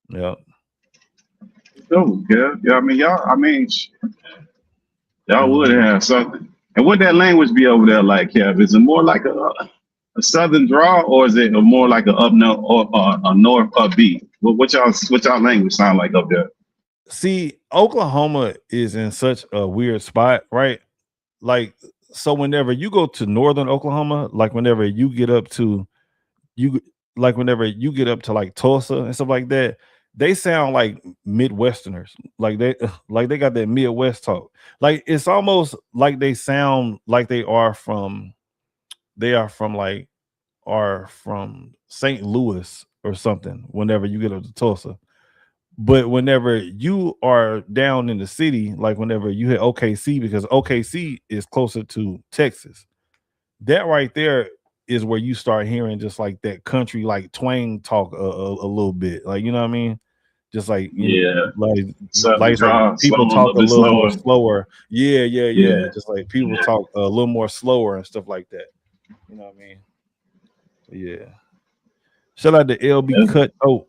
Yeah. Dope, yeah. Yeah, y'all would have something. And what that language be over there like, Kev? Is it more like a southern draw, or is it more like a up north or a north upbeat? What y'all language sound like up there? See, Oklahoma is in such a weird spot, right? Like, so whenever you go to northern Oklahoma, like whenever you get up to like Tulsa and stuff like that, they sound like Midwesterners. Like they got that Midwest talk. Like it's almost like they sound like they are from St. Louis or something whenever you get up to Tulsa. But whenever you are down in the city, like whenever you hit OKC, because OKC is closer to Texas, that right there is where you start hearing just like that country like twang talk a little bit, like you know what I mean, just like like people talk a little more slower. Yeah. Just like people talk a little more slower and stuff like that. You know what I mean? Yeah. Shout out to LB Cut. Oh,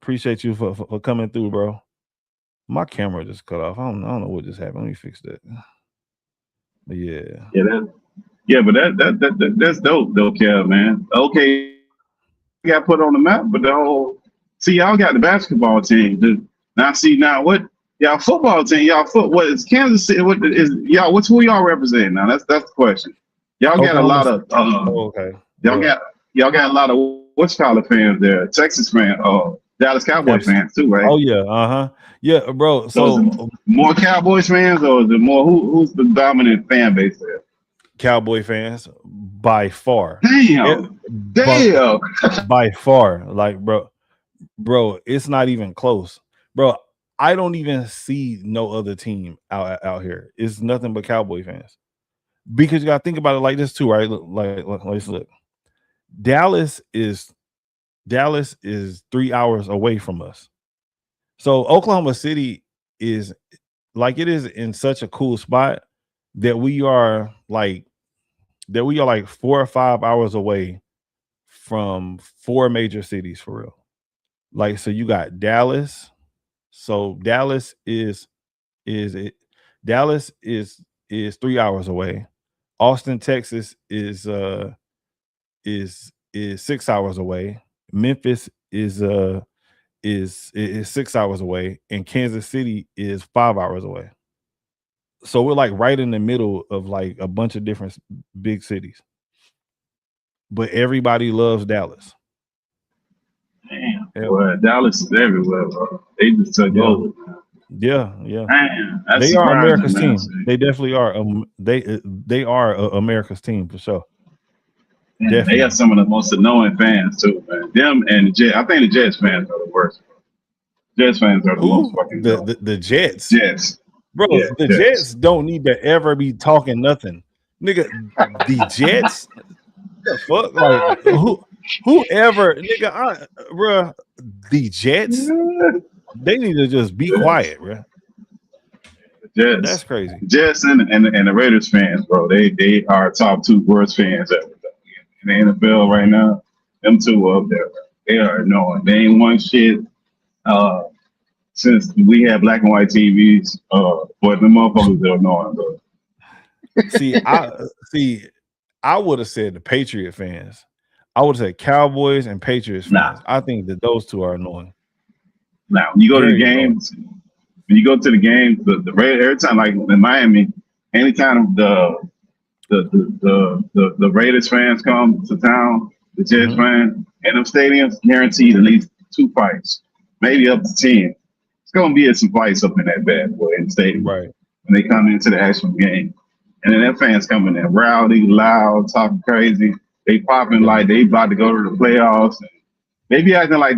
appreciate you for coming through, bro. My camera just cut off. I don't know what just happened. Let me fix that. But but that's dope though, Kev, man. Okay, got put on the map, but y'all got the basketball team. Now what y'all football team? What is Kansas City? What is y'all? Who y'all represent now? That's the question. Y'all got a lot of y'all got a lot of what's called fans there, Texas fans, Dallas Cowboys fans too, right? Oh yeah, yeah, bro. So more Cowboys fans, or is it more who's the dominant fan base there? Cowboy fans by far. Damn. By far, like bro, it's not even close, bro. I don't even see no other team out here. It's nothing but Cowboy fans. Because you gotta think about it like this too, right? Let's look. Dallas is 3 hours away from us. So Oklahoma City is like it is in such a cool spot that we are like 4 or 5 hours away from 4 major cities for real. Like so you got Dallas. So Dallas is 3 hours away. Austin, Texas is 6 hours away. Memphis is 6 hours away, and Kansas City is 5 hours away. So we're like right in the middle of like a bunch of different big cities. But everybody loves Dallas. Damn, boy, Dallas is everywhere, bro. They just took over. Yeah. Man, they are America's team. They definitely are. They are America's team for sure. Man, they got some of the most annoying fans too, man. Them and the Jets. I think the Jets fans are the worst. Jets fans are the most fucking the Jets. Bro, Yeah, the Jets don't need to ever be talking nothing, nigga. The Jets, the fuck, like whoever, nigga, bro. The Jets, they need to just be quiet, bro. Jets, that's crazy. Jets and the Raiders fans, bro. They are top 2 worst fans ever in the NFL right now. Them two up there, bro. They are annoying. They ain't won shit. Since we had black and white TVs, but the motherfuckers are annoying, bro. I would have said the Patriot fans. I would have said Cowboys and Patriots fans. I think that those two are annoying. Now, when you go to the games, the Raiders, every time, like in Miami, anytime the Raiders fans come to town, the Jets fans, and them stadiums guaranteed at least 2 fights, maybe up to 10. it's gonna be some fights up in that bad boy in the stadium Right. when they come into the actual game. And then that fans coming in rowdy, loud, talking crazy. They popping like they about to go to the playoffs. And they be acting like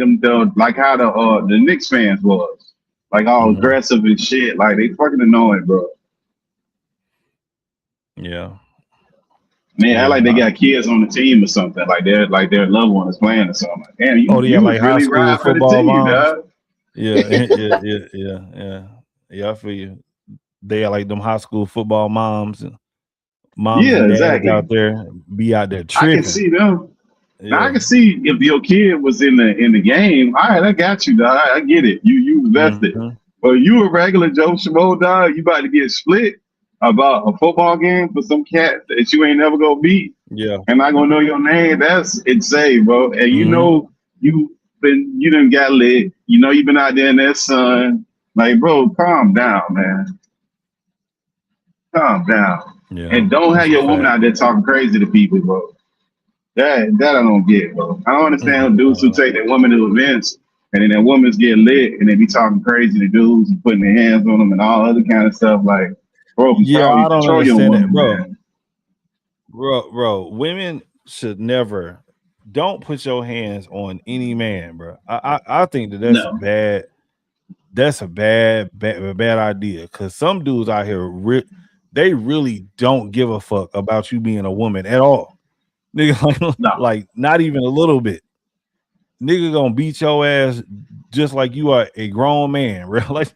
like how the Knicks fans was. Like all aggressive and shit. Like they fucking annoying, bro. Yeah. Man, act like they got kids on the team or something. Like their loved one is playing or something. Like, damn, you like high really school ride for the football team, moms. dog. Yeah, I feel you. They are like them high school football moms and Yeah, and dads exactly. out there I tripping. can see them. Now I Yeah. can see if your kid was in the game. All right, I got you, dog. I get it. You invested. But you a regular Joe Schmo, dog. You about to get split about a football game for some cat that you ain't never gonna beat. Yeah. And not gonna know your name. That's insane, bro. And you know you done got lit. You know you been out there in that sun. Like, bro, calm down, man. Calm down. Yeah. And don't have That's a your woman fact. out there talking crazy to people, bro. That I don't get, bro. I don't understand dudes who take their women to events and then their women's get lit and they be talking crazy to dudes and putting their hands on them and all other kind of stuff. Like, bro, Yeah, I don't control your understand woman, that, bro. man. Bro, women should never don't put your hands on any man, bro. I think that's No. bad. That's a bad idea. Cause some dudes out here they really don't give a fuck about you being a woman at all. Nigga, like not even a little bit. Nigga gonna beat your ass just like you are a grown man, bro. Like,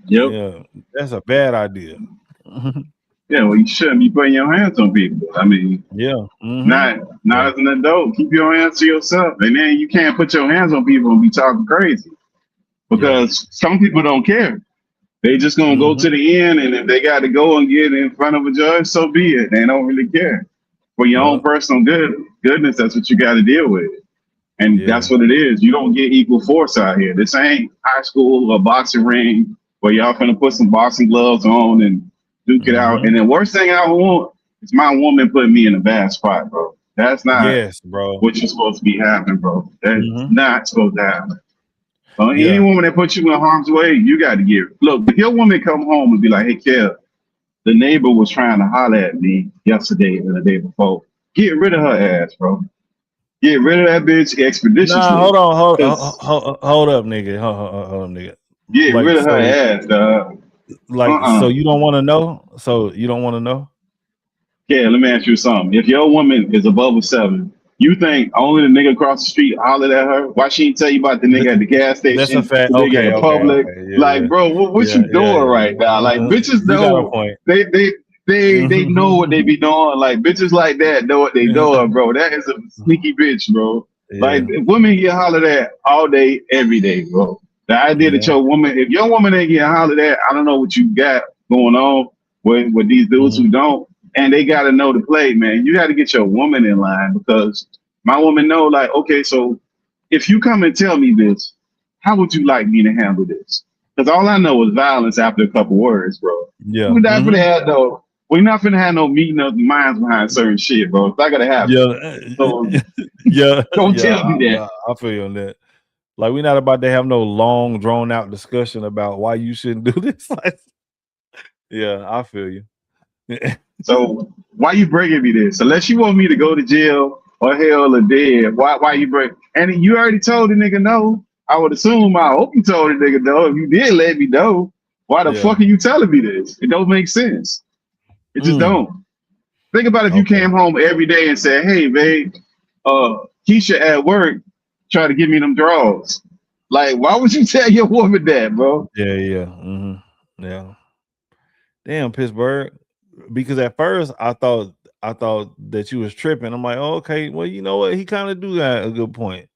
yeah, that's a bad idea. Yeah, well, you shouldn't be putting your hands on people. I mean, not as an adult. Keep your hands to yourself, and then you can't put your hands on people and be talking crazy because some people don't care. They just gonna go to the end, and if they got to go and get in front of a judge, so be it. They don't really care. For your own personal goodness, that's what you got to deal with, and that's what it is. You don't get equal force out here. This ain't high school or boxing ring where y'all finna put some boxing gloves on and duke it out. And the worst thing I want is my woman putting me in a bad spot, bro. That's not bro. what you're supposed to be happening, bro. That's not supposed to happen. So any woman that puts you in harm's way, you got to get. Look, if your woman come home and be like, "Hey, Kev, the neighbor was trying to holler at me yesterday and the day before," get rid of her ass, bro. Get rid of that bitch expeditiously. Nah, hold up, nigga. Hold up, nigga. Get rid of her ass, dog. Like, so you don't want to know? So you don't want to know? Yeah, let me ask you something. If your woman is above a 7, you think only the nigga across the street hollered at her? Why she ain't tell you about the nigga at the gas station? That's a fact. The nigga in public? Like, bro, what you doing right now? Like, bitches know they know what they be doing. Like, bitches like that know what they doing, bro. That is a sneaky bitch, bro. Like, women get hollered at all day, every day, bro. The idea that your woman, if your woman ain't getting hollered at, I don't know what you got going on with these dudes who don't. And they got to know the play, man. You got to get your woman in line because my woman know, like, okay, so if you come and tell me this, how would you like me to handle this? Because all I know is violence after a couple words, bro. Yeah. We're not finna have no meeting of the minds behind certain shit, bro. It's not gonna happen. So, don't tell me that. I feel you on that. Like, we're not about to have no long, drawn out discussion about why you shouldn't do this. Yeah, I feel you. So why you bringing me this? Unless you want me to go to jail or hell or dead, why you bring? And you already told the nigga no. I would assume, I hope you told the nigga no. If you did let me know, why the fuck are you telling me this? It don't make sense. It just don't. Think about if you came home every day and said, "Hey, babe, Keisha at work try to give me them draws." Like, why would you tell your woman that, bro? Yeah. Damn, Pittsburgh. Because at first I thought that you was tripping. I'm like, oh, okay, well, you know what? He kind of do got a good point.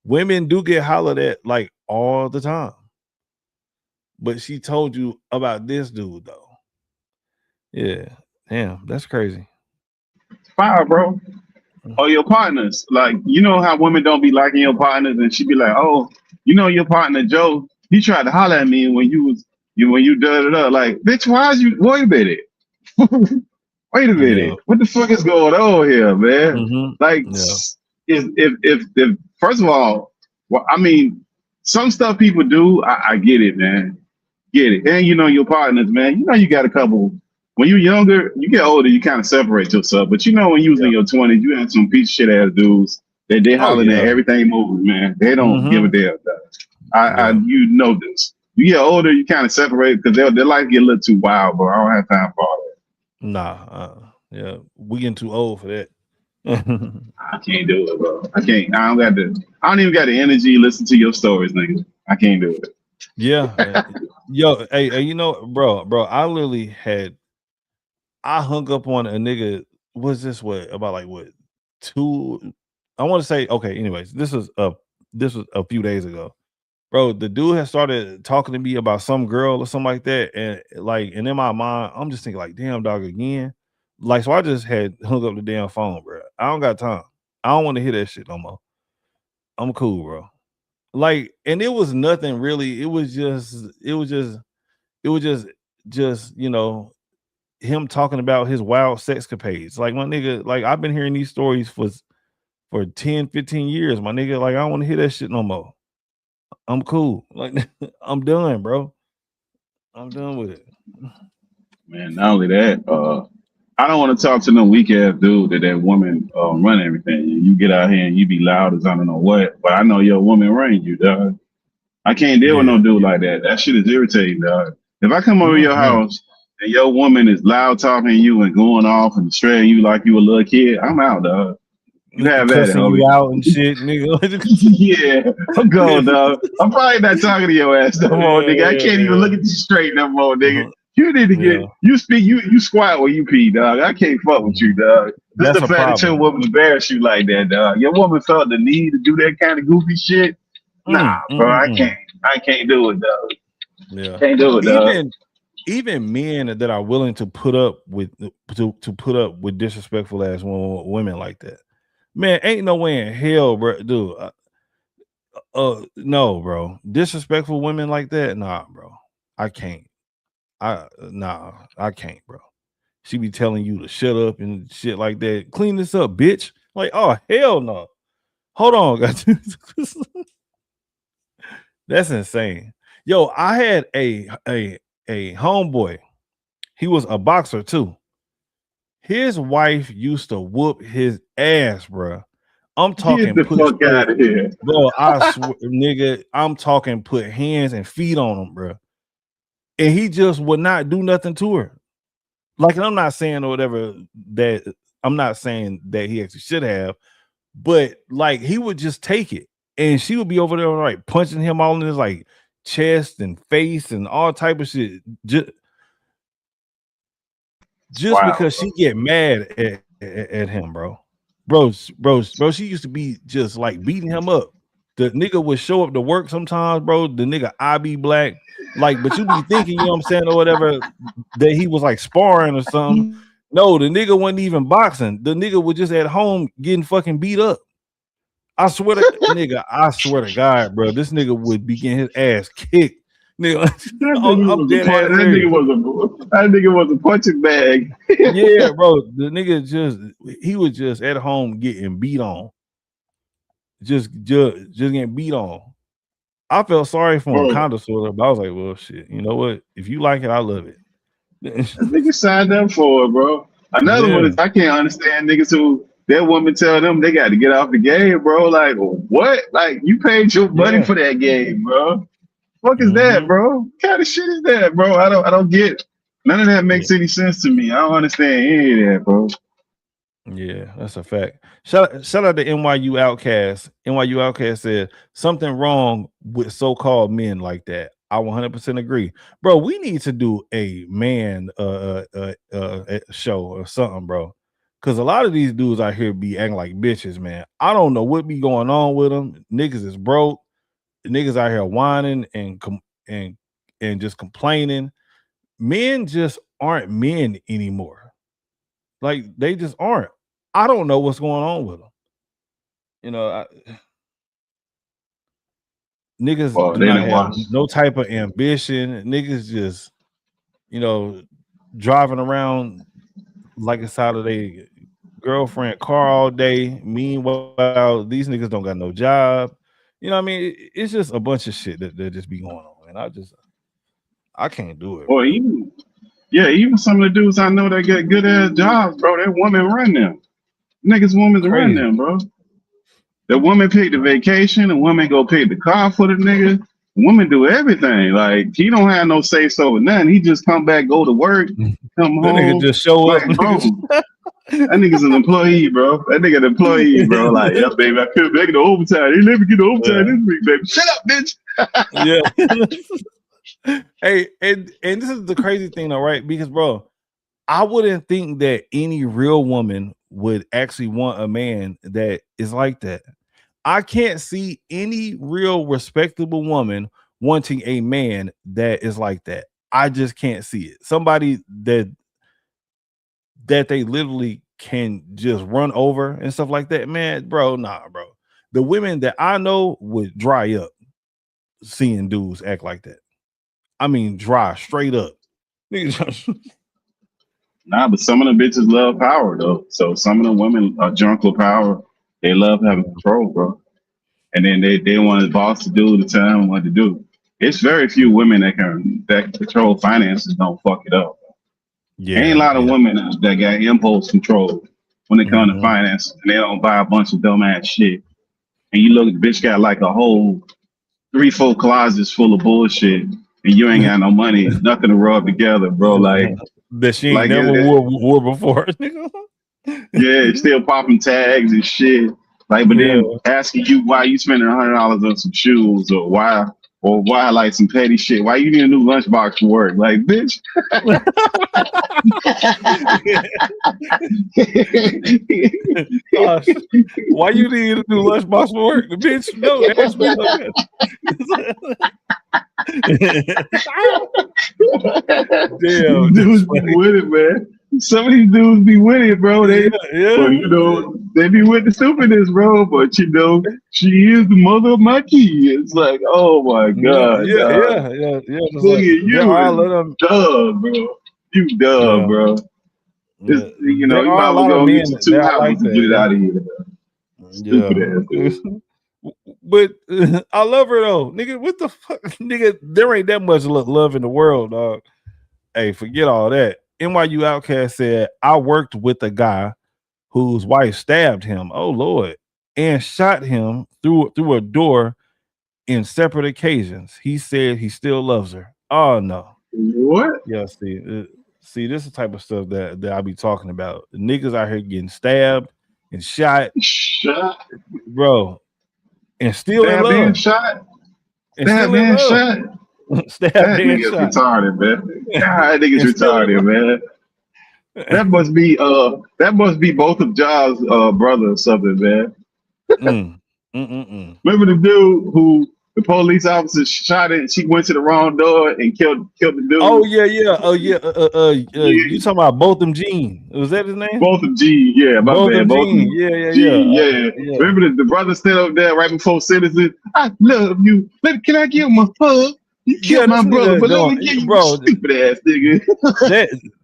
Women do get hollered at like all the time. But she told you about this dude though. Yeah. Damn, that's crazy. Fire, bro. Or your partners. Like, you know how women don't be liking your partners, and she be like, "Oh, you know your partner Joe, he tried to holler at me when you da-da-da." Like, bitch, wait a minute. Wait a minute. What the fuck is going on here, man? Like, if first of all, well, I mean, some stuff people do, I get it, man. Get it. And you know your partners, man. You know you got a couple. When you're younger, you get older, you kind of separate yourself. But you know when you was in your 20s, you had some piece of shit ass dudes that they Oh hollering at yeah. everything moves, man. They don't give a damn. I you know this. You get older, you kind of separate because their life get a little too wild, bro. I don't have time for all that. Nah, yeah, we getting too old for that. I can't do it, bro. I can't. I don't even got the energy to listen to your stories, nigga. I can't do it. Yeah, yo, hey, you know, bro, I literally I hung up on a nigga. Was this what about like what 2? I want to say okay. Anyways, this was a few days ago, bro. The dude had started talking to me about some girl or something like that, and and in my mind, I'm just thinking like, damn dog again. Like, so I just had hung up the damn phone, bro. I don't got time. I don't want to hear that shit no more. I'm cool, bro. Like, and it was nothing really. It was just him talking about his wild sexcapades. Like, my nigga, like I've been hearing these stories for 10, 15 years, my nigga. Like, I don't want to hear that shit no more. I'm cool. Like, I'm done, bro. I'm done with it. Man, not only that, I don't want to talk to no weak ass dude that woman run everything. You get out here and you be loud as I don't know what, but I know your woman ran you, dog. I can't deal with no dude like that. That shit is irritating, dog. If I come over your house and your woman is loud talking to you and going off and distracting you like you a little kid, I'm out, dog. You have at it, Cussing homie. you out and shit, nigga. Yeah, I'm going, dog. I'm probably not talking to your ass no more, nigga. I can't even look at you straight no more, nigga. You need to get you squat when you pee, dog. I can't fuck with you, dog. This That's the a fact that your problem. woman embarrassed you like that, dog. Your woman felt the need to do that kind of goofy shit. Nah, bro, I can't do it, dog. Yeah, can't do it, dog. Even men that are willing to put up with disrespectful ass women like that, man, ain't no way in hell, bro, dude. No, bro, disrespectful women like that, nah, bro, I can't. I can't, bro. She be telling you to shut up and shit like that. Clean this up, bitch. Like, oh hell no. Hold on, guys. That's insane. Yo, I had a homeboy. He was a boxer too. His wife used to whoop his ass, bro. I'm talking Get the fuck out of here, bro. I swear, nigga, I'm talking put hands and feet on him, bro. And he just would not do nothing to her. Like, and I'm not saying or whatever that I'm not saying that he actually should have, but like he would just take it, and she would be over there like punching him all in his like chest and face and all type of shit. Just wow, because she get mad at him, bro. She used to be just like beating him up. The nigga would show up to work sometimes, bro. The nigga I be black, like, but you be thinking, you know what I'm saying, or whatever, that he was like sparring or something. No, the nigga wasn't even boxing. The nigga was just at home getting fucking beat up. I swear to God, bro, this nigga would be getting his ass kicked. Nigga, that nigga was a punching bag. Yeah, bro. The nigga he was just at home getting beat on. Just getting beat on. I felt sorry for him, kind of sort of, but I was like, well, shit, you know what? If you like it, I love it. That nigga signed up for it, bro. Another one is I can't understand niggas who their woman tell them they got to get off the game, bro. Like, what? Like, you paid your money for that game, bro. Fuck is that, bro? What kind of shit is that, bro? I don't get it. None of that makes any sense to me. I don't understand any of that, bro. Yeah, that's a fact. Shout out to NYU Outcast. NYU Outcast said something wrong with so-called men like that. I 100% agree, bro. We need to do a man show or something, bro. Because a lot of these dudes out here be acting like bitches, man. I don't know what be going on with them. Niggas is broke. Niggas out here whining and just complaining. Men just aren't men anymore. Like, they just aren't. I don't know what's going on with them. You know, niggas do not have no type of ambition. Niggas just, driving around like inside of their girlfriend car all day. Meanwhile, these niggas don't got no job. You know what I mean? It's just a bunch of shit that just be going on, and I can't do it. Or even some of the dudes I know that get good ass jobs, bro. That woman run them. Niggas, women run them, bro. The woman pick the vacation, the woman go pick the car for the nigga. The woman do everything. Like he don't have no say so with nothing. He just come back, go to work, come That nigga home. just show up, like, bro. That nigga's an employee, bro. That nigga an employee, bro. Like, yeah, baby, I couldn't make it to overtime. He let me get the overtime this week, baby. Shut up, bitch. Yeah. Hey, and this is the crazy thing, though, right? Because, bro, I wouldn't think that any real woman would actually want a man that is like that. I can't see any real respectable woman wanting a man that is like that. I just can't see it. Somebody that they literally can just run over and stuff like that, man, bro. Nah, bro. The women that I know would dry up seeing dudes act like that. I mean, dry straight up. Nah, but some of the bitches love power though. So some of the women are drunk with power. They love having control, bro. And then they want the boss to do to tell them what to do. It's very few women that control finances don't fuck it up. Yeah, ain't a lot of women that got impulse control when it comes to finances, and they don't buy a bunch of dumbass shit. And you look, the bitch got like a whole 3-4 closets full of bullshit, and you ain't got no money, nothing to rub together, bro. Like that she ain't never wore before. Yeah, still popping tags and shit. Like, but then asking you why you spending $100 on some shoes, or why like some petty shit. Why you need a new lunchbox for work? Like, bitch. Why you need a new lunchbox for work? The bitch, no, ask me Damn, dudes be with it, man. Some of these dudes be with it, bro. They, but you know, they be with the stupidness, bro. But you know, she is the mother of my kids. Like, oh my god, yeah. Look at you, dumb, bro. You dumb, bro. You know, you might as well go get you 2 houses and get it out of here. Stupid ass dude. But I love her though, nigga. What the fuck, nigga? There ain't that much love in the world, dog. Hey, forget all that. NYU Outcast said, I worked with a guy whose wife stabbed him, oh Lord, and shot him through a door in separate occasions. He said he still loves her. Oh no. What? Yeah, see, this is the type of stuff that I be talking about. The niggas out here getting stabbed and shot, bro, and still in love. And shot. And still in love. That nigga's retarded, man. God, that nigga's retarded, man. That must be both of Jaws' brother or something, man. Remember the dude who the police officer shot it? She went to the wrong door and killed the dude. Oh yeah. You talking about Botham Jean? Was that his name? Botham Jean, yeah. My bad. Botham. Yeah. Remember the brother stood up there right before sentencing. I love you. Can I give him a hug? You killed my brother, but let me give you, bro, stupid ass nigga.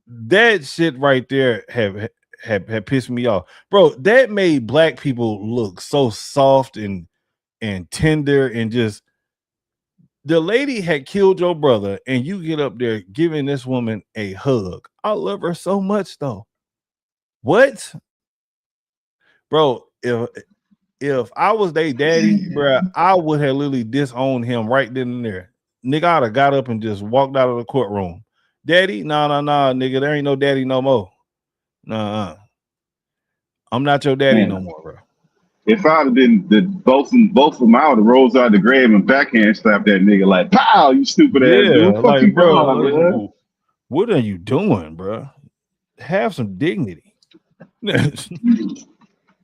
that shit right there have pissed me off, bro. That made black people look so soft and tender, and just the lady had killed your brother, and you get up there giving this woman a hug. I love her so much, though. What, bro? If I was their daddy, bro, I would have literally disowned him right then and there. Nigga, I'd have got up and just walked out of the courtroom. Daddy? Nah, nigga. There ain't no daddy no more. Nah. I'm not your daddy no more, bro. If I'd have been both of them, I would have rose out of the grave and backhand slapped that nigga like, pow, you stupid ass dude. Fuck you, bro. What are you doing, bro? Have some dignity.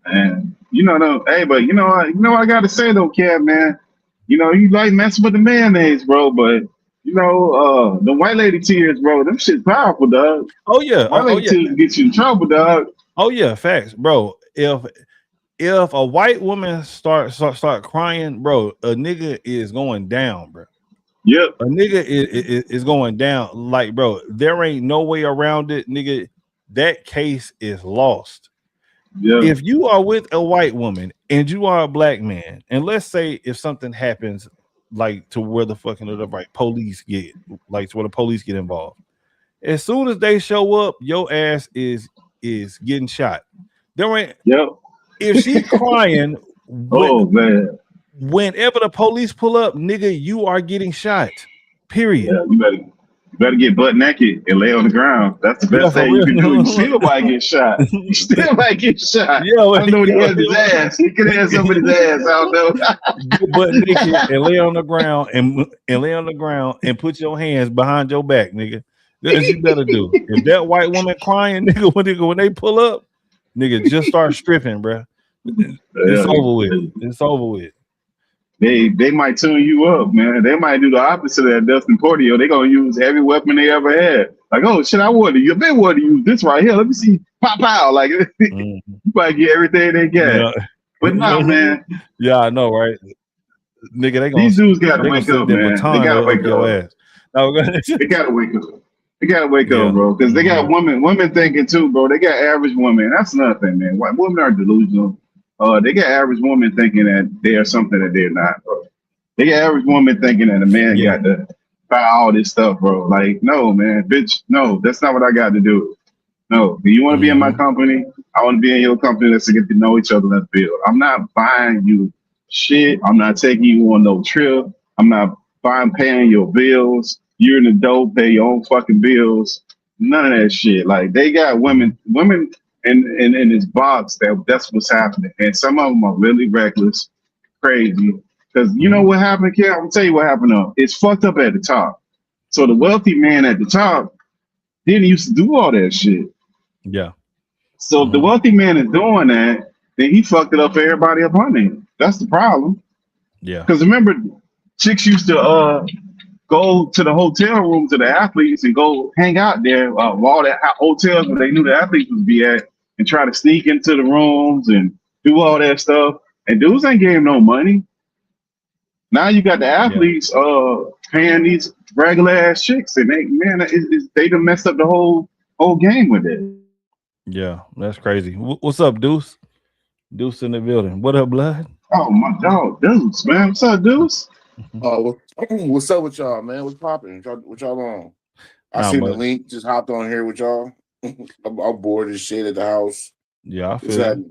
And you know, but you know what I gotta say though, Kev, man. You know, you like messing with the mayonnaise, bro, but you know, the white lady tears, bro, them shit powerful, dog. Oh yeah. White lady tears get you in trouble, dog. Oh yeah, facts, bro. If a white woman start crying, bro, a nigga is going down, bro. Yep. A nigga is going down. Like, bro, there ain't no way around it, nigga. That case is lost. Yeah. If you are with a white woman and you are a black man, and let's say if something happens, like to where the fucking police get, like to where the police get involved, as soon as they show up, your ass is getting shot. There ain't. Yep. If she crying, Oh man. whenever the police pull up, nigga, you are getting shot. Period. Yeah, you better get butt naked and lay on the ground. That's the best for thing you can do. real. You still might get shot. You still might get shot. Yeah, I don't know what he had his ass. He could have had somebody's ass. I don't know. Get butt naked and lay on the ground and lay on the ground and put your hands behind your back, nigga. That's what you better do. If that white woman crying, nigga, when they pull up, nigga, just start stripping, bro. It's over with. It's over with. They might tune you up, man. They might do the opposite of that Dustin Portillo. They gonna use every weapon they ever had. Like, oh shit, I've been wanting to use this right here. Let me see, pop out. Like you might get everything they got. Yeah. But no, man. Yeah, I know, right? Nigga, these dudes gotta wake up, man. They gotta wake up. Ass. No, they gotta wake up. They gotta wake up, bro. Because they got women thinking too, bro. They got average women. That's nothing, man. White women are delusional. They got average women thinking that they are something that they're not, bro. They got average women thinking that a man got to buy all this stuff, bro. Like, no, man, bitch, no, that's not what I got to do. No, do you want to be in my company? I want to be in your company. Let's get to know each other. Let's build. I'm not buying you shit. I'm not taking you on no trip. I'm not paying your bills. You're an adult, pay your own fucking bills. None of that shit. Like, they got women in this box that's what's happening. And some of them are really reckless, crazy. Because you know what happened, Kel? I'm gonna tell you what happened though. It's fucked up at the top. So the wealthy man at the top didn't used to do all that shit. Yeah. So if the wealthy man is doing that, then he fucked it up for everybody up under him. That's the problem. Yeah. Because remember, chicks used to go to the hotel room to the athletes and go hang out there all that hotels where they knew the athletes would be at and try to sneak into the rooms and do all that stuff. And dudes ain't gave no money. Now you got the athletes paying these regular ass chicks, and they done messed up the whole game with it. Yeah, that's crazy. What's up, Deuce? Deuce in the building. What up, blood? Oh my dog, Deuce, man. What's up, Deuce? What's up with y'all, man? What's popping? What y'all on? I seen the link, just hopped on here with y'all. I'm bored as shit at the house. Yeah, I feel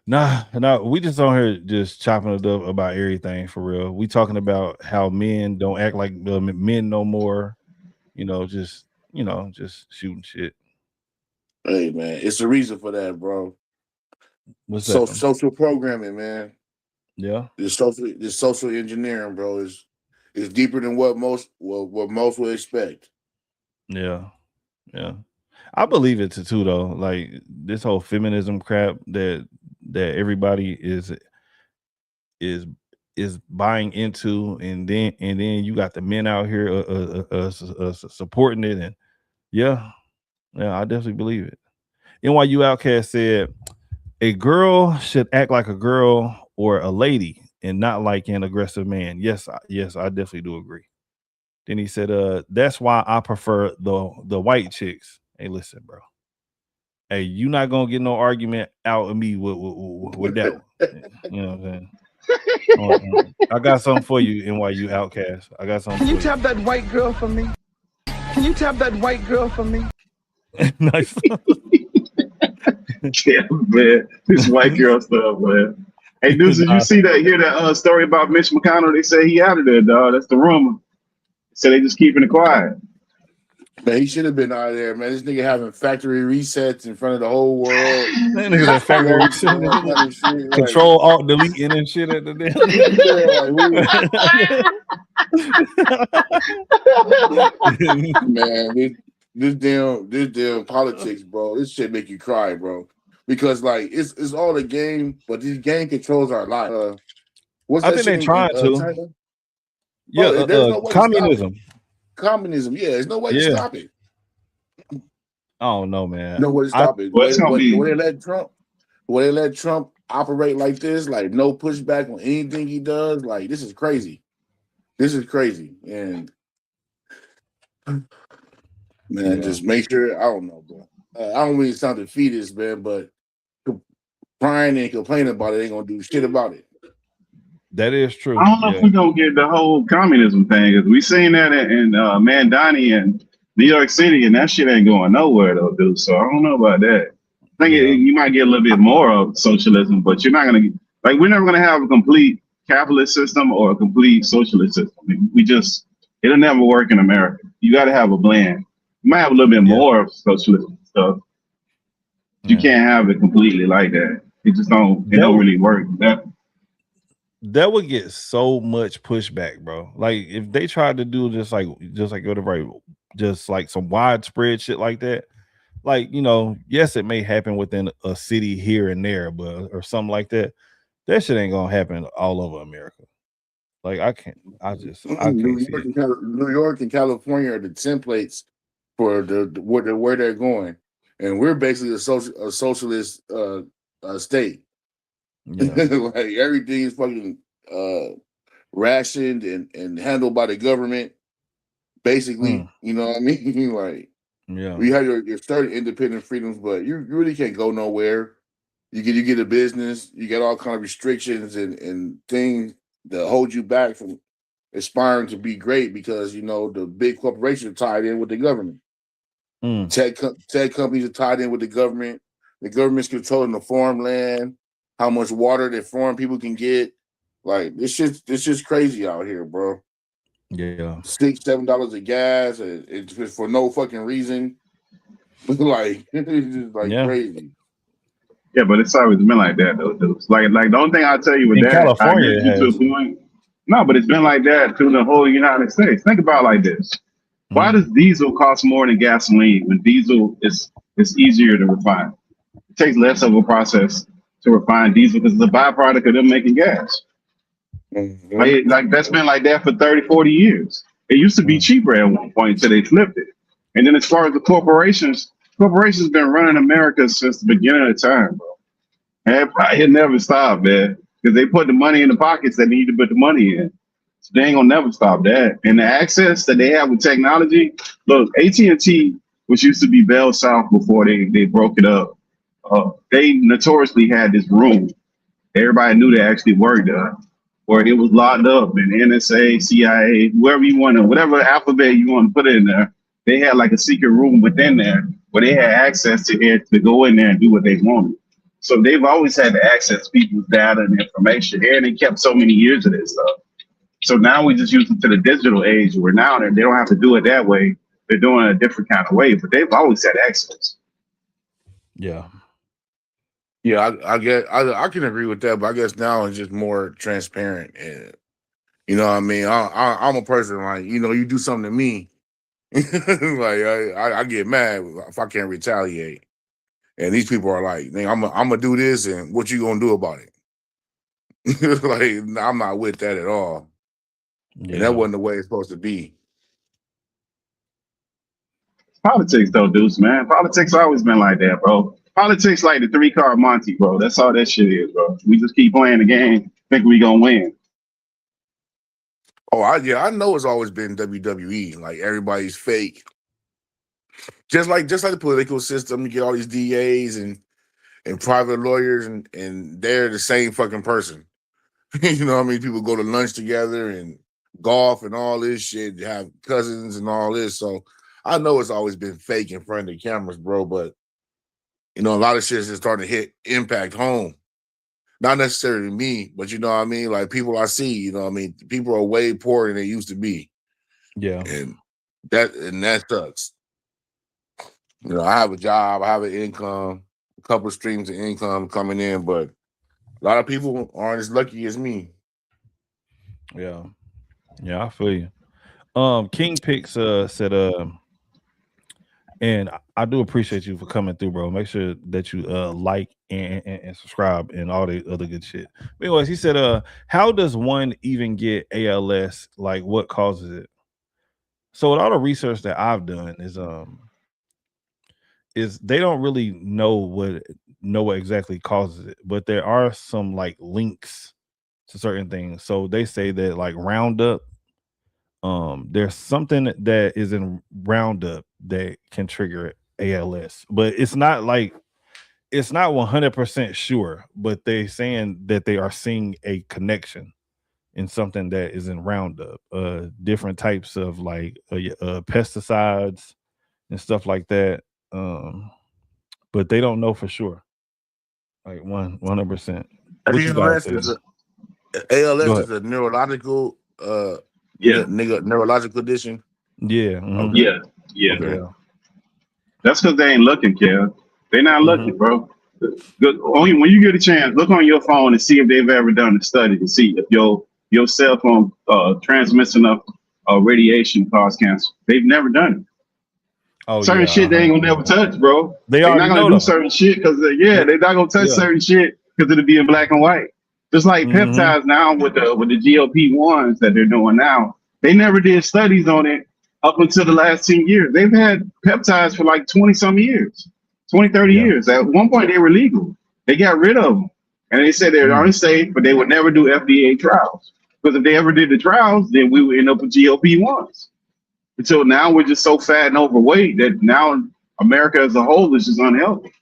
Nah, we just on here just chopping it up about everything for real. We talking about how men don't act like men no more. Just shooting shit. Hey man, it's the reason for that, bro. What's that? Social programming, man. Yeah. This social engineering, bro, is deeper than what most would expect. Yeah. Yeah. I believe it too though. Like this whole feminism crap that everybody is buying into, and then you got the men out here supporting it, and yeah, I definitely believe it. NYU Outcast said a girl should act like a girl or a lady and not like an aggressive man. Yes, I definitely do agree. Then he said, that's why I prefer the white chicks. Hey, listen, bro. Hey, you not gonna get no argument out of me with that one. You know what I'm saying? I got something for you, NYU Outcast. I got something. Can you tap that white girl for me? Can you tap that white girl for me? Nice. Yeah, man. This white girl stuff, man. Hey, dudes, did you hear that story about Mitch McConnell? They say he out of there, dog. That's the rumor. So they just keeping it quiet. Man, he should have been out of there, man. This nigga having factory resets in front of the whole world. That nigga had factory resets. Control Alt Deleting and shit at the damn. Man, this damn politics, bro. This shit make you cry, bro. Because like it's all a game, but this game controls our life. I think they're trying to. China? Yeah, no communism. Communism, yeah. There's no way to stop it. I don't know, man. No way to stop it. The way they let Trump operate like this, like no pushback on anything he does, like this is crazy. And man, just make sure. I don't know, bro. I don't really sound defeatist, man, but crying and complaining about it, ain't gonna do shit about it. That is true. I don't know if we're gonna get the whole communism thing, because we seen that in Mandani and New York City, and that shit ain't going nowhere though, dude. So I don't know about that. I think you might get a little bit more of socialism, but you're not gonna we're never gonna have a complete capitalist system or a complete socialist system. It'll never work in America. You got to have a blend. You might have a little bit more of socialism stuff. You can't have it completely like that. It just don't really work. That would get so much pushback, bro. Like if they tried to do just like whatever, just like some widespread shit like that. Like, yes, it may happen within a city here and there, but or something like that. That shit ain't gonna happen all over America. Like I can't see it. New York and California are the templates for where they're going, and we're basically a socialist state. Yeah. Like everything is fucking rationed and handled by the government. Basically, you know what I mean? Like, we have your certain independent freedoms, but you really can't go nowhere. You get a business, you get all kind of restrictions and things that hold you back from aspiring to be great, because the big corporations are tied in with the government. Tech companies are tied in with the government. The government's controlling the farmland, how much water that farm people can get. Like it's just crazy out here, bro. Yeah, $6-7 of gas, it's just for no fucking reason. Like it's just crazy. Yeah, but it's always been like that though, dude. Like the only thing I tell you with that, California, I agree to a point. No, but it's been like that through the whole United States. Think about it like this: why does diesel cost more than gasoline when diesel is easier to refine? It takes less of a process to refine diesel because it's a byproduct of them making gas. Like that's been like that for 30, 40 years. It used to be cheaper at one point until they flipped it. And then as far as the corporations been running America since the beginning of time, bro. And it never stopped, man. Because they put the money in the pockets that need to put the money in. So they ain't gonna never stop that. And the access that they have with technology, look, AT&T, which used to be Bell South before they broke it up, they notoriously had this room. Everybody knew they actually worked there, where it was locked up in NSA, CIA, whoever you want to, whatever alphabet you want to put in there. They had like a secret room within there where they had access to it to go in there and do what they wanted. So they've always had to access people's data and information, and they kept so many years of this stuff. So now we just use it to the digital age where now they don't have to do it that way. They're doing it a different kind of way, but they've always had access. Yeah. Yeah, I can agree with that, but I guess now it's just more transparent, and you know what I mean. I'm a person like you do something to me, like I get mad if I can't retaliate, and these people are like, I'm gonna do this, and what you gonna do about it? Like I'm not with that at all, and that wasn't the way it's supposed to be. Politics though, Deuce, man. Politics always been like that, bro. Politics like the 3-card Monte, bro. That's all that shit is, bro. We just keep playing the game, think we gonna win. Oh, I know it's always been WWE. Like everybody's fake. Just like the political system, you get all these DAs and private lawyers, and they're the same fucking person. You know what I mean? People go to lunch together and golf and all this shit, have cousins and all this. So I know it's always been fake in front of the cameras, bro, but a lot of shit is starting to hit impact home. Not necessarily me, but you know what I mean? Like people I see, people are way poorer than they used to be. Yeah. And that sucks. I have a job, I have an income, a couple of streams of income coming in, but a lot of people aren't as lucky as me. Yeah. Yeah, I feel you. King Picks said and I do appreciate you for coming through, bro. Make sure that you like and subscribe and all the other good shit. But anyways, he said, how does one even get ALS? Like what causes it? So with all the research that I've done is they don't really know what exactly causes it, but there are some like links to certain things. So they say that like Roundup, there's something that is in Roundup that can trigger ALS, but it's not it's not 100% sure, but they're saying that they are seeing a connection in something that is in Roundup, different types of like pesticides and stuff like that. But they don't know for sure, like 100%. What you guys ALS say? is Go ahead. a neurological Yeah. neurological condition. Yeah. Okay. Yeah. Okay. That's because they ain't looking, Kev. They not looking, bro. Only when you get a chance, look on your phone and see if they've ever done a study to see if your cell phone transmits enough radiation to cause cancer. They've never done it. Oh Certain yeah, shit they ain't gonna never touch, bro. They They're already not gonna know do though. certain shit because they're not gonna touch certain shit because it'll be in black and white. Just like peptides now with the GLP-1s that they're doing now, they never did studies on it up until the last 10 years. They've had peptides for like 20 some years, 20, 30 years. At one point they were legal. They got rid of them. And they said they're unsafe, but they would never do FDA trials. Because if they ever did the trials, then we would end up with GLP-1s. Until now, we're just so fat and overweight that now America as a whole is just unhealthy.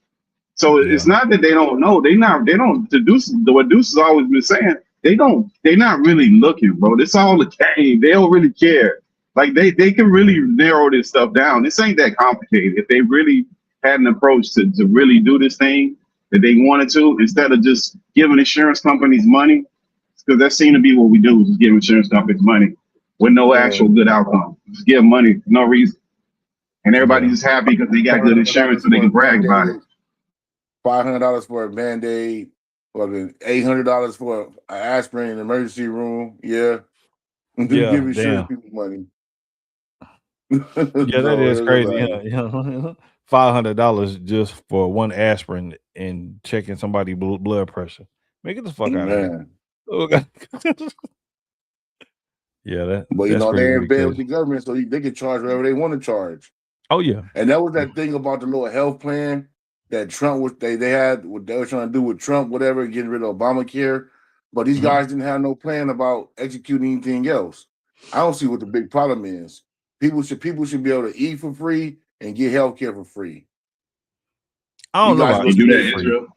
So it's not that they don't know. What Deuce has always been saying, they're not really looking, bro. It's all a game. They don't really care. Like they can really narrow this stuff down. This ain't that complicated. If they really had an approach to really do this thing that they wanted to, instead of just giving insurance companies money, because that seemed to be what we do, just give insurance companies money with no actual good outcome. Just give money for no reason. And everybody's just happy because they got good insurance so they can brag about it. $500 for a Band-Aid, or $800 for an aspirin in the emergency room. Yeah. Give insurance people money. Yeah, that is crazy. Yeah. $500 just for one aspirin and checking somebody's blood pressure. Man, get the fuck out of here. Okay. Yeah, but that's pretty they're in bed with ridiculous. the government, so they can charge whatever they want to charge. Oh yeah. And that was that thing about the little health plan that Trump was they had what they were trying to do with Trump, whatever, getting rid of Obamacare. But these guys didn't have no plan about executing anything else. I don't see what the big problem is. People should be able to eat for free and get health care for free. I don't know about they do that in Israel.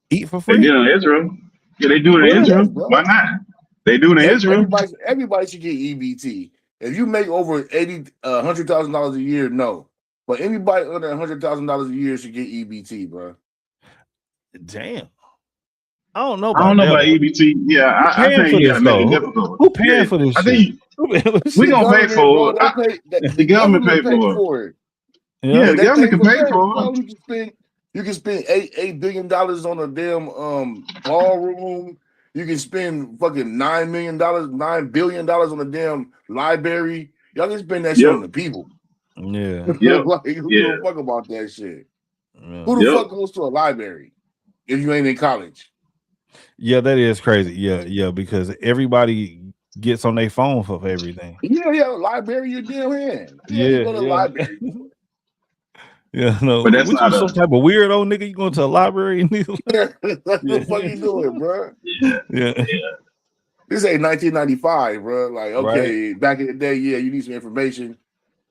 Eat for free? They do it in Israel. Yeah, they do it in Israel. Why not? They do it in Israel. Everybody should get EBT. If you make over $100,000 a year, no. But anybody under $100,000 a year should get EBT, bro. Damn. I don't know about EBT. Yeah, I think you gotta make it difficult. Who paying for this shit? We gonna pay for it. The government pay for it. Yeah, the government can pay for it. You can spend $8 billion on a damn ballroom. You can spend fucking $9 billion on a damn library. Y'all can spend that shit on the people. Yeah. Like, who give a fuck about that shit? Who the fuck goes to a library if you ain't in college? Yeah, that is crazy. Yeah, because everybody gets on their phone for everything. Yeah, library your damn hand. You go to the library. Yeah, no, but that's what not you some type of weirdo nigga. You going to a library? What the fuck you doing, bro? Yeah. This ain't 1995, bro. Like, okay, back in the day, you need some information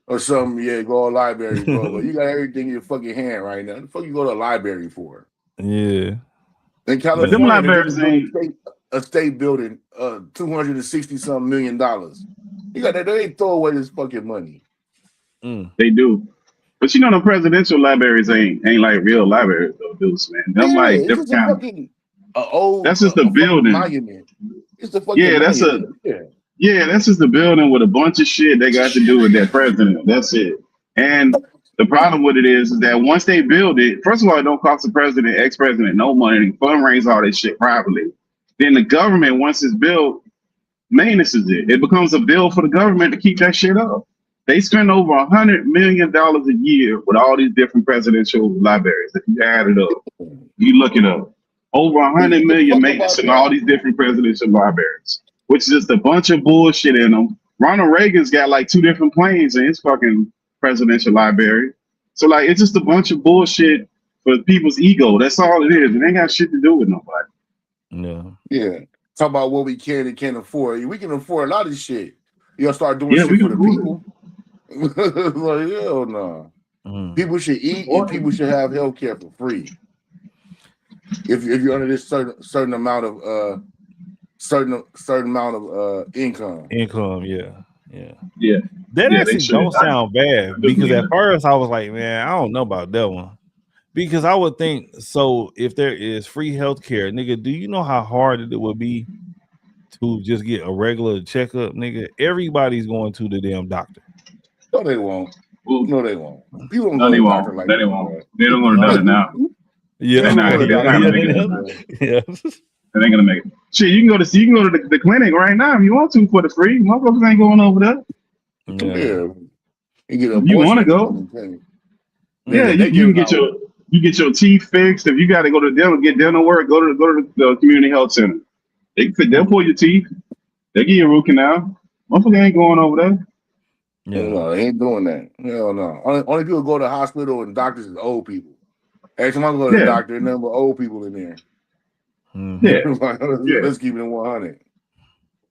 or something. Yeah, go to a library, bro. But you got everything in your fucking hand right now. What the fuck you go to a library for? Yeah. In California, them libraries a state building, $260-something million. You got that? They ain't throw away this fucking money. They do. But the presidential libraries ain't like real libraries though, dudes, man. Them like different kind of. That's just the building. Monument. It's the fucking monument. That's just the building with a bunch of shit that got to do with that president. That's it. And the problem with it is that once they build it, first of all, it don't cost the president, ex-president, no money. They fundraise all this shit privately. Then the government, once it's built, maintenances it. It becomes a bill for the government to keep that shit up. They spend over $100 million a year with all these different presidential libraries. If you add it up, you look it up. Over $100 million maintenance in all these different presidential libraries, which is just a bunch of bullshit in them. Ronald Reagan's got like 2 different planes in his fucking presidential library. So like, it's just a bunch of bullshit for people's ego. That's all it is. It ain't got shit to do with nobody. Yeah. Talk about what we can and can't afford. We can afford a lot of shit. You gotta start doing shit for the people. Like, hell no. People should eat and people should have health care for free. if you're under this certain amount of certain amount of income. Yeah. That They actually should. don't sound bad do because believe at that. first I was like, man, I don't know about that one. Because I would think so if there is free healthcare, nigga, do you know how hard it would be to just get a regular checkup, nigga? Everybody's going to the damn doctor. No, they won't. No, they won't. People don't No, go they to the doctor won't. like They that, won't. bro. They don't want to do it now. Yeah, They're not gonna make it happen. yeah. They ain't gonna make it. Shit, you can go to the clinic right now if you want to for the free. Motherfuckers ain't going over there. Yeah. You get an If you want to abortion. go, yeah, Nigga, you they can giving out. you get your teeth fixed. If you got to go to dental, get dental work, go to the community health center. They'll pull your teeth. They give you a root canal. Motherfucker ain't going over there. No, they ain't doing that. Hell no. Only people go to the hospital and doctors is old people. Every time I go to the doctor, there's nothing but old people in there. Yeah. Let's keep it 100.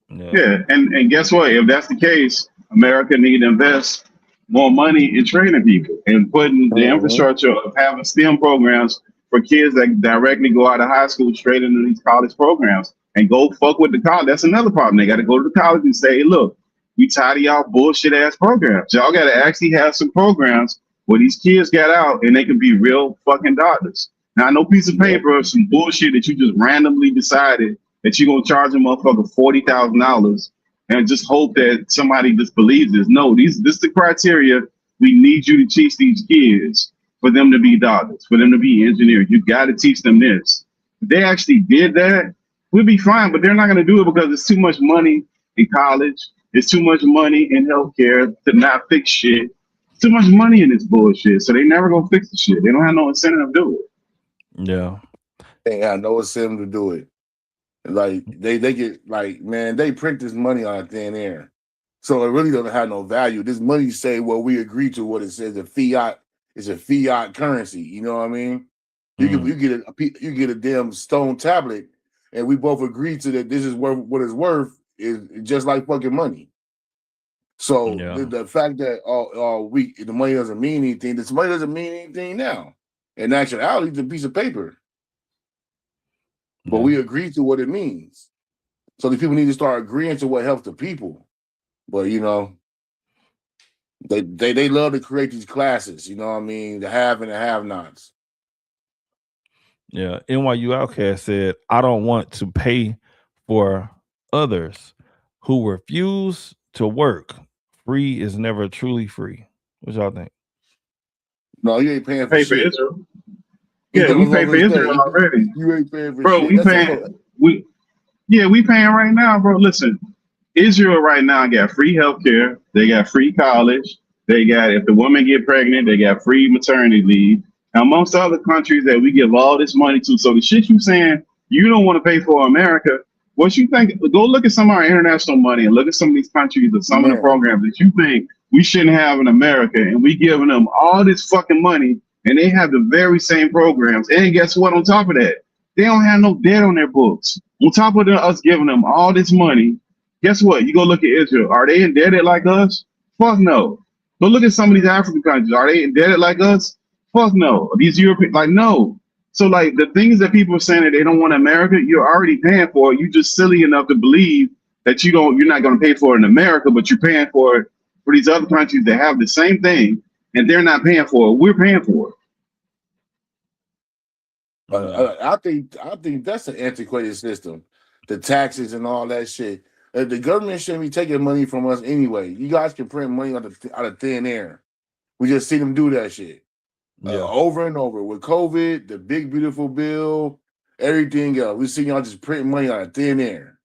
Yeah, and guess what? If that's the case, America need to invest more money in training people and putting the infrastructure of having STEM programs for kids that directly go out of high school straight into these college programs and go fuck with the college. That's another problem. They got to go to the college and say, hey, look, we tired of y'all bullshit ass programs. Y'all got to actually have some programs where these kids get out and they can be real fucking doctors. Now, no piece of paper or some bullshit that you just randomly decided that you're going to charge a motherfucker $40,000 and just hope that somebody just believes this. No, this is the criteria. We need you to teach these kids for them to be doctors, for them to be engineers. You got to teach them this. If they actually did that, we'd be fine, but they're not going to do it because it's too much money in college. It's too much money in healthcare to not fix shit. It's too much money in this bullshit, so they never going to fix the shit. They don't have no incentive to do it. Yeah. They have no incentive to do it. Like they get like, man, they print this money on thin air. So it really doesn't have no value. This money say, well, we agree to what it says. A fiat is a fiat currency. You know what I mean? You get a damn stone tablet, and we both agree to that. This is what it's worth is just like fucking money. So the fact that the money doesn't mean anything. This money doesn't mean anything now. In actuality, it's a piece of paper. But we agree to what it means. So the people need to start agreeing to what helps the people. But you know, they love to create these classes, you know what I mean? The have and the have-nots. Yeah. NYU Outcast said, I don't want to pay for others who refuse to work. Free is never truly free. What y'all think? No, you ain't paying for Pay shit. for Israel. Yeah, we pay for Israel already. You ain't paying for bro, shit. we paying right now, bro. Listen, Israel right now got free healthcare. They got free college. They got, if the woman get pregnant, they got free maternity leave. Now, amongst other countries that we give all this money to. So the shit you saying you don't want to pay for America, what you think? Go look at some of our international money and look at some of these countries or some of the programs that you think we shouldn't have in America, and we giving them all this fucking money, and they have the very same programs. And guess what? On top of that, they don't have no debt on their books. On top of us giving them all this money, guess what? You go look at Israel. Are they indebted like us? Fuck no. Go look at some of these African countries. Are they indebted like us? Fuck no. These European, like, no. So, like, the things that people are saying that they don't want America, you're already paying for it. You're just silly enough to believe that you're not going to pay for it in America, but you're paying for it for these other countries that have the same thing, and they're not paying for it. We're paying for it. I think that's an antiquated system. The taxes and all that shit. The government shouldn't be taking money from us anyway. You guys can print money out of thin air. We just see them do that shit over and over with COVID, the big beautiful bill, everything else. We see y'all just print money out of thin air.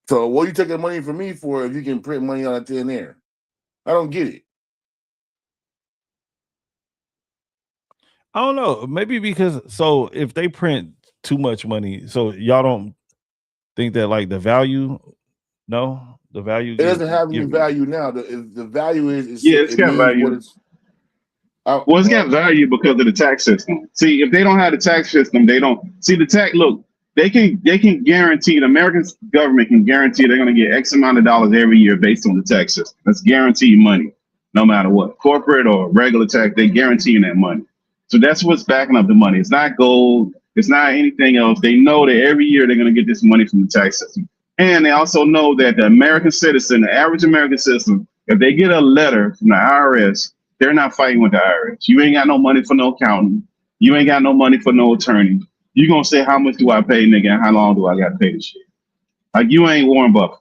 So what are you taking money from me for if you can print money out of thin air? I don't get it. I don't know. Maybe because if they print too much money, so y'all don't think that like the value, the value it doesn't have any value now. The value is it's got value. It's got value because of the tax system. See, if they don't have the tax system, they don't see the tax. Look, they can guarantee, the American government can guarantee they're going to get X amount of dollars every year based on the tax system. That's guaranteed money, no matter what, corporate or regular tax. They guaranteeing that money. So that's what's backing up the money. It's not gold. It's not anything else. They know that every year they're going to get this money from the tax system. And they also know that the American citizen, the average American citizen, if they get a letter from the IRS, they're not fighting with the IRS. You ain't got no money for no accountant. You ain't got no money for no attorney. You're going to say, how much do I pay, nigga, and how long do I got to pay this shit? Like, you ain't Warren Buffett.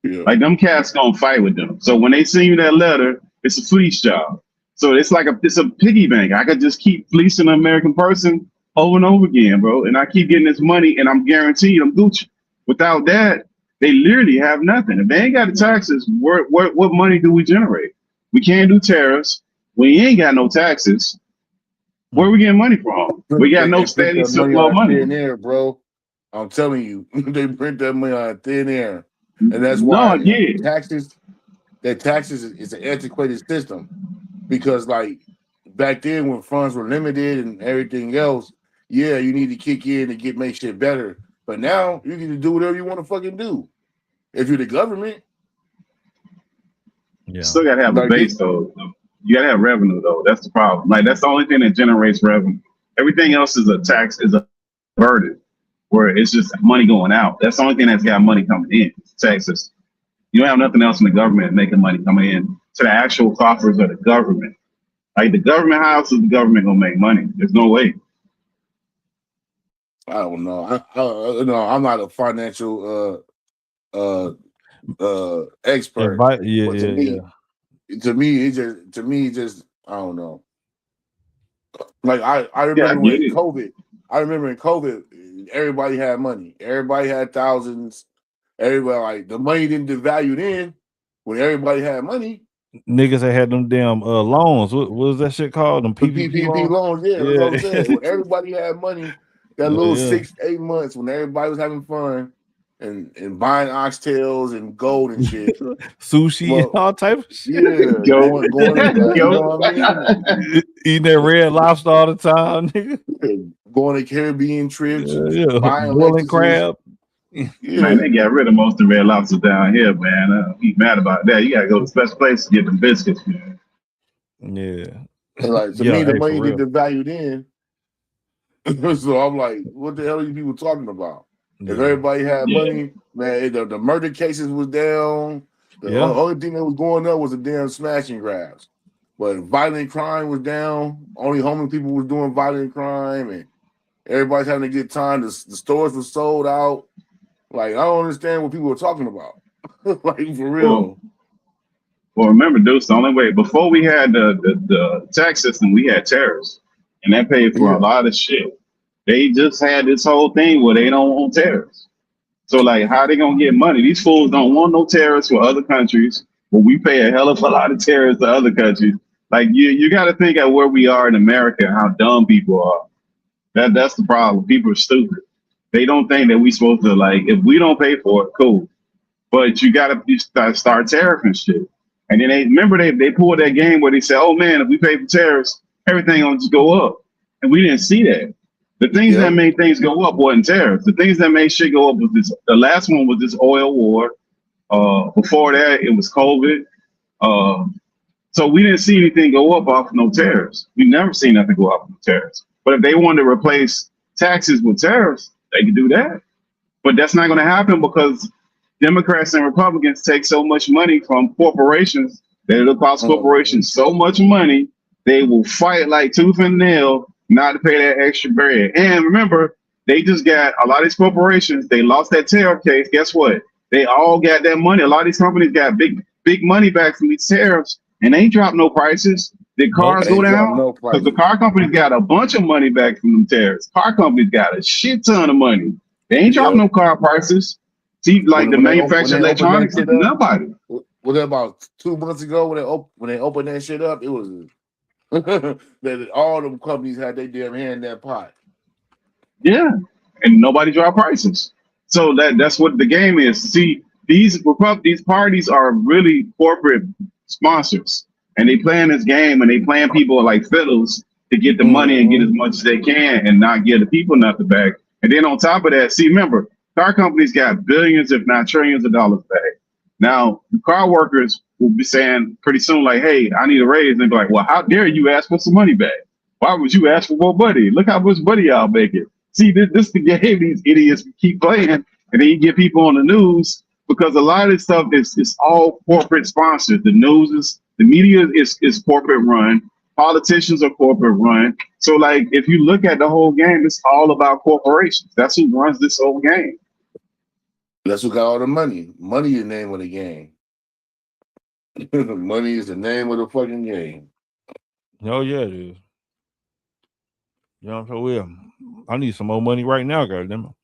Yeah. Like, them cats going to fight with them. So when they send you that letter, it's a fleece job. So it's like it's a piggy bank. I could just keep fleecing an American person over and over again, bro. And I keep getting this money, and I'm guaranteed I'm Gucci. Without that, they literally have nothing. If they ain't got the taxes, what money do we generate? We can't do tariffs. We ain't got no taxes. Where we getting money from? We got no steady supply of money. Thin air, bro. I'm telling you, they print that money out of thin air, and that's why taxes is an antiquated system. Because like back then when funds were limited and everything else, yeah, you need to kick in and make shit better. But now you can do whatever you want to fucking do. If you're the government, You still gotta have a base though. You gotta have revenue though. That's the problem. Like that's the only thing that generates revenue. Everything else is a tax, is a burden, where it's just money going out. That's the only thing that's got money coming in. Taxes. You don't have nothing else in the government making money coming in to the actual coffers of the government. Like the government, how else is the government gonna make money? There's no way. I don't know. No, I'm not a financial expert. But to me, it just I don't know. Like I remember when COVID. I remember in COVID, everybody had money. Everybody had thousands. Everybody like the money didn't devalue then. When everybody had money, niggas that had them damn loans. What was that shit called? Them PPP loans. Yeah, that's what I'm saying. When everybody had money, that little 6-8 months when everybody was having fun and buying oxtails and gold and shit, sushi and all type of shit. Yeah, going you know what I mean? Eating that red lobster all the time, nigga. Going to Caribbean trips, buying boiling crab. Man, they got rid of most of the red lobsters down here, man. He's mad about that. You gotta go to special places to get them biscuits, man. Yeah. And like to me, the money didn't value then. So I'm like, what the hell are you people talking about? If everybody had money, man, the murder cases was down. The only thing that was going up was the damn smash and grabs. But violent crime was down. Only homeless people was doing violent crime, and everybody's having a good time. The stores were sold out. Like, I don't understand what people are talking about. Like, for real. Well, remember, Deuce, the only way, before we had the tax system, we had tariffs. And that paid for a lot of shit. They just had this whole thing where they don't want tariffs. So, like, how they going to get money? These fools don't want no tariffs for other countries, but we pay a hell of a lot of tariffs to other countries. Like, you got to think at where we are in America and how dumb people are. That's the problem. People are stupid. They don't think that we supposed to, like, if we don't pay for it, cool. But you got to start tariffing shit. And then they pulled that game where they said, oh, man, if we pay for tariffs, everything will just go up. And we didn't see that. The things that made things go up wasn't tariffs. The things that made shit go up was this. The last one was this oil war. Before that, it was COVID. So we didn't see anything go up off no tariffs. We never seen nothing go up no tariffs. But if they wanted to replace taxes with tariffs, they could do that. But that's not going to happen because Democrats and Republicans take so much money from corporations that it'll cost corporations so much money, they will fight like tooth and nail not to pay that extra bread. And remember, they just got a lot of these corporations, they lost that tariff case. Guess what? They all got that money. A lot of these companies got big money back from these tariffs, and they ain't dropped no prices. Did cars go down? Because the car companies got a bunch of money back from them tariffs. Car companies got a shit ton of money. They ain't dropped no car prices. See, like the manufactured electronics, nobody. Was that about 2 months ago when they opened that shit up? It was that all them companies had their damn hand in that pot. Yeah, and nobody dropped prices. So that's what the game is. See, these parties are really corporate sponsors, and they playing this game, and they playing people like fiddles to get the money and get as much as they can, and not give the people nothing back. And then on top of that, see, remember, car companies got billions, if not trillions of dollars back. Now, the car workers will be saying pretty soon, like, hey, I need a raise. And they'll be like, well, how dare you ask for some money back? Why would you ask for more money? Look how much money y'all making. See, this the game these idiots keep playing, and then you get people on the news because a lot of this stuff is all corporate sponsored. The news the media is corporate run. Politicians are corporate run. So like, if you look at the whole game, it's all about corporations. That's who runs this whole game. That's who got all the money. Money is the name of the game. Money is the name of the fucking game. Oh yeah, it is. You know, so well, I need some more money right now, goddamn.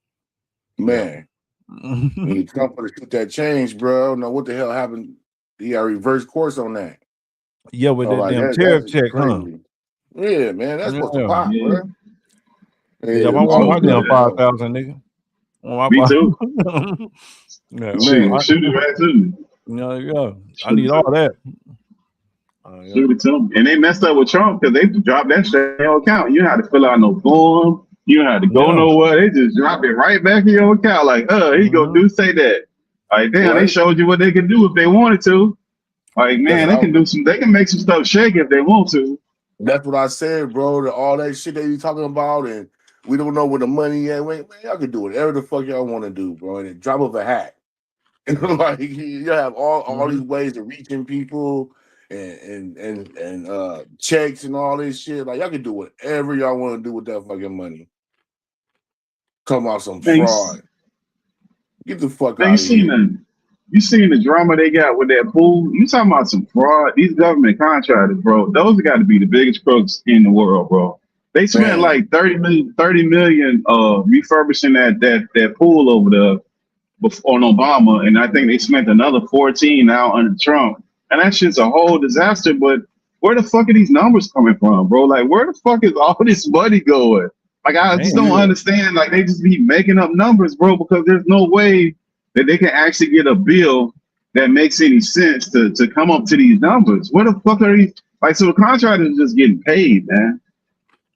Man, when you come for to shoot that change, bro, I don't know what the hell happened. He got reverse course on that. Yeah, with So, that like, damn tariff that's check, huh? crazy. Yeah, man, that's supposed to Yeah. pop, bro. Yeah, I want my damn 5,000, nigga. Me too. Yeah, Shoot it right to me. Yeah, I need all that. Shoot it to them. And they messed up with Trump because they dropped that shit in your account. You don't have to fill out no form. You don't have to go nowhere. They just drop it right back in your account. Like, here you go, do say that. Like, damn, they showed you what they could do if they wanted to. Like, man, they can make some stuff shake if they want to. That's what I said, bro. All that shit that you talking about, and we don't know where the money at. Man, y'all can do whatever the fuck y'all want to do, bro. And a drop of a hat. Like, you have all these ways of reaching people and checks and all this shit. Like, y'all can do whatever y'all want to do with that fucking money. Talking about some fraud. Get the fuck out of here. You seen the drama they got with that pool? You talking about some fraud? These government contractors, bro. Those got to be the biggest crooks in the world, bro. They spent like 30 million refurbishing that pool over there on Obama, and I think they spent another 14 now under Trump. And that shit's a whole disaster. But where the fuck are these numbers coming from, bro? Like, where the fuck is all this money going? Like, I just don't understand. Like, they just be making up numbers, bro, because there's no way that they can actually get a bill that makes any sense to come up to these numbers. Where the fuck are these? Like, so the contractors just getting paid, man.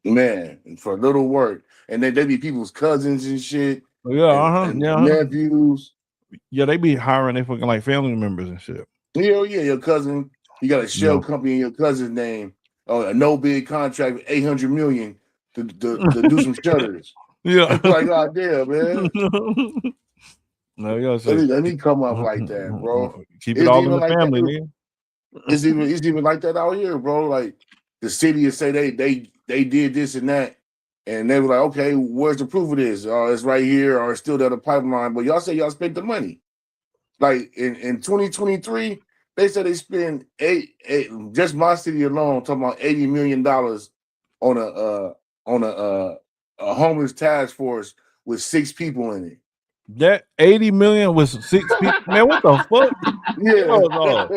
Man, for little work. And then they be people's cousins and shit. And Yeah. nephews. Yeah, they be hiring they fucking like family members and shit. Hell yeah, your cousin. You got a shell company in your cousin's name. A no bid contract with $800 million to do some shutters. Yeah. It's like, God damn, man. No, yo, Let me come up like that, bro. Keep it all in the family, nigga. It's even like that out here, bro. Like the city say they did this and that, and they were like, okay, where's the proof of this? It's right here, or it's still down the pipeline. But y'all say y'all spent the money. Like in 2023, they said they spent just my city alone, talking about $80 million on a homeless task force with 6 people in it. That 80 million was 6 people. Man, what the fuck? Yeah. Like,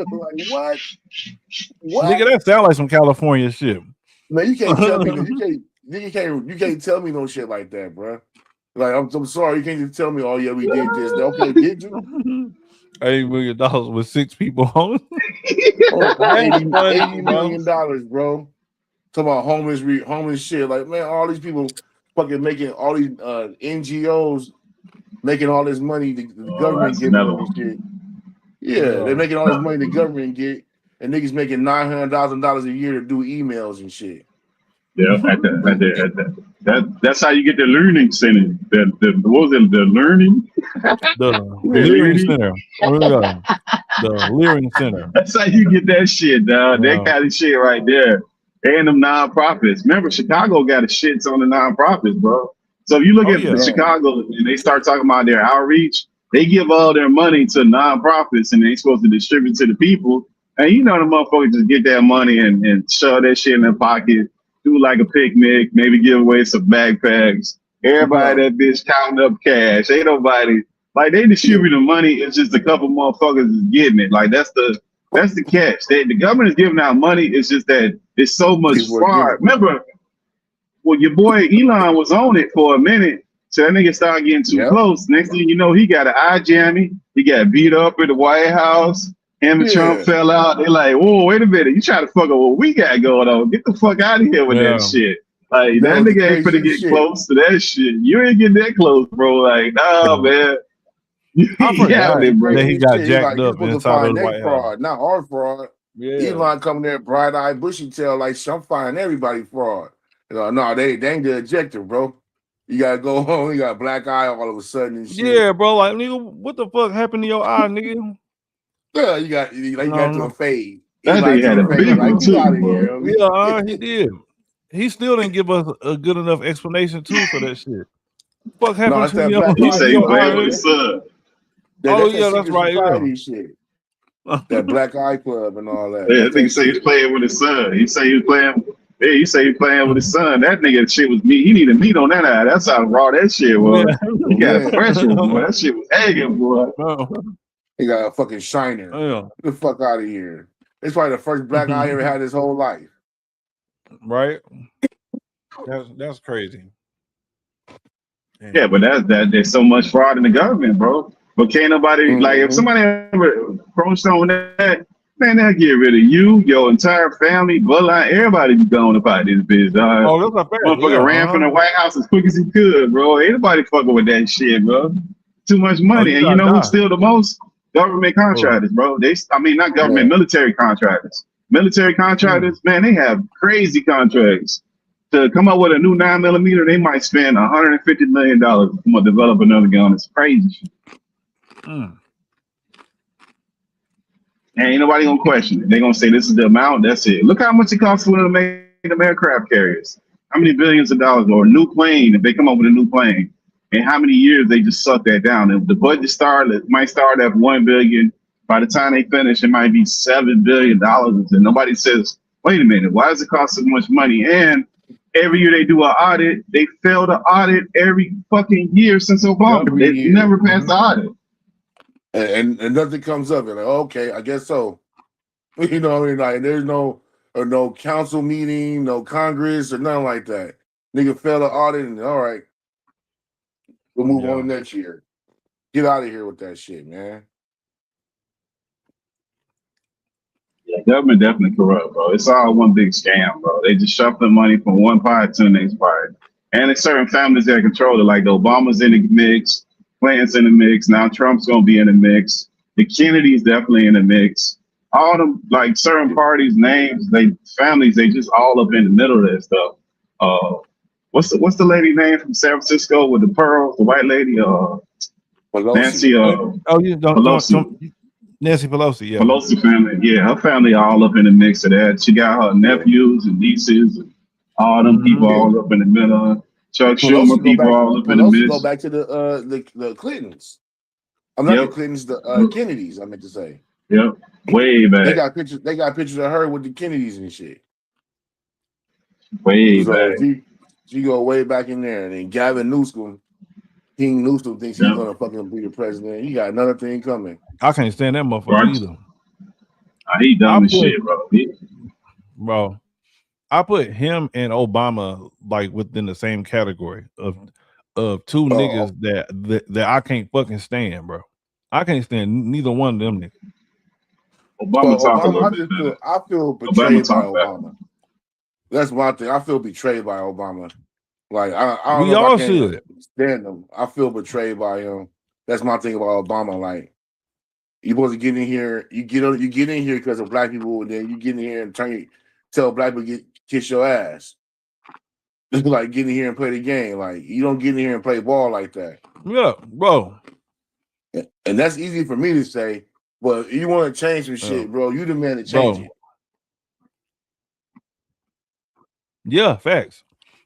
what? Nigga, that sound like some California shit. Man, you can't tell me you can't tell me no shit like that, bro. Like, I'm sorry, you can't just tell me, oh yeah, we did this. Okay, did you? $80 million with 6 people on. $80 million, bro. Talking about homeless shit. Like, man, all these people fucking making all these NGOs making all this money, the government giving them this shit. Yeah, they're making all this money the government get, and niggas making $900,000 a year to do emails and shit. Yeah, that's how you get the learning center. What was it? The learning? The Learning Center. The Learning Center. That's how you get that shit, dog. That kind of shit right there. And them nonprofits. Remember, Chicago got a shit on the nonprofits, bro. So if you look at Chicago and they start talking about their outreach, they give all their money to nonprofits and they're supposed to distribute to the people. And you know the motherfuckers just get that money and shove that shit in their pocket, do like a picnic, maybe give away some backpacks. Everybody that bitch counting up cash. Ain't nobody like they distribute the money. It's just a couple motherfuckers is getting it. Like that's the catch. The government is giving out money. It's just that it's so much fraud. Remember, well, your boy Elon was on it for a minute. So that nigga started getting too close. Next thing you know, he got an eye jammy. He got beat up at the White House. Him and Trump fell out. They like, whoa, wait a minute. You trying to fuck up what we got going on. Get the fuck out of here with that shit. Like, that nigga ain't finna get close to that shit. You ain't getting that close, bro. Like, nah, man. I forgot that he got jacked up inside of the White House. Not our fraud. Yeah. Elon coming there bright-eyed, bushy tail, like, I'm finding everybody fraud. No, they ain't the objective, bro. You gotta go home. You got a black eye all of a sudden and shit. Yeah, bro. Like, nigga, what the fuck happened to your eye, nigga? Yeah, you got to a fade. That nigga had a big one too, out of bro. here. Yeah, he did. He still didn't give us a good enough explanation too for that shit. What No, happened it's to that your, black He said he your playing eye? with his son. Oh That's yeah, that that's secret right. society shit. That Black Eye Club and all that. Yeah, That's that nigga that say he's shit. playing with his son. He say he was playing. Yeah, he say he playing with his son. That nigga shit was meat. He needed meat on that eye. That's how raw that shit was. He got pressure, boy. That shit was egging, boy. He got a fucking shiner. Yeah. Get the fuck out of here. It's probably the first black eye he ever had his whole life. Right? That's crazy. Yeah, but there's so much fraud in the government, bro. But can't nobody like if somebody ever approached on that, man, they'll get rid of you, your entire family, bloodline, everybody be gone about this bitch, dog. Oh, that's a fact. Motherfucker ran from the White House as quick as he could, bro. Ain't nobody fucking with that shit, bro. Too much money. And you know who's still the most? Government contractors, bro. Not government, military contractors. Military contractors, man, they have crazy contracts. To come up with a new 9mm, they might spend $150 million to develop another gun. It's crazy shit. And ain't nobody gonna question it. They're gonna say this is the amount, that's it. Look how much it costs for them to make them aircraft carriers. How many billions of dollars, or a new plane, if they come up with a new plane, and how many years they just suck that down. If the budget might start at $1 billion. By the time they finish, it might be $7 billion. And nobody says, wait a minute, why does it cost so much money? And every year they do an audit, they fail to audit every fucking year since Obama. They never passed the audit. And nothing comes of it. Like, okay, I guess so. You know what I mean? Like, there's no council meeting, no Congress, or nothing like that. Nigga fail to audit, and all right, we'll move on next year. Get out of here with that shit, man. Yeah, government definitely corrupt, bro. It's all one big scam, bro. They just shuffling money from one pot to the next pot. And it's certain families that control it, like the Obama's in the mix, Clinton's in the mix, now Trump's gonna be in the mix. The Kennedy's definitely in the mix. All them, like certain parties, names, families, they just all up in the middle of that stuff. What's the lady name from San Francisco with the pearls, the white lady? Nancy Pelosi. Nancy Pelosi, yeah. Pelosi family, yeah, her family all up in the mix of that. She got her nephews and nieces and all them people all up in the middle. Chuck Schumer people all up in the mix. Go back to the Clintons. I'm not the Clintons, the Kennedys. I meant to say. Yep, way back. They got pictures of her with the Kennedys and shit. Way back. She go way back in there, and then Gavin Newsom, King Newsom, thinks he's gonna fucking be the president. He got another thing coming. I can't stand that motherfucker either. He dumb as shit, bro. Bro, I put him and Obama like within the same category of two niggas that I can't fucking stand, bro. I can't stand neither one of them niggas. I feel betrayed by Obama. That's my thing. I feel betrayed by Obama. Like I don't know if I can't stand him. I feel betrayed by him. That's my thing about Obama. Like, you supposed to get in here. You get in here because of black people, and then you get in here and tell black people kiss your ass. Like, get in here and play the game. Like, you don't get in here and play ball like that. Yeah, bro. And that's easy for me to say, but you want to change some shit, bro. You the man to change it. Yeah, facts.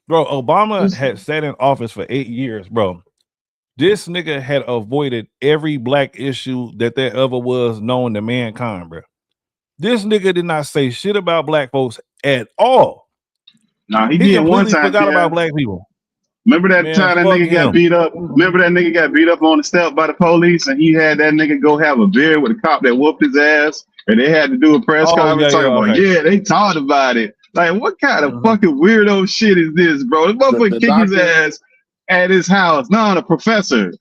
Bro, Obama had sat in office for 8 years, bro. This nigga had avoided every black issue that there ever was known to mankind, bro. This nigga did not say shit about black folks at all. Nah, he did one time. Forgot about black people. Remember that time that nigga got beat up? Remember that nigga got beat up on the step by the police, and he had that nigga go have a beer with a cop that whooped his ass, and they had to do a press conference talking about, they talked about it. Like, what kind of fucking weirdo shit is this, bro? This motherfucker kicked his ass at his house. No, the professor,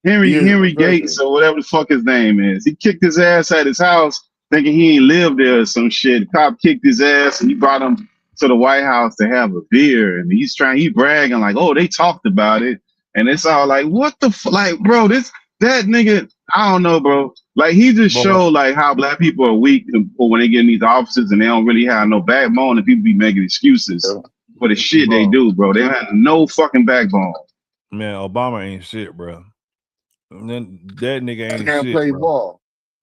Henry Gates or whatever the fuck his name is. He kicked his ass at his house, thinking he ain't lived there or some shit. The cop kicked his ass, and he brought him to the White House to have a beer, and he's bragging like, oh, they talked about it, and it's all like, what the like, bro, that nigga, I don't know, bro. Like, he just showed like how black people are weak when they get in these offices and they don't really have no backbone, and people be making excuses for the shit they do, bro. They don't have no fucking backbone. Man, Obama ain't shit, bro. Then that nigga Got in ain't there and shit, play bro. ball.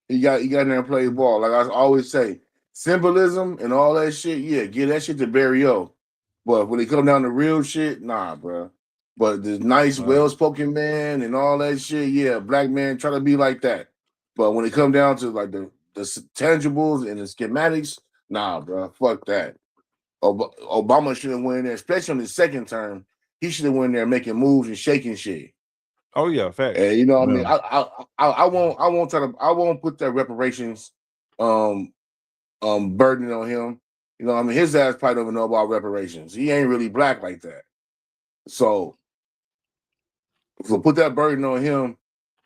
He got in there and play ball. Like I always say, symbolism and all that shit. Yeah, give that shit to Barry O. But when it come down to real shit, nah, bro. But the nice, well-spoken man and all that shit, yeah, black man try to be like that. But when it come down to like the tangibles and the schematics, nah, bro, fuck that. Obama should have went in there, especially on his second term. He should have went in there making moves and shaking shit. Oh yeah, facts. And you know what Yeah. I mean? I won't put that reparations burden on him. You know, I mean, his ass probably don't know about reparations. He ain't really black like that. So put that burden on him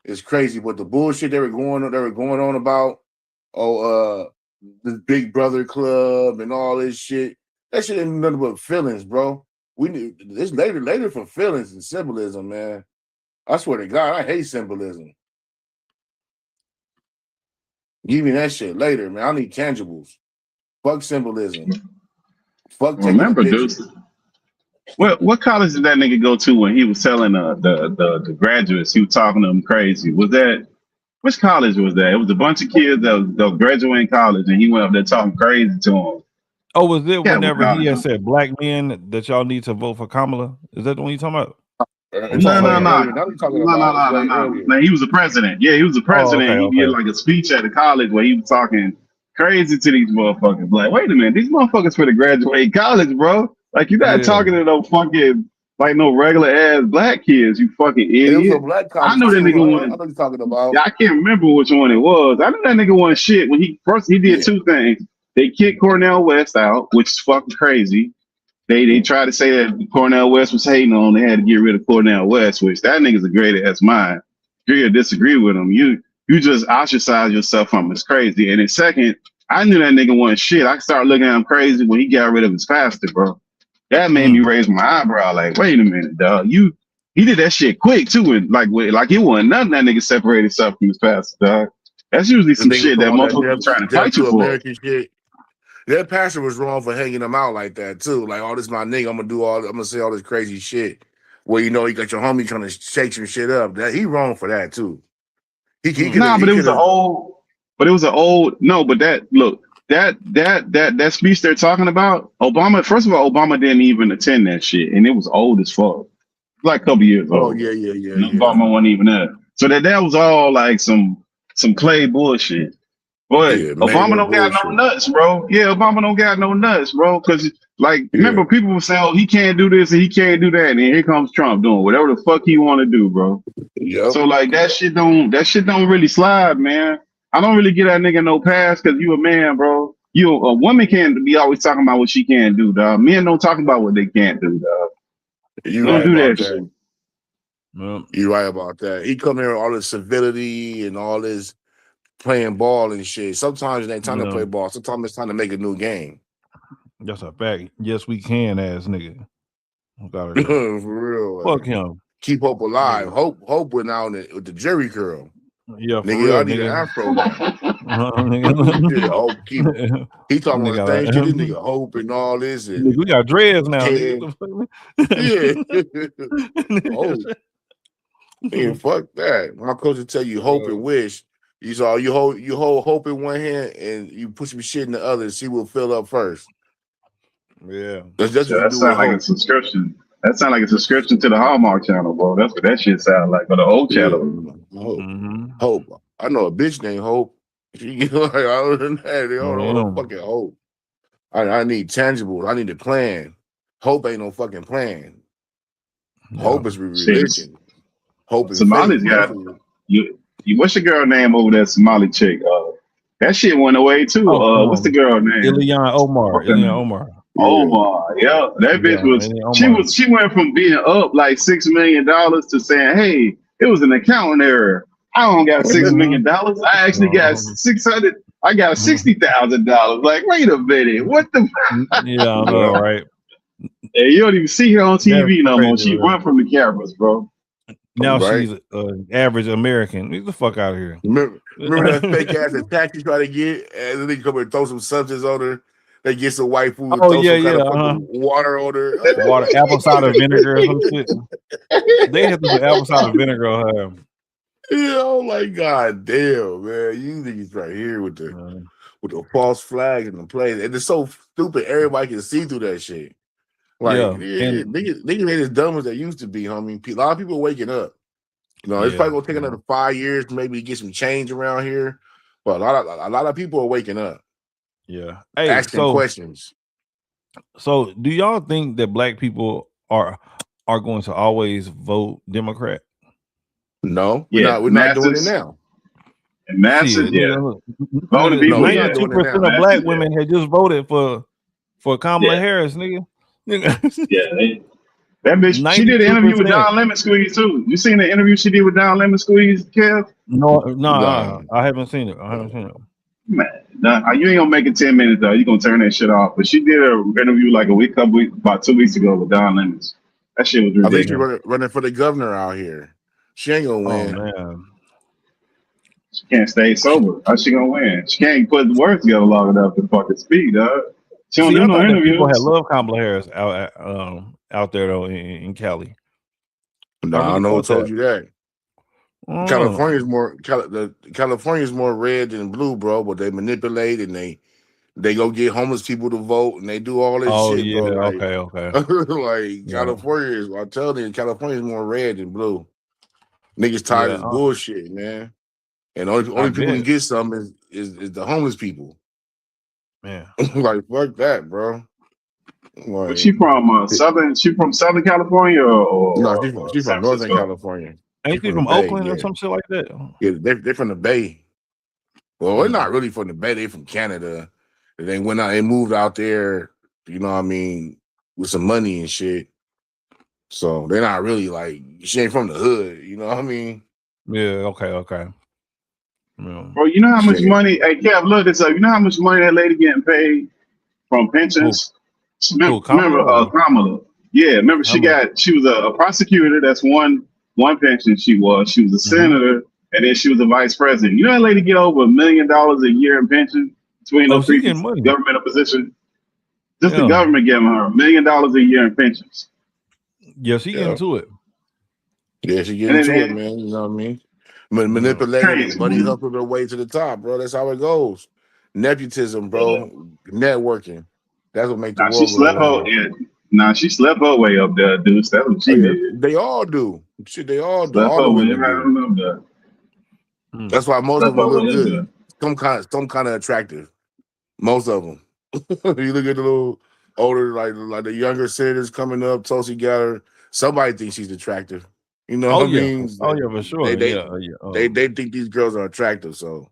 is crazy. But the bullshit they were going on about, the Big Brother Club and all this shit, that shit ain't nothing but feelings, bro. We need this later for feelings and symbolism, man. I swear to God, I hate symbolism. Give me that shit later, man. I need tangibles. Fuck symbolism. Fuck taking a Remember, picture. dude. What college did that nigga go to when he was telling the graduates he was talking to them crazy? Was that which college was that? It was a bunch of kids that was graduating college, and he went up there talking crazy to them. Oh, was it Yeah, whenever he had said black men that y'all need to vote for Kamala? Is that the one you talking about? No. Man, he was a president. Yeah, he was a president. He did like a speech at the college where he was talking crazy to these motherfuckers. Like, wait a minute, these motherfuckers for the graduate college, bro. Like, you're not talking to no fucking like no regular ass black kids. You fucking idiot. It was a black college. I know that nigga I won. know you're talking about. Yeah, I can't remember which one it was. I know that nigga won shit when he did two things. They kicked Cornell West out, which is fucking crazy. They tried to say that Cornell West was hating on. They had to get rid of Cornell West, which that nigga's a great ass mind. If you disagree with him, you just ostracize yourself from him. It's crazy. And then second, I knew that nigga wasn't shit. I started looking at him crazy when he got rid of his pastor, bro. That made me raise my eyebrow. Like, wait a minute, dog. He did that shit quick too, and like it wasn't nothing that nigga separated himself from his pastor, dog. That's usually some shit that motherfuckers trying to fight you for. American shit. That pastor was wrong for hanging him out like that too. Like, oh, this my nigga. I'm gonna say all this crazy shit. Well, you know, you got your homie trying to shake some shit up. That he wrong for that too. But it was an old. No, but that speech they're talking about, Obama. First of all, Obama didn't even attend that shit, and it was old as fuck. Like a couple years old. Oh yeah. Obama wasn't even there. So that was all like some clay bullshit. But Obama don't got no nuts, bro. Yeah, Obama don't got no nuts, bro. Because remember, people were saying, "Oh, he can't do this and he can't do that," and here comes Trump doing whatever the fuck he want to do, bro. Yep. So like that shit don't really slide, man. I don't really get that nigga no pass because you a man, bro. A woman can't be always talking about what she can't do, dog. Men don't talk about what they can't do, dog. You don't right do about that shit. You're right about that. He come here with all this civility and all this playing ball and shit. Sometimes it ain't time to play ball. Sometimes it's time to make a new game. That's a fact. Yes, we can, ass nigga. For real. Fuck him. Keep hope alive. Hope went out with the Jerry curl. Yeah, for nigga, real, I need an afro now. Hope he talking about the same shit. This nigga Hope and all this. And we got dreads now. Hope. Man, fuck that. My coach will tell you hope and wish. You hold hope in one hand and you put some shit in the other and see what fill up first. Yeah. That's what you that do sounds like hope. a subscription. That sounds like a subscription to the Hallmark channel, bro. That's what that shit sounds like. Or the old channel. Hope. I know a bitch named Hope. She get like other than that, they don't know fucking hope. I need tangible. I need a plan. Hope ain't no fucking plan. Hope is religion. Hope is Somali's got you. What's your girl name over there, Somali chick? That shit went away too. What's the girl name? Ilhan Omar. Omar, yeah. That bitch she went from being up like $6 million to saying, hey, it was an accounting error. I don't got $6 million. I actually got 600. I got $60,000. Like, wait a minute, what the? Yeah, I know, right? Hey, you don't even see her on TV no more. She run from the cameras, bro. Now she's an average American. Get the fuck out of here. Remember that fake ass attack you try to get, and then they come and throw some substance on her. They get some white food and Oh throw yeah, some kind yeah. of fucking water on her. Water, apple cider vinegar or some shit. They had to put apple cider vinegar on her. Yeah, I'm like, God damn, man, you niggas right here with the false flags and the plays, and it's so stupid. Everybody can see through that shit. Like, Yeah, and niggas ain't as dumb as they used to be, homie. A lot of people are waking up. You know, it's yeah, probably gonna take another 5 years to maybe get some change around here, but a lot of people are waking up, yeah. Hey, asking questions. so do y'all think that black people are going to always vote Democrat? No, Yeah, we're not doing it masses. now. And masses, Shit, yeah. nigga, Voting people, we're not 92% doing it of now. black Masses, women had just voted for Kamala Yeah. Harris, nigga. Yeah, that bitch. She did an interview with 92%. Don Lemon Squeeze too. You seen the interview she did with Don Lemon Squeeze, Kev? No, I haven't seen it. Man, you ain't gonna make it 10 minutes though. You gonna turn that shit off. But she did an interview like about 2 weeks ago with Don Lemons. That shit was I think she's ridiculous. running for the governor out here. She ain't gonna win. Oh man, She can't stay sober. How's she gonna win? She can't put the words together long enough to fucking speak, dog. She don't see, do I no thought that people had interviews. loved Kamala Harris out there though in Cali. No, I I really don't know who thought told that. you that. Oh. California's more red than blue, bro. But they manipulate and they go get homeless people to vote and they do all this Oh shit, yeah, bro. Like, okay. like Yeah. California is. I'm telling you, California is more red than blue. Niggas tired of this Yeah, bullshit, man. And only I people can bet. get some is the homeless people. Man, Like fuck that, bro. But she Like, from southern. She from Southern California no, or she's San from Northern Francisco. California. ain't She's she from the from Bay, Oakland or yeah. some shit like that? Yeah, they're from the Bay. Well, they're not really from the Bay. They're from Canada. They went out and moved out there, you know what I mean, with some money and shit. So they're not really like, she ain't from the hood, you know what I mean? Yeah, okay. Yeah. Bro, you know how much Shit. money? Hey, Kev, look this up. You know how much money that lady getting paid from pensions? Who, Remember, Kamala? Kamala. Yeah, remember she Kamala. was a prosecutor. That's one pension she was. She was a senator, and then she was a vice president. You know that lady get over $1 million a year in pension between Oh, those she three getting money. governmental positions. Just the Yeah. government giving her $1 million a year in pensions. Yeah, she getting to it. Yeah, she get into it, man. You know what I mean? Manipulated Crazy, and buddy man. hustled her way to the top, bro. That's how it goes. Nepotism, bro. Networking. That's what makes the Nah, she world go slept her. around. Yeah. Nah, she slept her way up there, dude. That's what she did. They all do. Shit, they all do. Slept All her the way women right do. on up there. That's why most of Slept them her look way up there. good. Some kind of attractive. Most of them. You look at the little older, like the younger senators coming up, Tulsi Gabbard. Somebody thinks she's attractive. You know what I mean? Oh yeah, for sure. They think these girls are attractive. So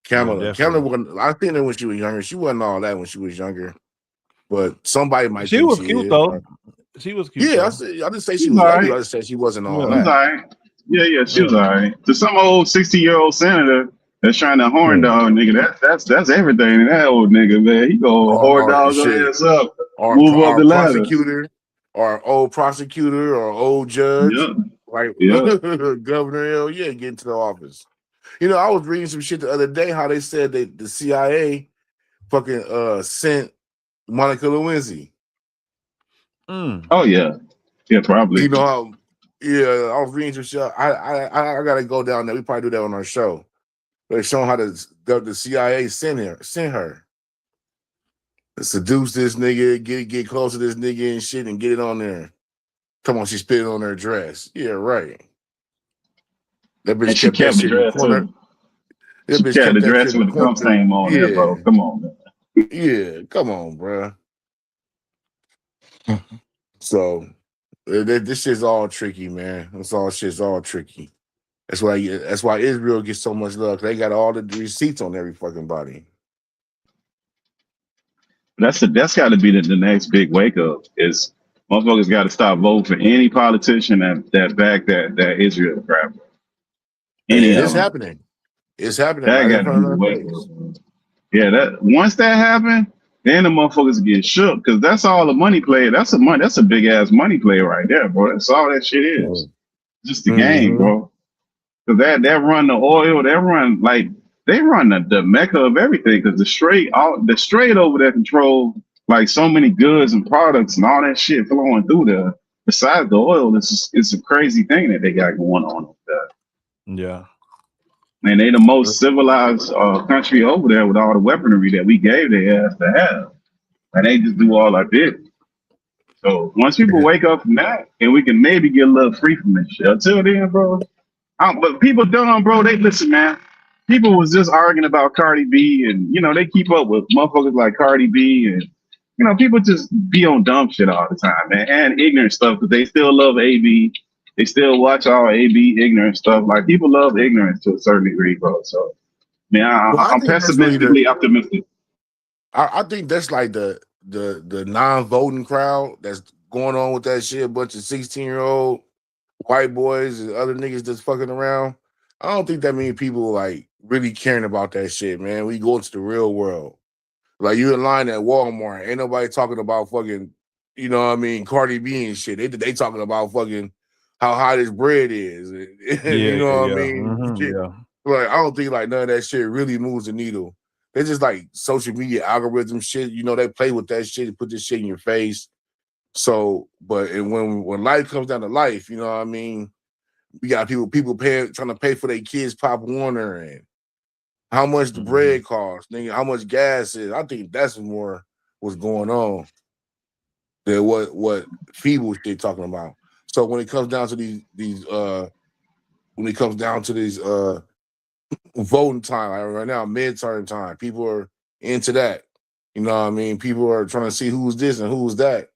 Kamala definitely. wasn't. I think that when she was younger, she wasn't all that when she was younger. But somebody might She think was she cute is. though. She was cute. Yeah, though. I didn't say she She's was all ugly. right. I just said she wasn't all She was all that. right. Yeah, she was all right. To some old 60-year-old senator that's trying to horn dog nigga, that's everything to that old nigga, man. He go horn dog her ass up, move up the ladder. Prosecutor, or old prosecutor, or old judge, like governor. Hell yeah, get into the office. You know, I was reading some shit the other day how they said that the CIA fucking sent Monica Lewinsky. Oh yeah, probably. You know how? Yeah, I was reading some shit. I gotta go down there. We probably do that on our show. They're showing how the CIA sent her to seduce this nigga, get close to this nigga and shit, and get it on there. Come on, she spit it on her dress. Yeah, right. That bitch And she kept that kept the shit in the dress corner. too. That She bitch kept kept the that dress shit in the with the cum corner. stain on there, bro. Come on, man. Yeah, come on, bro. So this shit's all tricky, man. Shit's all tricky. That's why Israel gets so much love. They got all the receipts on every fucking body. That's got to be the next big wake up. Is motherfuckers got to stop voting for any politician that back that Israel crap. It's happening. It's happening That right got in to front be of the our wake face. up. Yeah, that once that happened, then the motherfuckers get shook because that's all the money play. That's a big ass money play right there, bro. That's all that shit is. Just the game, bro. Because that run the oil, that run like they run the mecca of everything because the straight over there control like so many goods and products and all that shit flowing through there. Besides the oil, it's a crazy thing that they got going on over there. Yeah. And they the most civilized country over there with all the weaponry that we gave their ass to have. And they just do all our bit. So once people wake up from that, and we can maybe get a little free from this shit. Until then, bro. But people dumb, bro. They listen, man. People was just arguing about Cardi B, and they keep up with motherfuckers like Cardi B, and people just be on dumb shit all the time, man, and ignorant stuff because they still love AB. They still watch all AB ignorant stuff. Like people love ignorance to a certain degree, bro. So, man, I'm pessimistically optimistic. I think that's like the non-voting crowd that's going on with that shit. A bunch of 16-year-old white boys and other niggas that's fucking around. I don't think that many people like really caring about that shit, man. We go into the real world. Like you in line at Walmart, ain't nobody talking about fucking, Cardi B and shit. They talking about fucking how high this bread is. You know what I mean? Mm-hmm, yeah. Like I don't think like none of that shit really moves the needle. They're just like social media algorithm shit. They play with that shit, put this shit in your face. So, but when life comes down to life, you know what I mean? We got people trying to pay for their kids' Pop Warner and how much the bread costs, nigga, how much gas is. I think that's more what's going on than what feeble shit talking about. So when it comes down to these voting time, like right now, midterm time, people are into that. You know what I mean? People are trying to see who's this and who's that.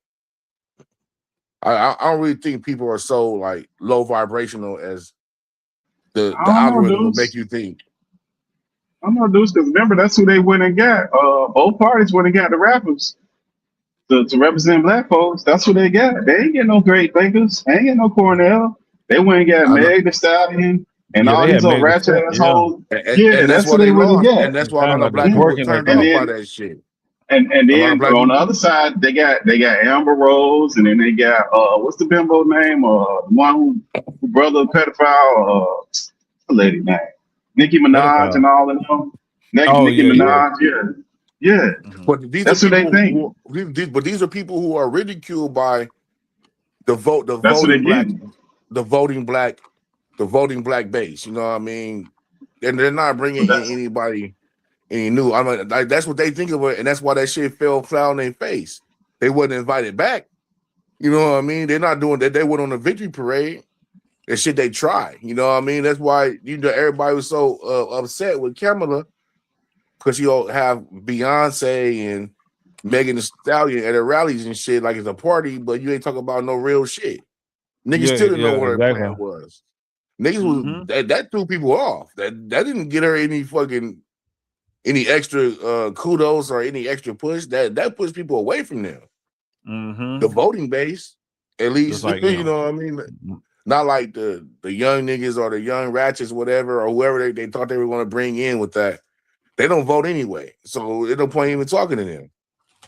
I don't really think people are so like low vibrational as the algorithm will make you think. I'm not dudes because remember that's who they went and got. Both parties went and got the rappers to represent black folks. That's who they got. They ain't get no great thinkers. They ain't get no Cornell. They went and got Meg Thee Stallion and all these old ratchet assholes. Yeah, and that's who they went and got. And that's why a lot of black people turned off by that shit. And then on the other side, they got Amber Rose, and then they got what's the bimbo name? The one who brother pedophile, the lady name, Nicki Minaj and all of them. Nicki Minaj, yeah. But these that's are who they people think. But these are people who are ridiculed by the voting black base. You know what I mean? And they're not bringing in anybody. And new, I mean, like that's what they think of it, and that's why that shit fell flat on their face. They wasn't invited back. You know what I mean? They're not doing that. They went on a victory parade. And shit, they try. You know what I mean? That's why everybody was so upset with Kamala because you have Beyonce and Megan Thee Stallion at her rallies and shit like it's a party, but you ain't talking about no real shit. Niggas still didn't know what her plan was. Niggas was that threw people off. That didn't get her any extra kudos or any extra push. That pushed people away from them. The voting base, at least, like, you know what I mean? Not like the young niggas or the young ratchets, whatever, or whoever they thought they were going to bring in with that. They don't vote anyway, so there's no point even talking to them.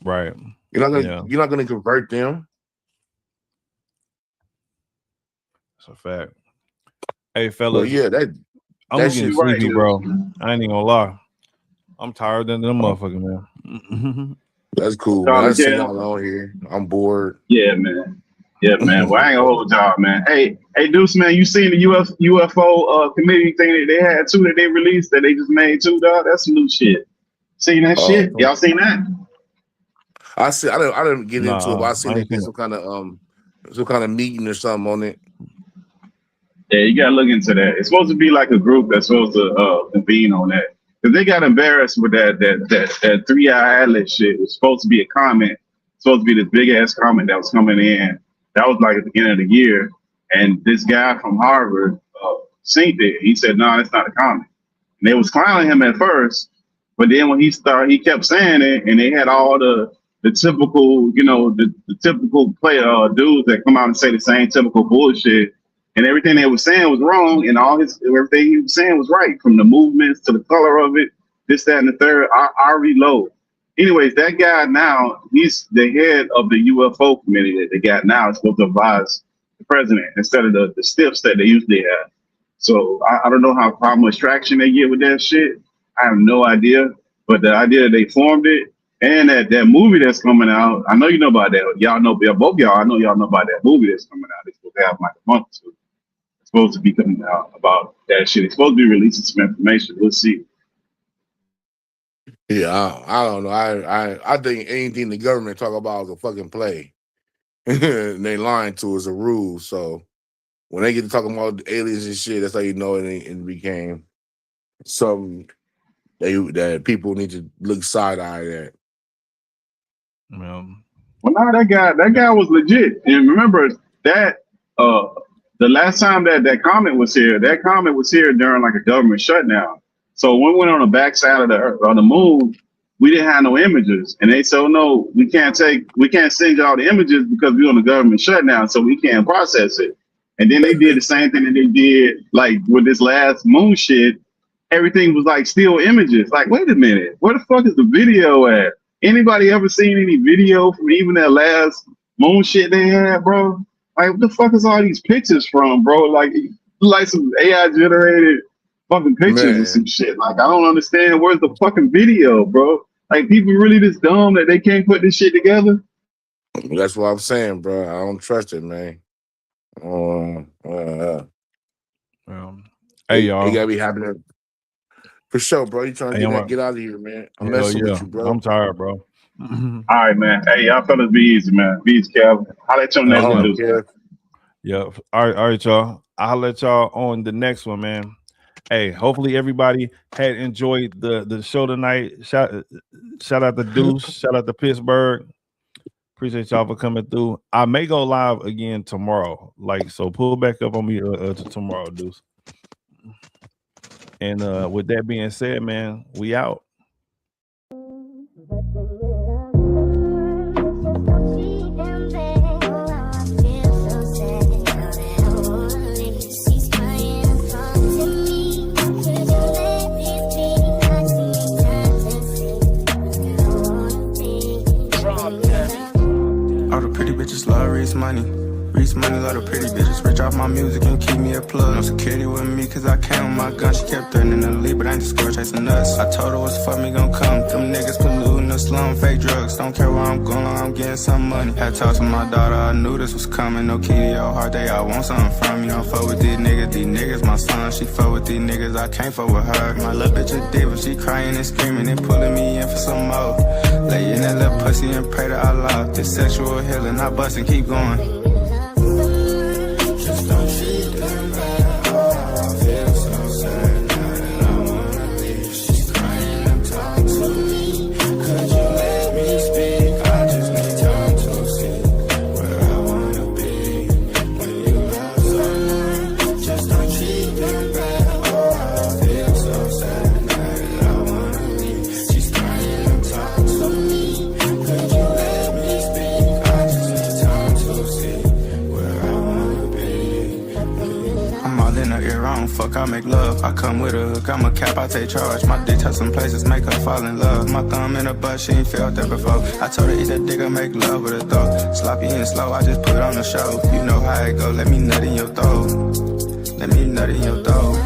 Right? You're not gonna convert them. It's a fact. Hey, fellas. Well, yeah, I'm getting sleepy, bro. I ain't even gonna lie. I'm tired than them motherfucker, man. That's cool, man. I see y'all on here. I'm bored. Yeah, man. Yeah, man. Well, I ain't gonna hold y'all, man. Hey, Deuce, man, you seen the UFO committee thing that they had too that they released that they just made too, dog? That's some new shit. Seen that shit? Y'all seen that? I didn't get into it, but I seen they did some kind of meeting or something on it. Yeah, you gotta look into that. It's supposed to be like a group that's supposed to convene on that. Because they got embarrassed with that 3-eye atlas shit. It was supposed to be a comment. Supposed to be this big ass comment that was coming in. That was like at the beginning of the year. And this guy from Harvard seen it. He said, no, it's not a comment. And they was clowning him at first. But then when he kept saying it, and they had all the typical, the typical dudes that come out and say the same typical bullshit. And everything they were saying was wrong, and everything he was saying was right, from the movements to the color of it, this, that, and the third. I reload. Anyways, that guy now, he's the head of the UFO committee that they got now. It's supposed to advise the president instead of the stiffs that they usually have. So I don't know how much traction they get with that shit. I have no idea. But the idea that they formed it and that movie that's coming out, I know you know about that. Y'all know, both y'all, I know y'all know about that movie that's coming out. It's supposed to have like a month or two. It's supposed to be coming out about that shit. It's supposed to be releasing some information. We'll see. Yeah, I don't know. I think anything the government talk about is a fucking play. And they lying to us a rule. So when they get to talking about aliens and shit, that's how you know it became something that people need to look side-eye at. Well, no, that guy was legit. And remember that the last time that comment was here during like a government shutdown. So when we went on the backside of the moon, we didn't have no images. And they said, no, we can't send you all the images because we're on the government shutdown, so we can't process it. And then they did the same thing that they did like with this last moon shit. Everything was like still images. Like, wait a minute, where the fuck is the video at? Anybody ever seen any video from even that last moon shit they had, bro? Like, what the fuck is all these pictures from, bro? Like some AI generated fucking pictures and some shit. Like, I don't understand. Where's the fucking video, bro? Like, people really this dumb that they can't put this shit together? That's what I'm saying, bro. I don't trust it, man. Hey, y'all. You gotta be happening. For sure, bro. You trying to get out of here, man. I'm messing with you, bro. I'm tired, bro. All right, man. Hey, y'all fellas be easy, man. Be easy, Calvin. I'll let you on the next one, dude. Yeah. All right, y'all. I'll let y'all on the next one, man. Hey, hopefully everybody had enjoyed the show tonight. Shout out to Deuce. Shout out to Pittsburgh. Appreciate y'all for coming through. I may go live again tomorrow. So pull back up on me to tomorrow, Deuce. And with that being said, man, we out. All the pretty bitches love Reese money. Reese money, love the pretty bitches. Rich off my music and keep me a plug. No security with me cause I came with my gun. She kept threatening to leave, but I ain't discouraged chasing nuts. I told her what's fuck me gon' come. Them niggas polluting the slum, fake drugs. Don't care where I'm going, I'm getting some money. Had talked to my daughter, I knew this was coming. No key to your heart, I want something from you. Don't fuck with these niggas my son. She fuck with these niggas, I can't fuck with her. My little bitch a diva, she crying and screaming and pulling me in for some more. Lay in that little pussy and pray to Allah. This sexual healing, I bust and keep going. Just don't treat them bad. Oh, I feel so sad now that I wanna leave. She's crying and talking to me. Could you let me speak? I just need time to see where I wanna be. When you love someone, just don't treat them bad. Oh, I feel so sad now that I wanna leave. She's crying and talking to me. Could you let me speak? I just need time to see where I wanna be. I'm all in her ear, I don't fuck, I make love. I come with a hook, I'm a cap, I take charge. My dick touch some places, make her fall in love. My thumb in her butt, she ain't felt that before. I told her eat that dick, I make love with her throat. Sloppy and slow, I just put on the show. You know how it go, let me nut in your throat. Let me nut in your throat.